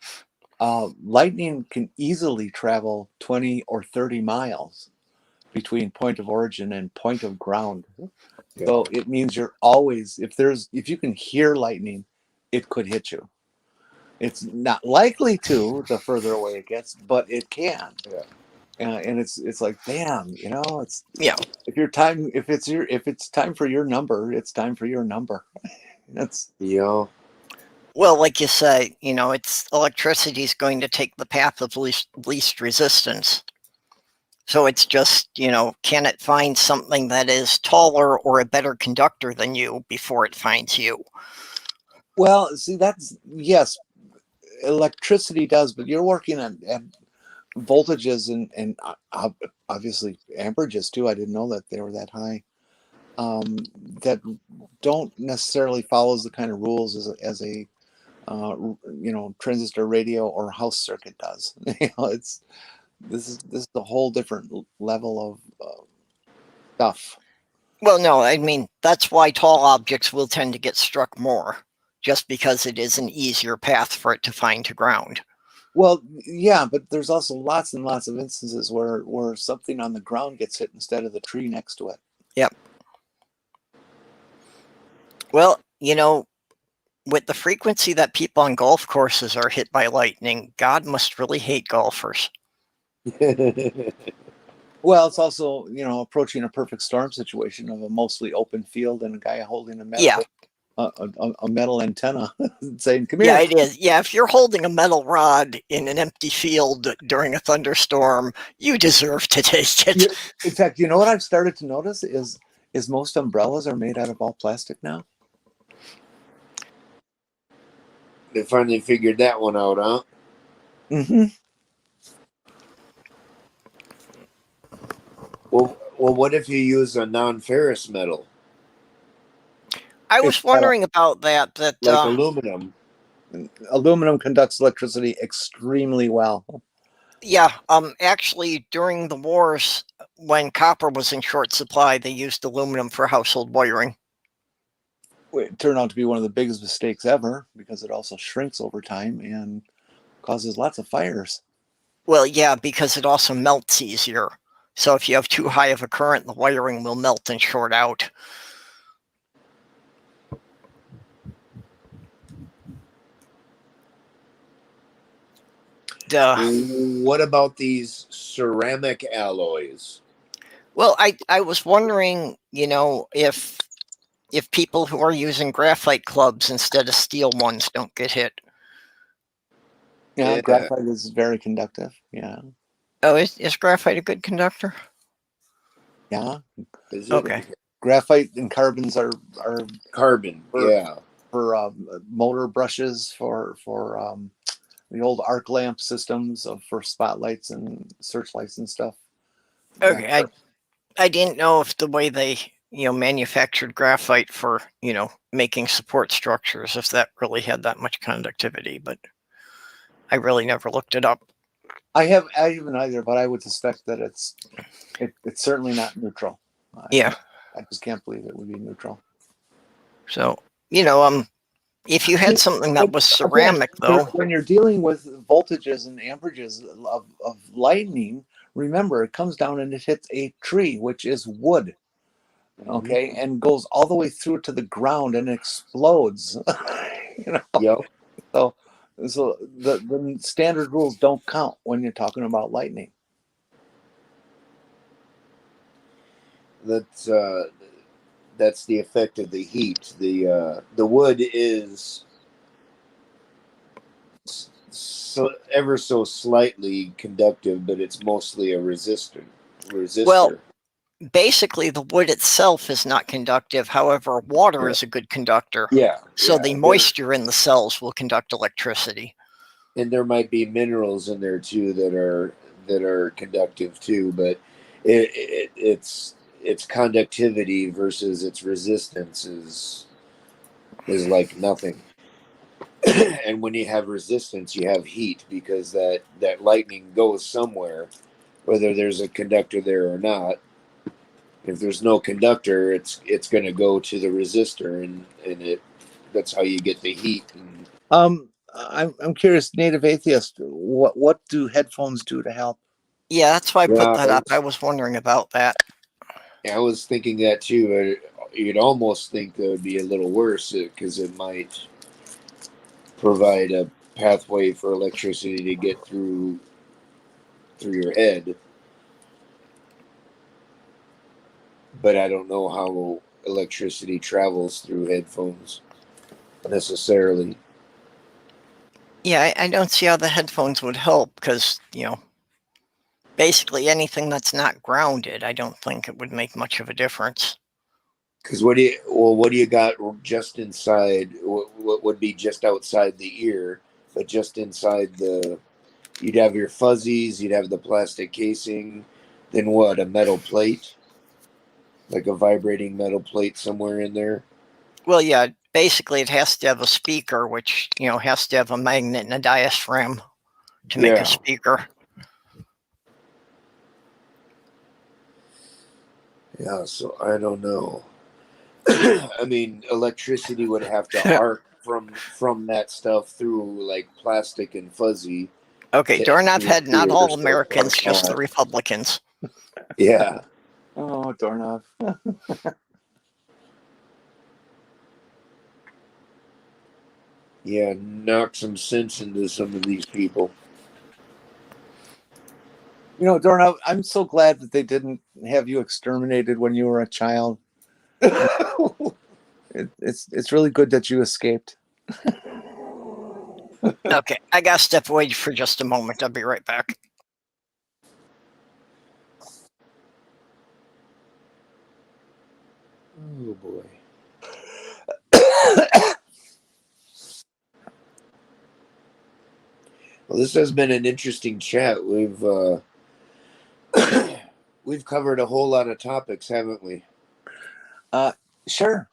lightning can easily travel 20 or 30 miles between point of origin and point of ground. Yeah. So it means you're always, if you can hear lightning, it could hit you. It's not likely to the further away it gets, but it can. Yeah. And it's like, damn, it's Yeah. if it's time for your number, it's time for your number. That's Yeah. Well, like you say, it's electricity is going to take the path of least resistance. So it's just, can it find something that is taller or a better conductor than you before it finds you? well, see, that's yes, electricity does, but you're working at voltages and obviously amperages too. I didn't know that they were that high. That don't necessarily follows the kind of rules as a transistor radio or house circuit does. This is a whole different level of stuff. Well, no, I mean, that's why tall objects will tend to get struck more, just because it is an easier path for it to find to ground. Well, yeah, but there's also lots and lots of instances where something on the ground gets hit instead of the tree next to it. Yep. Well, with the frequency that people on golf courses are hit by lightning, God must really hate golfers. Well, it's also, approaching a perfect storm situation of a mostly open field and a guy holding a metal, a metal antenna saying, "Come here." Yeah, it is. Yeah, if you're holding a metal rod in an empty field during a thunderstorm, you deserve to taste it. In fact, you know what I've started to notice is most umbrellas are made out of all plastic now. They finally figured that one out, huh? Mm-hmm. Well, what if you use a non-ferrous metal? I was wondering about that. Like aluminum. Aluminum conducts electricity extremely well. Yeah, actually, during the wars, when copper was in short supply, they used aluminum for household wiring. It turned out to be one of the biggest mistakes ever because it also shrinks over time and causes lots of fires. Well, yeah, because it also melts easier. So if you have too high of a current, the wiring will melt and short out. What about these ceramic alloys? Well, I was wondering, if people who are using graphite clubs instead of steel ones don't get hit. Yeah, graphite is very conductive. Yeah. Oh, is graphite a good conductor? Yeah. Is it? Okay. Graphite and carbons are Carbon. Yeah. motor brushes for the old arc lamp systems for spotlights and searchlights and stuff. Okay, I didn't know if the way they manufactured graphite for making support structures, if that really had that much conductivity, but I really never looked it up. I haven't either, but I would suspect that it's certainly not neutral. Yeah. I just can't believe it would be neutral. So if you had something that was ceramic, though, when you're dealing with voltages and amperages of lightning, remember it comes down and it hits a tree, which is wood, okay, and goes all the way through to the ground and explodes. Yep. So the standard rules don't count when you're talking about lightning. That's the effect of the heat. The wood is ever so slightly conductive, but it's mostly a resistor. Well, basically the wood itself is not conductive. However, water is a good conductor. Yeah. So the moisture in the cells will conduct electricity. And there might be minerals in there too that are conductive too, but it's conductivity versus its resistance is like nothing. And when you have resistance, you have heat, because that lightning goes somewhere, whether there's a conductor there or not. If there's no conductor, it's going to go to the resistor, and that's how you get the heat. I'm curious, native atheist, what do headphones do to help? Yeah, that's why I put that up. I was wondering about that. I was thinking that too. You'd almost think that would be a little worse, because it might provide a pathway for electricity to get through your head. But I don't know how electricity travels through headphones necessarily. Yeah, I don't see how the headphones would help, because, basically anything that's not grounded, I don't think it would make much of a difference. Because what do you got just inside? What would be just outside the ear, but just inside you'd have your fuzzies, you'd have the plastic casing, then what? A metal plate, like a vibrating metal plate somewhere in there. Well, yeah, basically it has to have a speaker, which has to have a magnet and a diaphragm to make a speaker. Yeah, so I don't know. I mean, electricity would have to arc from that stuff through like plastic and fuzzy. Okay, Doorknob had not all Americans, just the Republicans. Yeah. Oh, Doorknob. Yeah, knock some sense into some of these people. Doorknob, I'm so glad that they didn't have you exterminated when you were a child. It's really good that you escaped. Okay, I gotta step away for just a moment. I'll be right back. Oh boy. Well, this has been an interesting chat. We've covered a whole lot of topics, haven't we? Sure.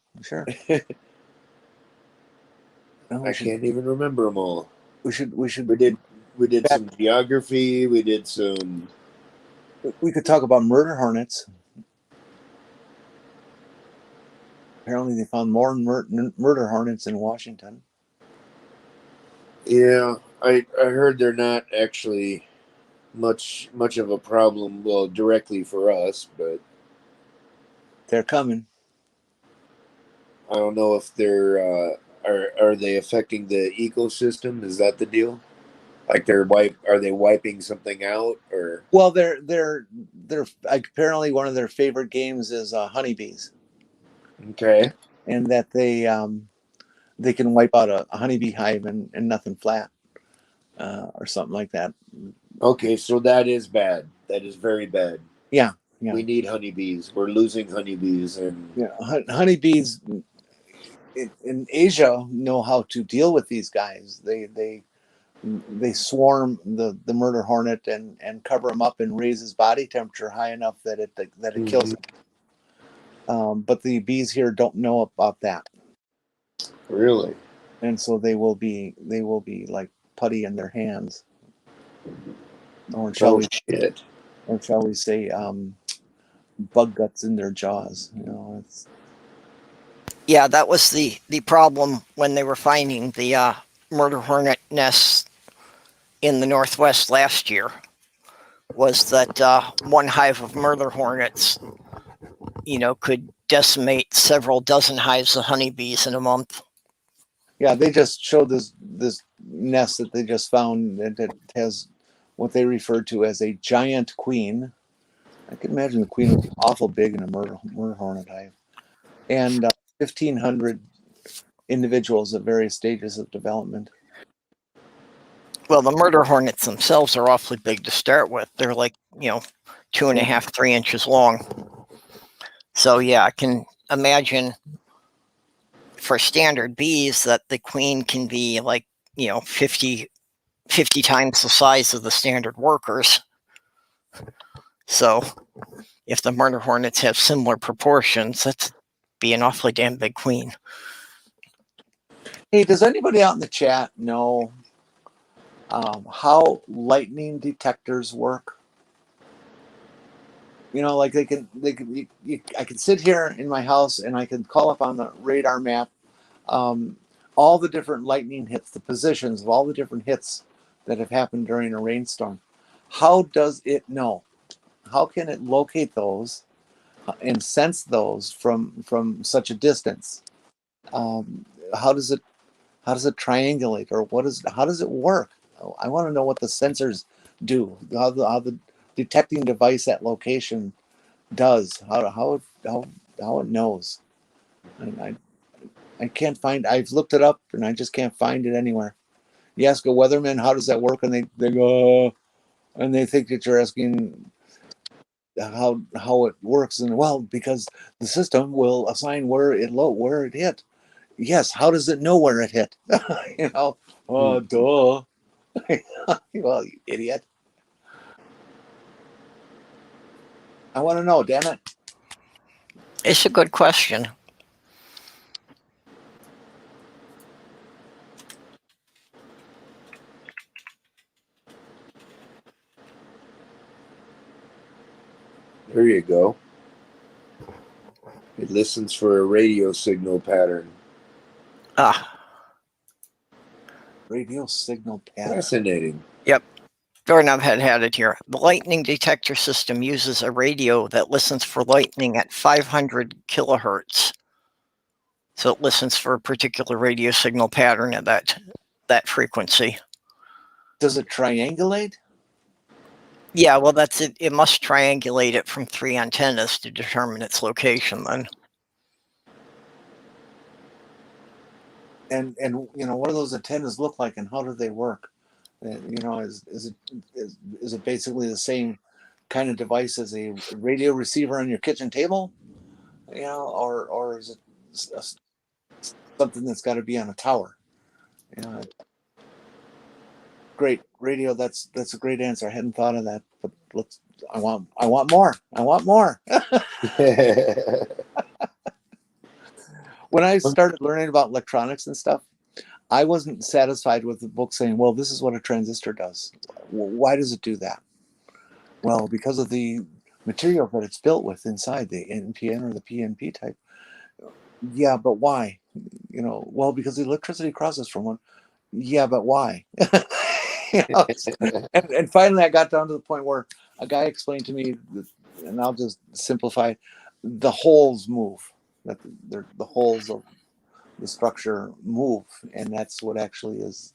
I can't even remember them all. We should. We did some geography. We did some. We could talk about murder hornets. Apparently, they found more murder hornets in Washington. Yeah, I heard they're not actually much of a problem. Well, directly for us, but they're coming. I don't know if they're are they affecting the ecosystem? Is that the deal? Like are they wiping something out, or? Well, they're apparently one of their favorite games is honeybees. Okay. And that they can wipe out a honeybee hive and nothing flat, or something like that. Okay, so that is bad. That is very bad. Yeah. We need honeybees. We're losing honeybees, and honeybees. in Asia know how to deal with these guys. They swarm the murder hornet and cover him up and raise his body temperature high enough that it kills him. But the bees here don't know about that, Really? and so they will be like putty in their hands, or Oh shit! shall we say, bug guts in their jaws. It's Yeah, that was the problem when they were finding the murder hornet nests in the Northwest last year. Was that one hive of murder hornets, could decimate several dozen hives of honeybees in a month. yeah. They just showed this nest that they just found that has what they refer to as a giant queen. I can imagine the queen would be awful big in a murder hornet hive, and 1,500 individuals at various stages of development. Well, the murder hornets themselves are awfully big to start with. They're like, 2.5, 3 inches long. So yeah, I can imagine for standard bees that the queen can be like, 50 times the size of the standard workers. So if the murder hornets have similar proportions, that's be an awfully damn big queen. Hey, does anybody out in the chat know how lightning detectors work? Like I can sit here in my house and I can call up on the radar map all the different lightning hits, the positions of all the different hits that have happened during a rainstorm. How does it know? How can it locate those and sense those from such a distance? How does it triangulate, or how does it work? I want to know what the sensors do, how the detecting device at location does, how it knows. I can't find. I've looked it up and I just can't find it anywhere. You ask a weatherman how does that work, and they go and they think that you're asking how it works, and well, because the system will assign where it hit. Yes, how does it know where it hit? Duh. Well, you idiot. I want to know, damn it. It's a good question. There you go. It listens for a radio signal pattern. Radio signal pattern. Fascinating. Yep. Doorknob had it here. The lightning detector system uses a radio that listens for lightning at 500 kilohertz. So it listens for a particular radio signal pattern at that frequency. Does it triangulate? Yeah, well, that's it. It must triangulate it from 3 antennas to determine its location then. And what do those antennas look like, and how do they work? Is it basically the same kind of device as a radio receiver on your kitchen table? Or is it something that's got to be on a tower? Great radio. That's a great answer. I hadn't thought of that, but I want more. I want more. When I started learning about electronics and stuff, I wasn't satisfied with the book saying, well, this is what a transistor does. Why does it do that? Well, because of the material that it's built with inside, the NPN or the PNP type. Yeah, but why? Well, because the electricity crosses from one. Yeah, but why? And finally I got down to the point where a guy explained to me, and I'll just simplify, the holes move. That the holes of the structure move, and that's what actually is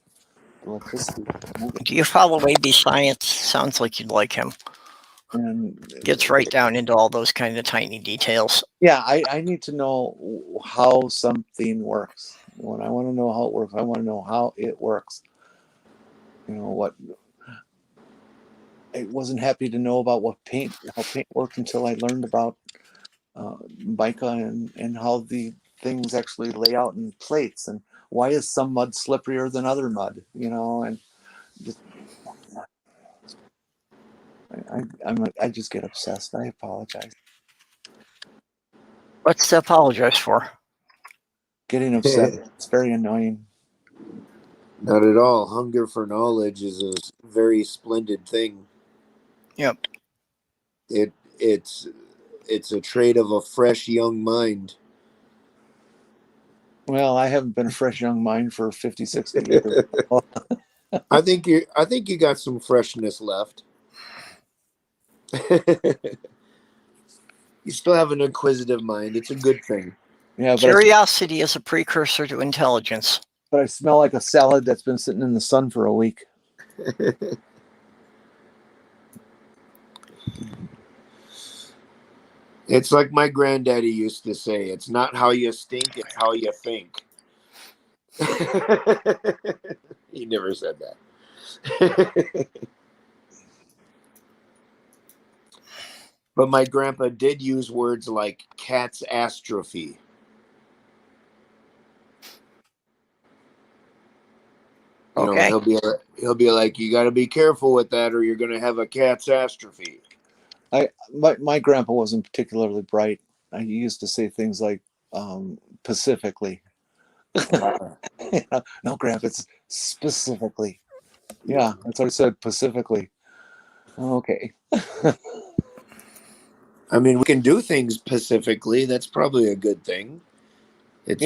electricity moving. Do you follow AB Science? Sounds like you'd like him. And Gets right down into all those kind of tiny details. yeah, I need to know how something works. When I want to know how it works, I want to know how it works. What I wasn't happy to know about how paint worked until I learned about mica and how the things actually lay out in plates, and why is some mud slipperier than other mud, and just I just get obsessed. I apologize. What's to apologize for? Getting obsessed. It's very annoying. Not at all. Hunger for knowledge is a very splendid thing. Yep. It's a trait of a fresh young mind. Well, I haven't been a fresh young mind for 50, 60 years. I think you got some freshness left. You still have an inquisitive mind. It's a good thing. Yeah, Curiosity is a precursor to intelligence. but I smell like a salad that's been sitting in the sun for a week. It's like my granddaddy used to say, it's not how you stink, it's how you think. He never said that. But my grandpa did use words like cat's astrophy. Okay. He'll be like, you got to be careful with that, or you're going to have a cat's astrophy. My grandpa wasn't particularly bright. He used to say things like "pacifically." No, grandpa, it's specifically. Yeah, that's what I said. Pacifically. Okay. I mean, we can do things pacifically. That's probably a good thing. It's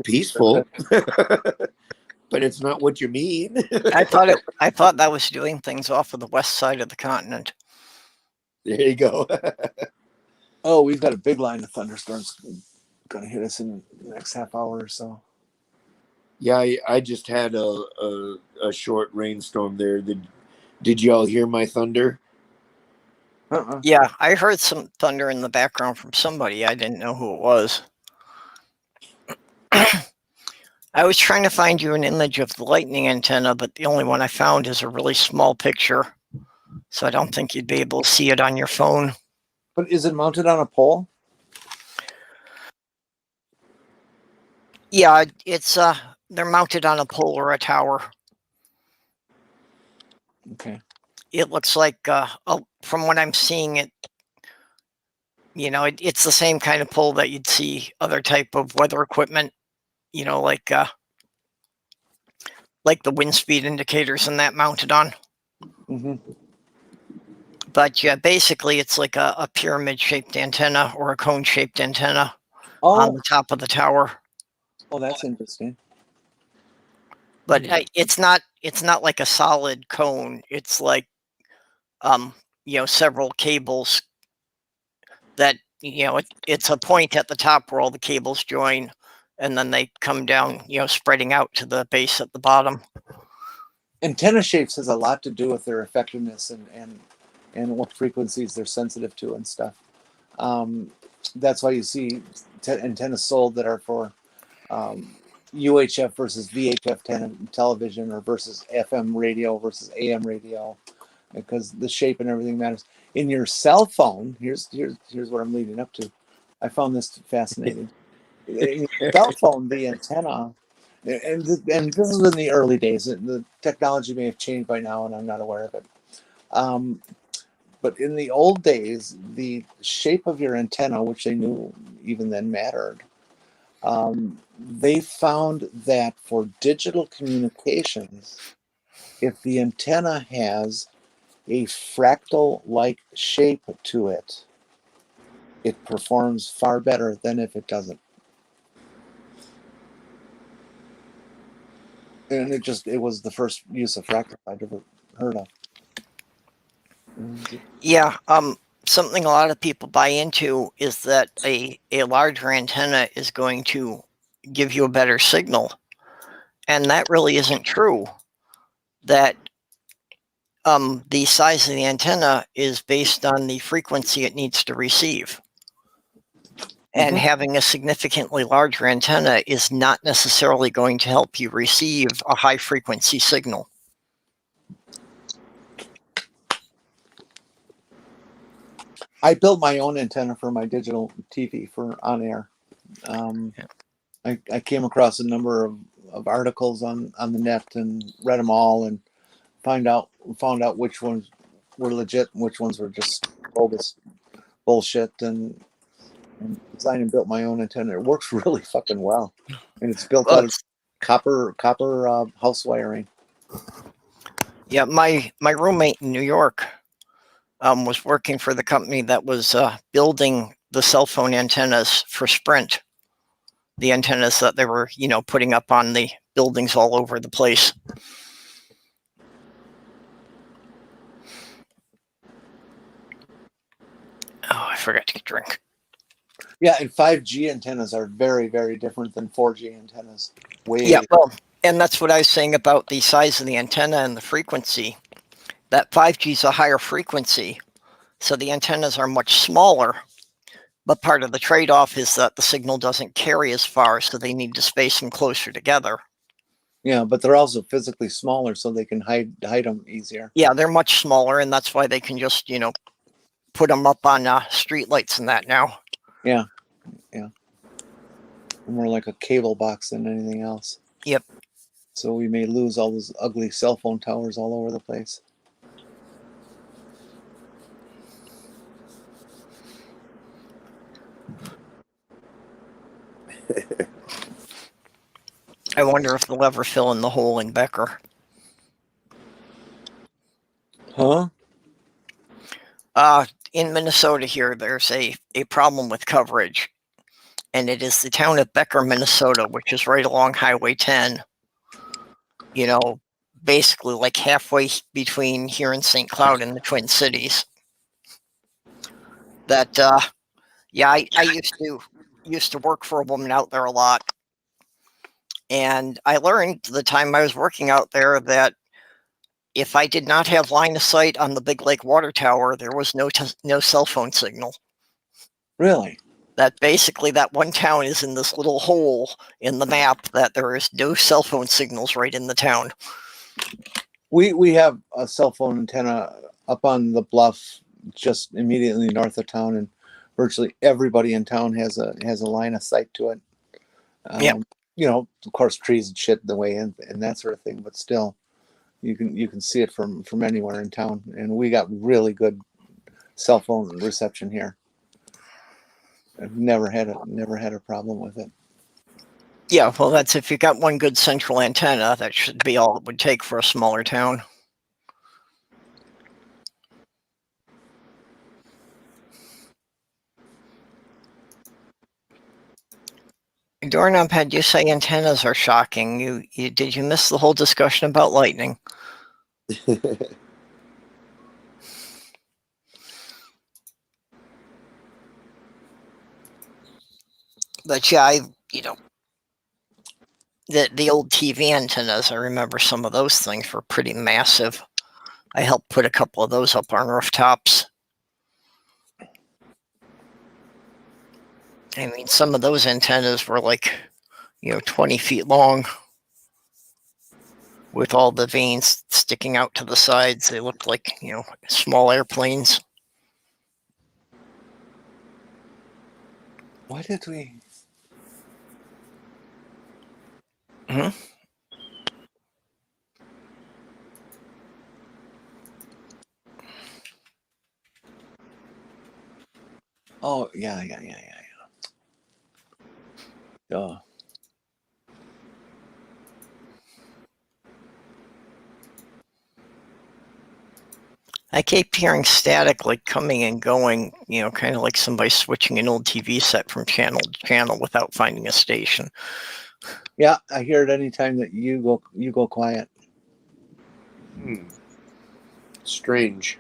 peaceful, but it's not what you mean. I thought that was doing things off of the west side of the continent. There you go. Oh, we've got a big line of thunderstorms going to hit us in the next half hour or so. Yeah, I just had a short rainstorm there. Did y'all hear my thunder? Yeah, I heard some thunder in the background from somebody. I didn't know who it was. I was trying to find you an image of the lightning antenna, but the only one I found is a really small picture. So I don't think you'd be able to see it on your phone. But is it mounted on a pole? Yeah, it's they're mounted on a pole or a tower. Okay. It looks like from what I'm seeing, it's the same kind of pole that you'd see other type of weather equipment, like the wind speed indicators and that mounted on. Mm-hmm. But yeah, basically it's like a pyramid-shaped antenna or a cone-shaped antenna Oh, on the top of the tower. that's interesting. But it's not like a solid cone. It's like several cables that it's a point at the top where all the cables join, and then they come down, spreading out to the base at the bottom. Antenna shapes has a lot to do with their effectiveness and what frequencies they're sensitive to and stuff. That's why you see antennas sold that are for UHF versus VHF television, or versus FM radio versus AM radio, because the shape and everything matters. In your cell phone, here's what I'm leading up to. I found this fascinating. In your cell phone, the antenna, and this is in the early days. The technology may have changed by now, and I'm not aware of it. But in the old days, the shape of your antenna, which they knew even then mattered, they found that for digital communications, if the antenna has a fractal-like shape to it, it performs far better than if it doesn't. And it was the first use of fractal I'd ever heard of. Yeah, something a lot of people buy into is that a larger antenna is going to give you a better signal, and that really isn't true. That the size of the antenna is based on the frequency it needs to receive. And having a significantly larger antenna is not necessarily going to help you receive a high frequency signal. I built my own antenna for my digital TV for on air. I came across a number of articles on the net and read them all and found out which ones were legit and which ones were just bogus bullshit, and designed and built my own antenna. It works really fucking well, and it's built Well, out of copper house wiring. yeah, my roommate in New York was working for the company that was building the cell phone antennas for Sprint. The antennas that they were, putting up on the buildings all over the place. Oh, I forgot to get a drink. Yeah, and 5G antennas are very, very different than 4G antennas. Yeah, well, and that's what I was saying about the size of the antenna and the frequency. That 5G is a higher frequency, so the antennas are much smaller. But part of the trade-off is that the signal doesn't carry as far, so they need to space them closer together. Yeah, but they're also physically smaller, so they can hide them easier. Yeah, they're much smaller, and that's why they can just, put them up on street lights and that now. Yeah. More like a cable box than anything else. Yep. So we may lose all those ugly cell phone towers all over the place. I wonder if they'll ever fill in the hole in Becker. Huh? In Minnesota here, there's a problem with coverage, and it is the town of Becker, Minnesota, which is right along Highway 10. Basically like halfway between here and St. Cloud and the Twin Cities. That, I used to work for a woman out there a lot. And I learned the time I was working out there that if I did not have line of sight on the Big Lake water tower, there was no cell phone signal. Really? That basically that one town is in this little hole in the map that there is no cell phone signals right in the town. We have a cell phone antenna up on the bluff just immediately north of town, and virtually everybody in town has a line of sight to it. Yep. Of course, trees and shit in the way and that sort of thing, but still, you can see it from anywhere in town, and we got really good cell phone reception here. I've never had a problem with it. Yeah, well, that's if you got one good central antenna, that should be all it would take for a smaller town. Doorknob had you say antennas are shocking. Did you miss the whole discussion about lightning? But yeah, the old TV antennas, I remember some of those things were pretty massive. I helped put a couple of those up on rooftops. I mean, some of those antennas were like, 20 feet long with all the vanes sticking out to the sides. They looked like, small airplanes. Why did we? Mm-hmm. Oh, yeah. Duh. I keep hearing static like coming and going, kind of like somebody switching an old TV set from channel to channel without finding a station. Yeah, I hear it anytime that you go quiet. Strange.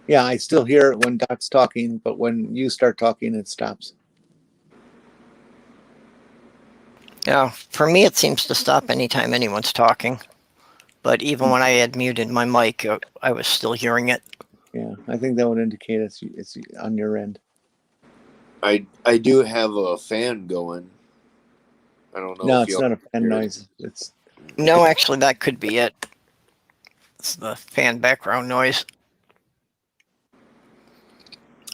Yeah, I still hear it when Doc's talking, but when you start talking, it stops. Yeah, for me, it seems to stop anytime anyone's talking. But even when I had muted my mic, I was still hearing it. Yeah, I think that would indicate it's on your end. I do have a fan going. I don't know. No, if it's not a fan noise. It's No, actually, that could be it. It's the fan background noise.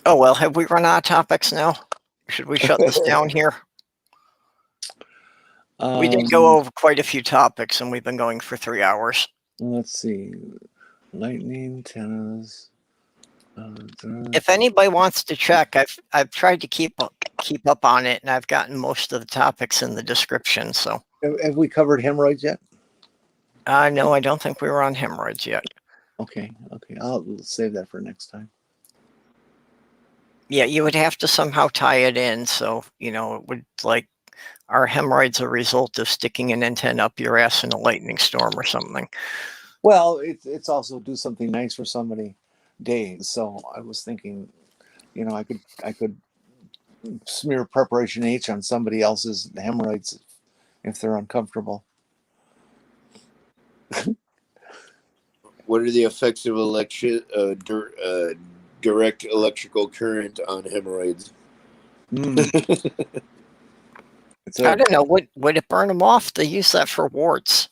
Oh well, have we run out of topics now? Should we shut this down here? We did Um, go over quite a few topics, and we've been going for 3 hours. let's see. Lightning, tennis. If anybody wants to check, I've tried to keep up on it, and I've gotten most of the topics in the description. So, have we covered hemorrhoids yet? no, I don't think we were on hemorrhoids yet. Okay. I'll save that for next time. Yeah, you would have to somehow tie it in, so it would like, are hemorrhoids a result of sticking an antenna up your ass in a lightning storm or something? Well, it's also do something nice for somebody days. So I was thinking, I could smear preparation H on somebody else's hemorrhoids if they're uncomfortable. What are the effects of direct electrical current on hemorrhoids? I don't know. Would it burn them off? They use that for warts.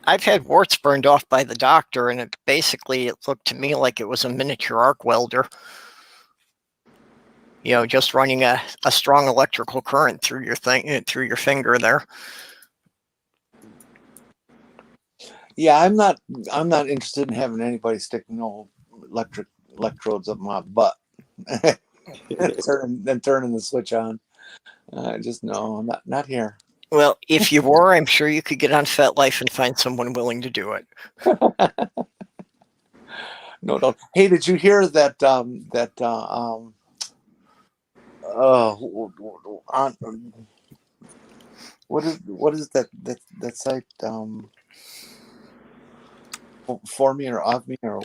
I've had warts burned off by the doctor, and it looked to me like it was a miniature arc welder. Just running a strong electrical current through your finger there. Yeah, I'm not interested in having anybody stick no electric electrodes up my butt and turning the switch on. Just no, not here. Well, if you were, I'm sure you could get on FetLife and find someone willing to do it. No, don't. Hey, did you hear that? What is that site? For me or of me or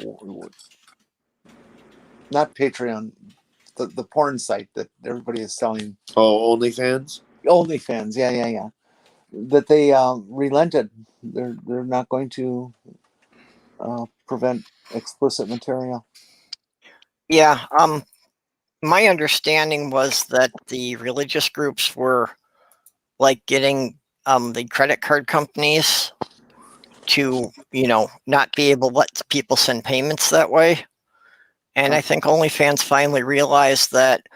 not Patreon, the porn site that everybody is selling. Oh, OnlyFans. OnlyFans, yeah. That they relented. They're not going to prevent explicit material. Yeah. My understanding was that the religious groups were like getting the credit card companies to not be able to let people send payments that way. And I think OnlyFans finally realized that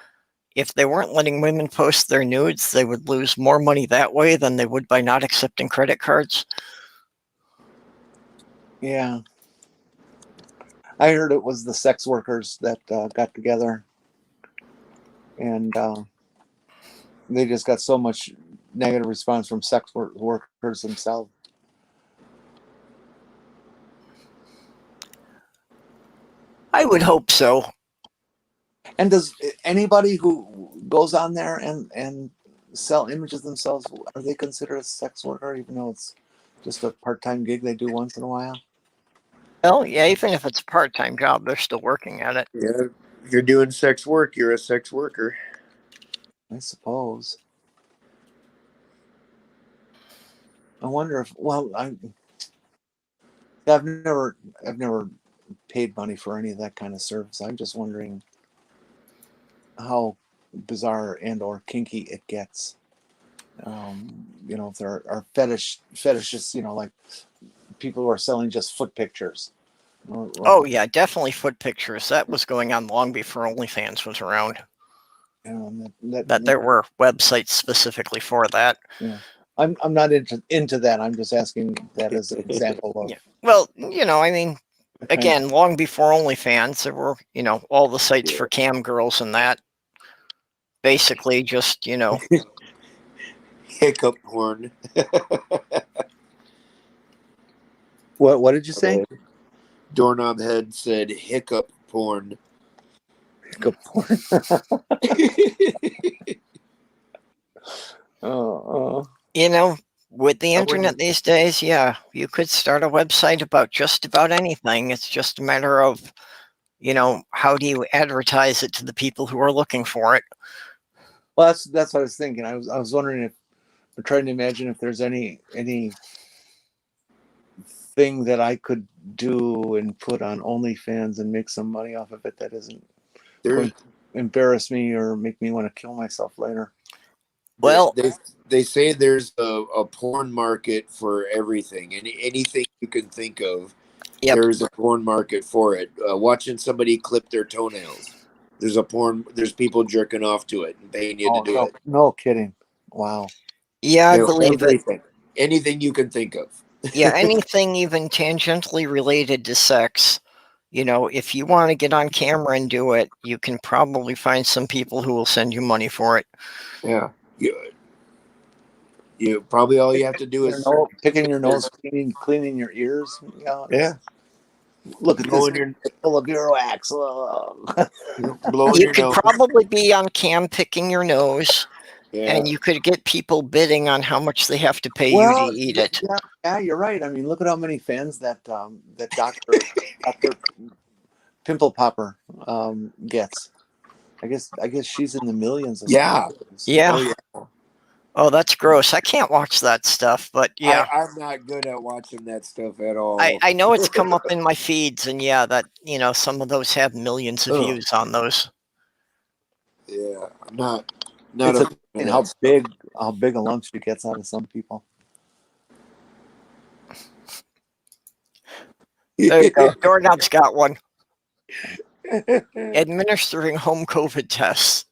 if they weren't letting women post their nudes, they would lose more money that way than they would by not accepting credit cards. Yeah. I heard it was the sex workers that got together and they just got so much negative response from sex workers themselves. I would hope so. And does anybody who goes on there and sell images themselves, are they considered a sex worker even though it's just a part-time gig they do once in a while? Well, yeah, even if it's a part-time job, they're still working at it. Yeah, if you're doing sex work, you're a sex worker. I suppose. I wonder if I've never paid money for any of that kind of service. I'm just wondering how bizarre and or kinky it gets. If there are fetishists, like people who are selling just foot pictures. Oh yeah, definitely foot pictures. That was going on long before OnlyFans was around. That there were websites specifically for that. Yeah. I'm not into that. I'm just asking that as an example of. Yeah. Well, I mean, again, long before OnlyFans, there were, all the sites for cam girls and that. Basically, just hiccup porn. What did you say? Doorknob Head said hiccup porn. Hiccup porn. With the internet these days, yeah, you could start a website about just about anything. It's just a matter of, how do you advertise it to the people who are looking for it? Well, that's what I was thinking. I was wondering if I'm trying to imagine if there's any thing that I could do and put on OnlyFans and make some money off of it that isn't going to embarrass me or make me want to kill myself later. Well, they say there's a porn market for everything. Anything you can think of, there's a porn market for it. Watching somebody clip their toenails, there's people jerking off to it and paying you to do it. No kidding. Wow. Yeah, I You know, believe it. everything, anything you can think of. Yeah, anything even tangentially related to sex. If you want to get on camera and do it, you can probably find some people who will send you money for it. Yeah, you probably all you have to do is Picking your nose, cleaning your ears. yeah, Look at this blowing your full of Earwax. Oh. blowing You your could nose. probably be on cam picking your nose, Yeah, and you could get people bidding on how much they have to pay you to Well, eat it. yeah, you're right. I mean, look at how many fans that Doctor Pimple Popper gets. I guess she's in the millions of yeah, subscribers. Yeah. oh yeah. Oh, that's gross. I can't watch that stuff, but yeah. I'm not good at watching that stuff at all. I know it's come up in my feeds, and yeah, that some of those have millions of Ugh. views on those. Yeah, I'm not It's a fan amazing of that how big a lunch she gets out of some people. There you go. Doorknob's got one. stuff. Administering home COVID tests.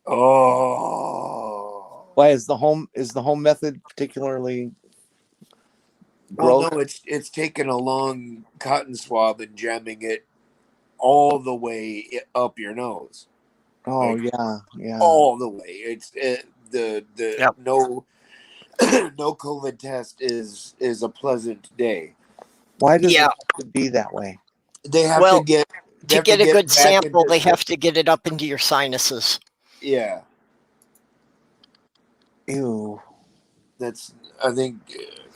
Oh. Why is the home method particularly Well, gross? no, it's taking a long cotton swab and jamming it all the way up your nose, Oh like yeah. all the way. It's the Yep. no no COVID test is a pleasant day. Why does Yeah. it have to be that way? They have Well, to get to get a good back sample, into they have to get it up into your sinuses. yeah. Ew. That's I think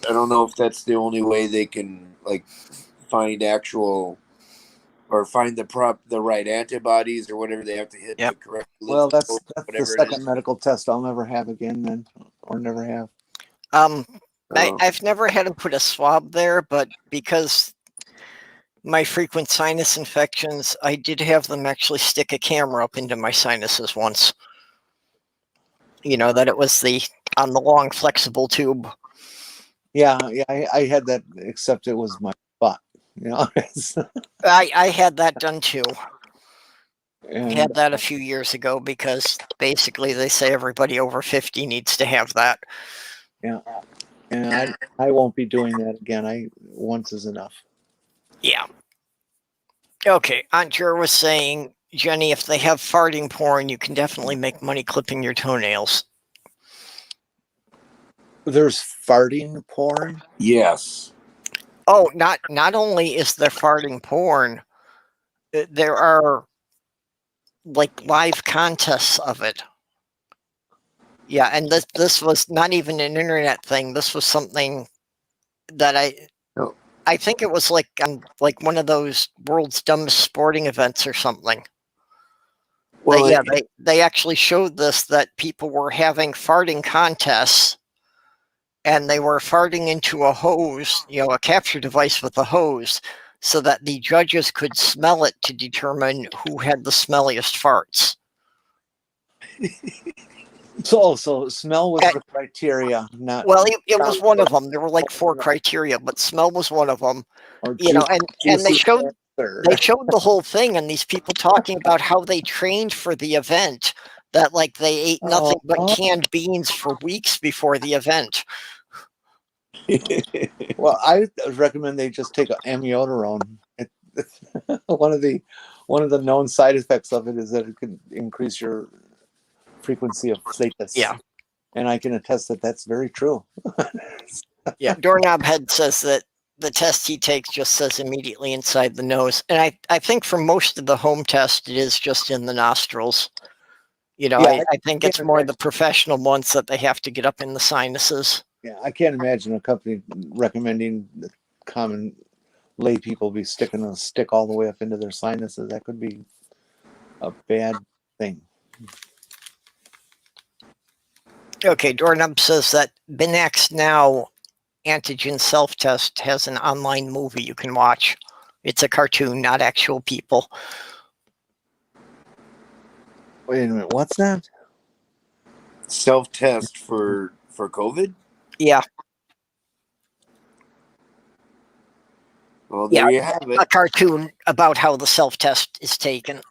I don't know if that's the only way they can like find actual or find the right antibodies or whatever. They have to hit Yep. the correct Well, lymph that's node, the whatever it second is. medical test I'll never have again, then, or never have. I've never had to put a swab there, but because my frequent sinus infections, I did have them actually stick a camera up into my sinuses once. That it was on the long flexible tube. Yeah, I had that, except it was my butt. I had that done too. And Had that a few years ago because basically they say everybody over 50 needs to have that. yeah, and I won't be doing that again. Once is enough. Yeah. Okay, Aunt Jer was saying, Jenny, if they have farting porn, you can definitely make money clipping your toenails. There's farting porn. Yes. Oh, not only is there farting porn, there are like live contests of it. Yeah, and this was not even an internet thing. This was something that No. I think it was like like one of those world's dumbest sporting events or something. Well, They actually showed this, that people were having farting contests, and they were farting into a hose, a capture device with a hose, so that the judges could smell it to determine who had the smelliest farts. So smell was the criteria, not Well, it was one of them. There were like 4 criteria, but smell was one of them. or And they showed answer. the whole thing, and these people talking about how they trained for the event, that like they ate nothing but canned beans for weeks before the event. Well, I recommend they just take amiodarone. One of the known side effects of it is that it can increase your frequency of flatus. Yeah. And I can attest that that's very true. Yeah, Doorknob Head says that the test he takes just says immediately inside the nose. And I think for most of the home test, it is just in the nostrils. I think it's more the professional ones that they have to get up in the sinuses. Yeah, I can't imagine a company recommending the common lay people be sticking a stick all the way up into their sinuses. That could be a bad thing. Okay, Doorknob says that Binax Now antigen self-test has an online movie you can watch. It's a cartoon, not actual people. Wait a minute, what's that? Self-test for COVID? Yeah. Well, there you have A it. cartoon about how the self-test is taken.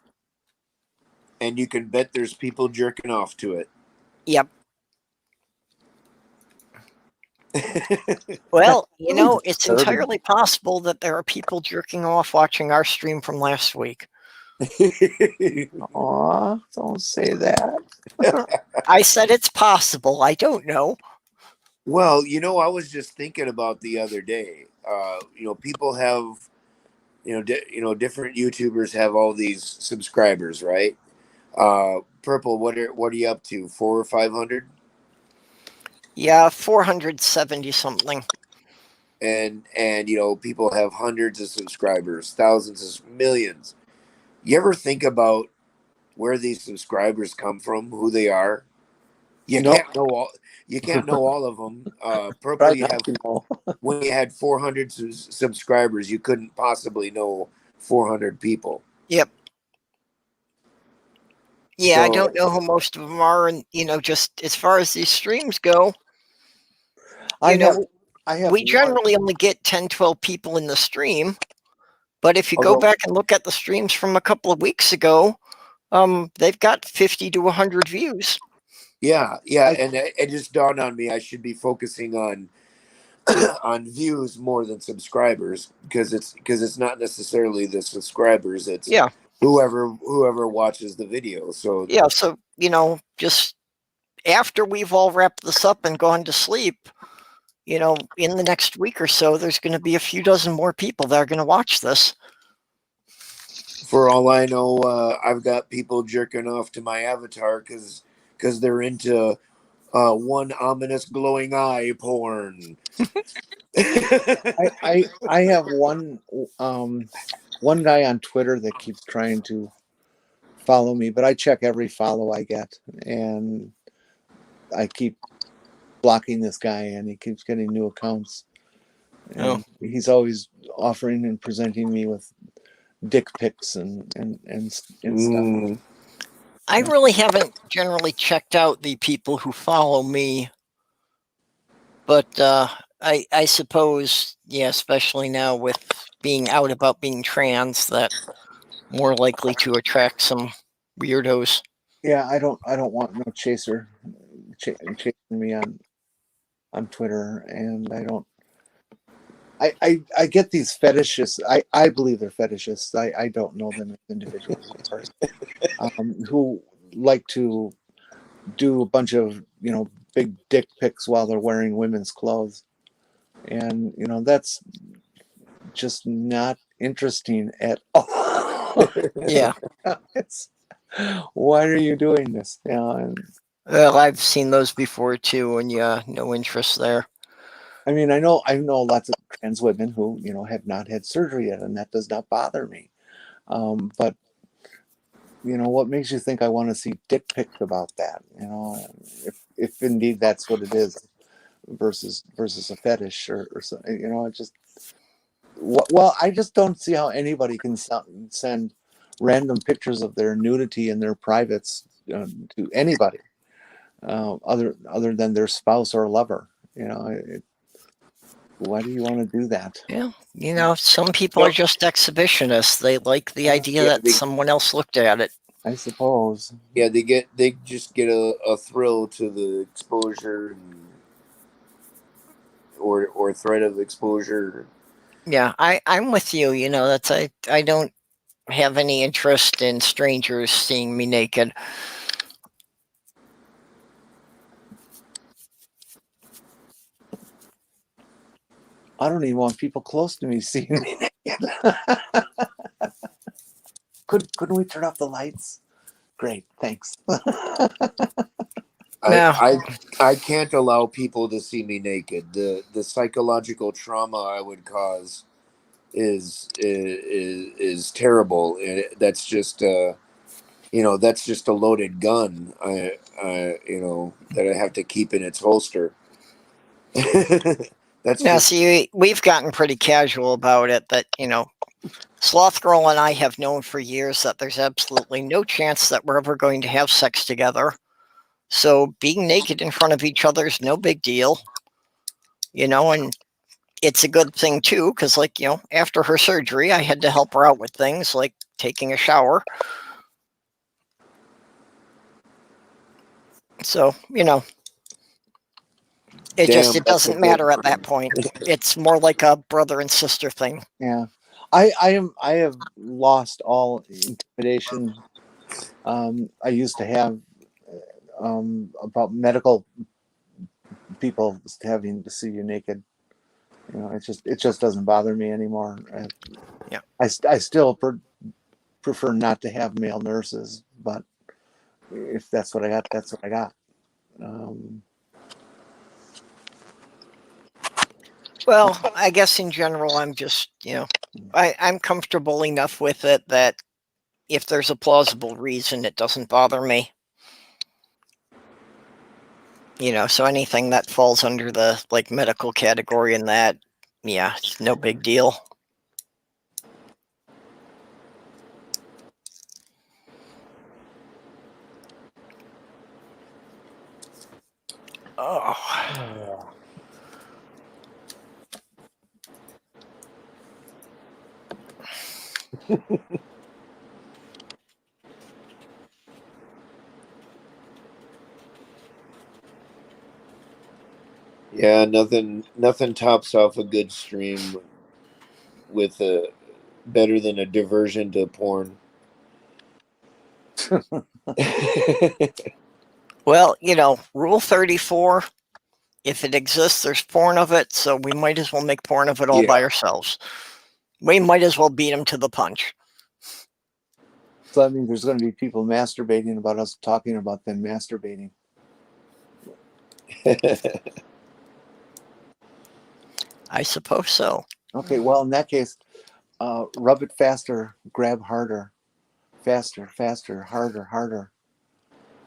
And you can bet there's people jerking off to it. Yep. Well, really it's disturbing. entirely possible that there are people jerking off watching our stream from last week. Aw, don't say that. I said it's possible. I don't know. Well, I was just thinking about the other day. People have, different YouTubers have all these subscribers, right? Purple, what are you up to? 400 or 500? Yeah, 470 something. And people have hundreds of subscribers, thousands of millions. You ever think about where these subscribers come from, who they are? You No, can't know all. You can't know all of them. Purple, try you not have to know. when you had 400 subscribers, you couldn't possibly know 400 people. Yep. Yeah, I So don't know who most of them are, and just as far as these streams go, I you have, know, I have we one. generally only get 10, 12 people in the stream. But if you go although back and look at the streams from a couple of weeks ago, they've got 50 to 100 views. yeah, I, and it just dawned on me I should be focusing on on views more than subscribers, because it's not necessarily the subscribers, it's Yeah, whoever watches the video. So yeah. So, just after we've all wrapped this up and gone to sleep, in the next week or so, there's going to be a few dozen more people that are going to watch this. for all I know, I've got people jerking off to my avatar because they're into one ominous glowing eye porn. I have one guy on Twitter that keeps trying to follow me, but I check every follow I get, and I keep blocking this guy, and he keeps getting new accounts, Oh. and he's always offering and presenting me with dick pics and stuff. Mm. I really haven't generally checked out the people who follow me, but I suppose, yeah, especially now with being out about being trans, that more likely to attract some weirdos. Yeah, I don't want no chaser chasing me on Twitter, and I get these fetishists. I believe they're fetishists. I don't know them as individuals, of course, who like to do a bunch of big dick pics while they're wearing women's clothes, and that's just not interesting at all. Yeah. It's why are you doing this? Well, I've seen those before too, and yeah, no interest there. I mean, I know lots of trans women who have not had surgery yet, and that does not bother me. But what makes you think I want to see dick pics about that? If indeed that's what it is, versus a fetish or something. It just well, I just don't see how anybody can send random pictures of their nudity and their privates to anybody other than their spouse or lover. Why do you want to do that? Yeah, some people are just exhibitionists. They like the idea Yeah, that someone else looked at it. I suppose. yeah, they just get a thrill to the exposure, or threat of exposure. Yeah, I'm with you. That's I don't have any interest in strangers seeing me naked. I don't even want people close to me seeing me naked. Couldn't we turn off the lights? Great, thanks. No. I can't allow people to see me naked. The psychological trauma I would cause is terrible, and that's just a loaded gun. That I have to keep in its holster. That's Now, just see, we've gotten pretty casual about it. That Sloth Girl and I have known for years that there's absolutely no chance that we're ever going to have sex together. So being naked in front of each other is no big deal, and it's a good thing too, because after her surgery, I had to help her out with things like taking a shower. So, It Damn, it that's a doesn't good. matter at that point. It's more like a brother and sister thing. Yeah, I have lost all intimidation. I used to have about medical people having to see you naked. You know, it just doesn't bother me anymore. Yeah. I still prefer not to have male nurses, but if that's what I got, that's what I got. Well, I guess in general, I'm just, I'm comfortable enough with it that if there's a plausible reason, it doesn't bother me. So anything that falls under the like medical category and that, yeah, it's no big deal. Oh. Yeah, nothing tops off a good stream with a better than a diversion to porn. Well, Rule 34, if it exists, there's porn of it, so we might as well make porn of it all by Yeah. ourselves. We might as well beat them to the punch. So that means there's going to be people masturbating about us talking about them masturbating. I suppose so. Okay, well, in that case, rub it faster, grab harder, faster, faster, harder, harder,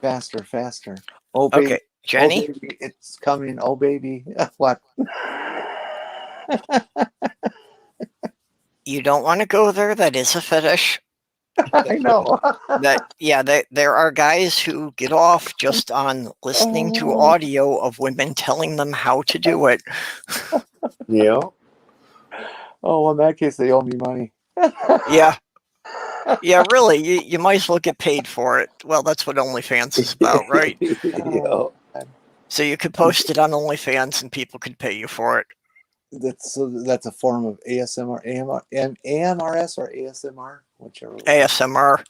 faster, faster. Oh baby, Okay, Jenny? oh baby, it's coming. Oh baby, what? You don't want to go there. That is a fetish. I know. There are guys who get off just on listening to Oh. audio of women telling them how to do it. Yeah. Oh, well, in that case, they owe me money. Yeah. Yeah, really, you might as well get paid for it. Well, that's what OnlyFans is about, right? Yeah. So you could post it on OnlyFans and people could pay you for it. That's a form of ASMR, AMRS or ASMR, whichever. ASMR.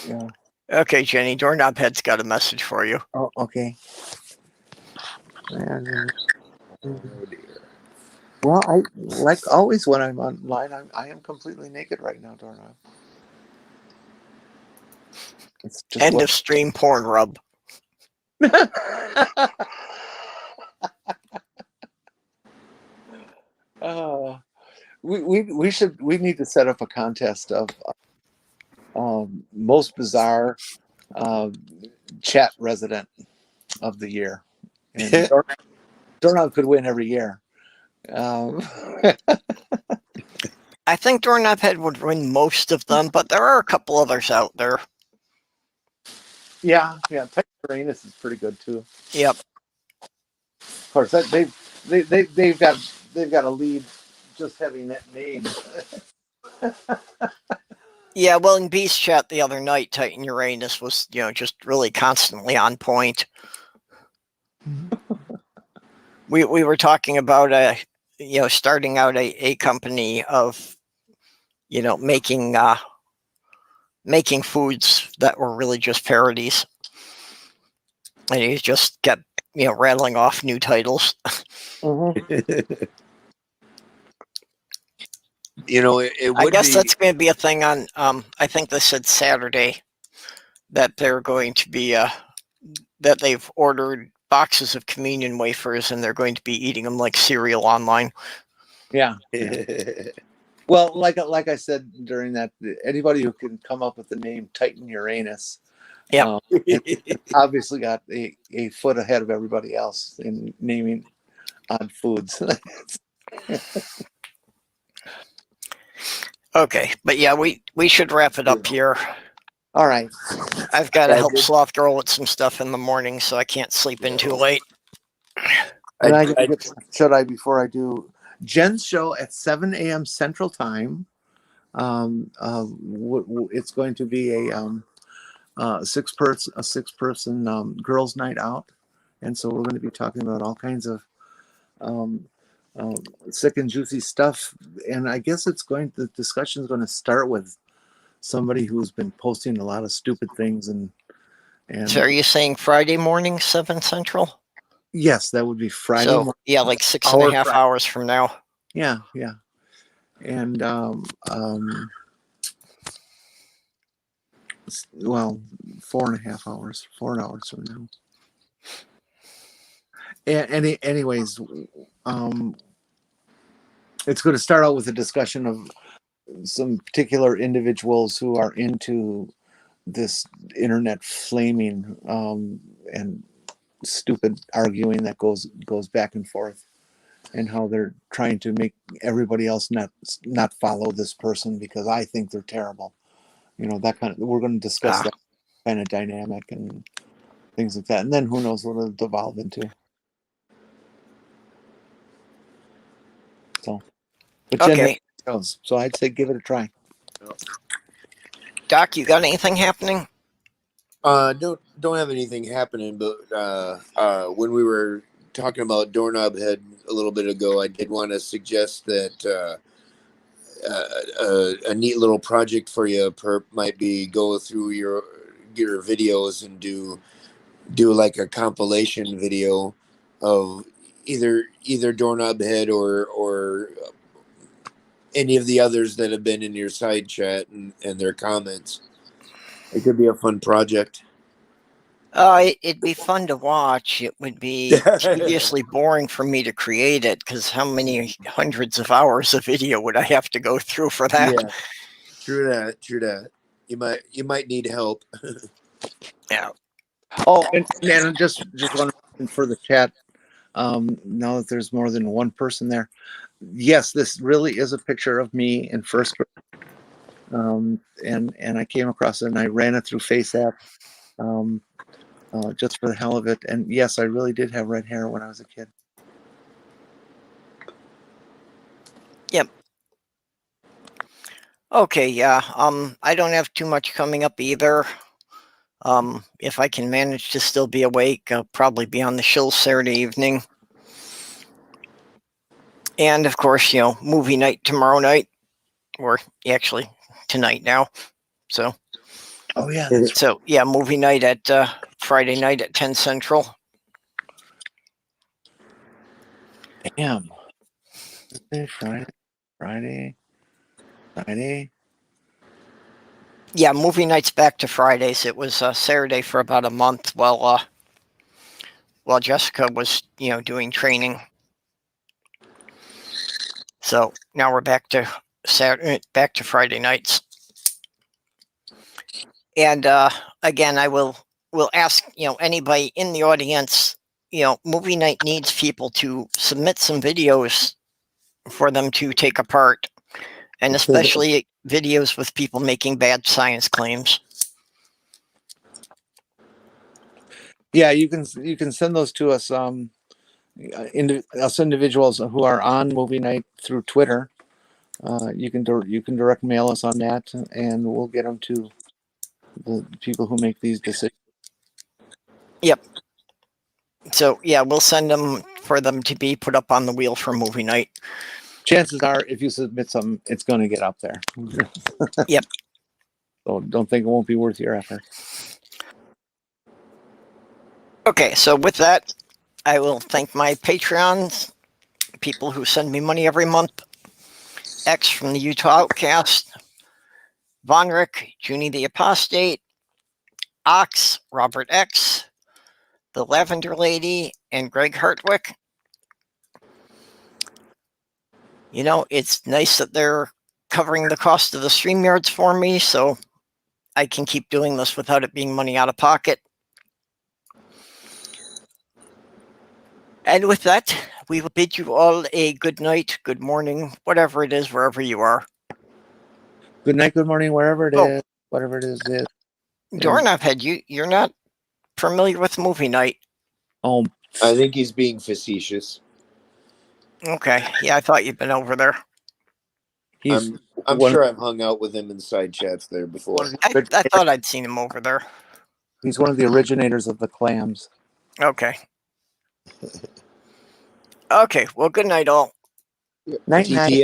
Yeah. Okay, Jenny, Doorknob Head's got a message for you. Oh, okay. Oh dear. Well, I like always when I'm online, I am completely naked right now, Doorknob. It's just End of stream porn rub. We need to set up a contest of most bizarre chat resident of the year, and Doorknob could win every year. I think Doorknob Head would win most of them, but there are a couple others out there. Yeah. Titan Uranus is pretty good too. Yep. Of course, they've got a lead just having that name. Yeah, well, in Beast Chat the other night, Titan Uranus was, just really constantly on point. We were talking about starting out a company of, making foods that were really just parodies, and he just kept rattling off new titles. Mm-hmm. I guess that's going to be a thing on. I think they said Saturday that they're going to be that they've ordered boxes of communion wafers and they're going to be eating them like cereal online. Yeah. Well, like I said during that, anybody who can come up with the name Titan Uranus, obviously got a foot ahead of everybody else in naming odd foods. Okay, but yeah, we should wrap it up here. All right. I've got to help Sloth Girl with some stuff in the morning, so I can't sleep in too late. And I gotta get shut-eye before I do Jen's show at 7 a.m. Central Time. It's going to be a six-person girls' night out, and so we're going to be talking about all kinds of um, sick and juicy stuff. And I guess the discussion is going to start with somebody who's been posting a lot of stupid things So are and you saying Friday morning, 7 Central? yes, that would be Friday So morning. yeah, like 6.5 Friday. hours from now. Yeah, and well, 4.5 hours, 4 hours from now. Anyways, it's going to start out with a discussion of some particular individuals who are into this internet flaming and stupid arguing that goes back and forth, and how they're trying to make everybody else not follow this person because I think they're terrible. That kind of. We're going to discuss that kind of dynamic and things like that, and then who knows what it'll devolve into. So, but Jen Okay. knows, so I'd say give it a try. Doc, you got anything happening? Don't have anything happening, but when we were talking about doorknob head a little bit ago, I did want to suggest that a neat little project for you, Perp, might be go through your videos and do like a compilation video of either doorknob head or any of the others that have been in your side chat and their comments. It could be a fun project. It'd be fun to watch. It would be tediously boring for me to create it, because how many hundreds of hours of video would I have to go through for that? Yeah, true that. You might need help. Yeah. Oh, and just one for the chat. Now that there's more than one person there, yes, this really is a picture of me in first grade. And I came across it and I ran it through FaceApp, just for the hell of it. And yes, I really did have red hair when I was a kid. Yep. Okay, yeah. I don't have too much coming up either. If I can manage to still be awake, I'll probably be on the show Saturday evening. And of course, movie night tomorrow night, or actually tonight now. So. Oh yeah. So yeah, movie night at Friday night at 10 Central. Damn. Friday. Yeah, movie night's back to Fridays. It was Saturday for about a month while Jessica was doing training. So now we're back to Friday nights. And again, I will ask anybody in the audience. Movie night needs people to submit some videos for them to take apart, and especially videos with people making bad science claims. Yeah, you can send those to us. Us individuals who are on movie night through Twitter. You can direct mail us on that, and we'll get them to the people who make these decisions. Yep. So yeah, we'll send them for them to be put up on the wheel for movie night. Chances are, if you submit something, it's going to get up there. Yep. So don't think it won't be worth your effort. Okay, so with that, I will thank my Patreons, people who send me money every month. X from the Utah Outcast, Vonrick, Junie the Apostate, Ox, Robert X, the Lavender Lady, and Greg Hartwick. It's nice that they're covering the cost of the StreamYards for me, so I can keep doing this without it being money out of pocket. And with that, we will bid you all a good night, good morning, whatever it is, wherever you are. Good night, good morning, wherever it is, whatever it is. Doorknob Head, you're not familiar with movie night. Oh, I think he's being facetious. Okay, yeah, I thought you'd been over there. I'm sure I've hung out with him in side chats there before. I thought I'd seen him over there. He's one of the originators of the clams. Okay. Okay, well, good night, all. Night, night.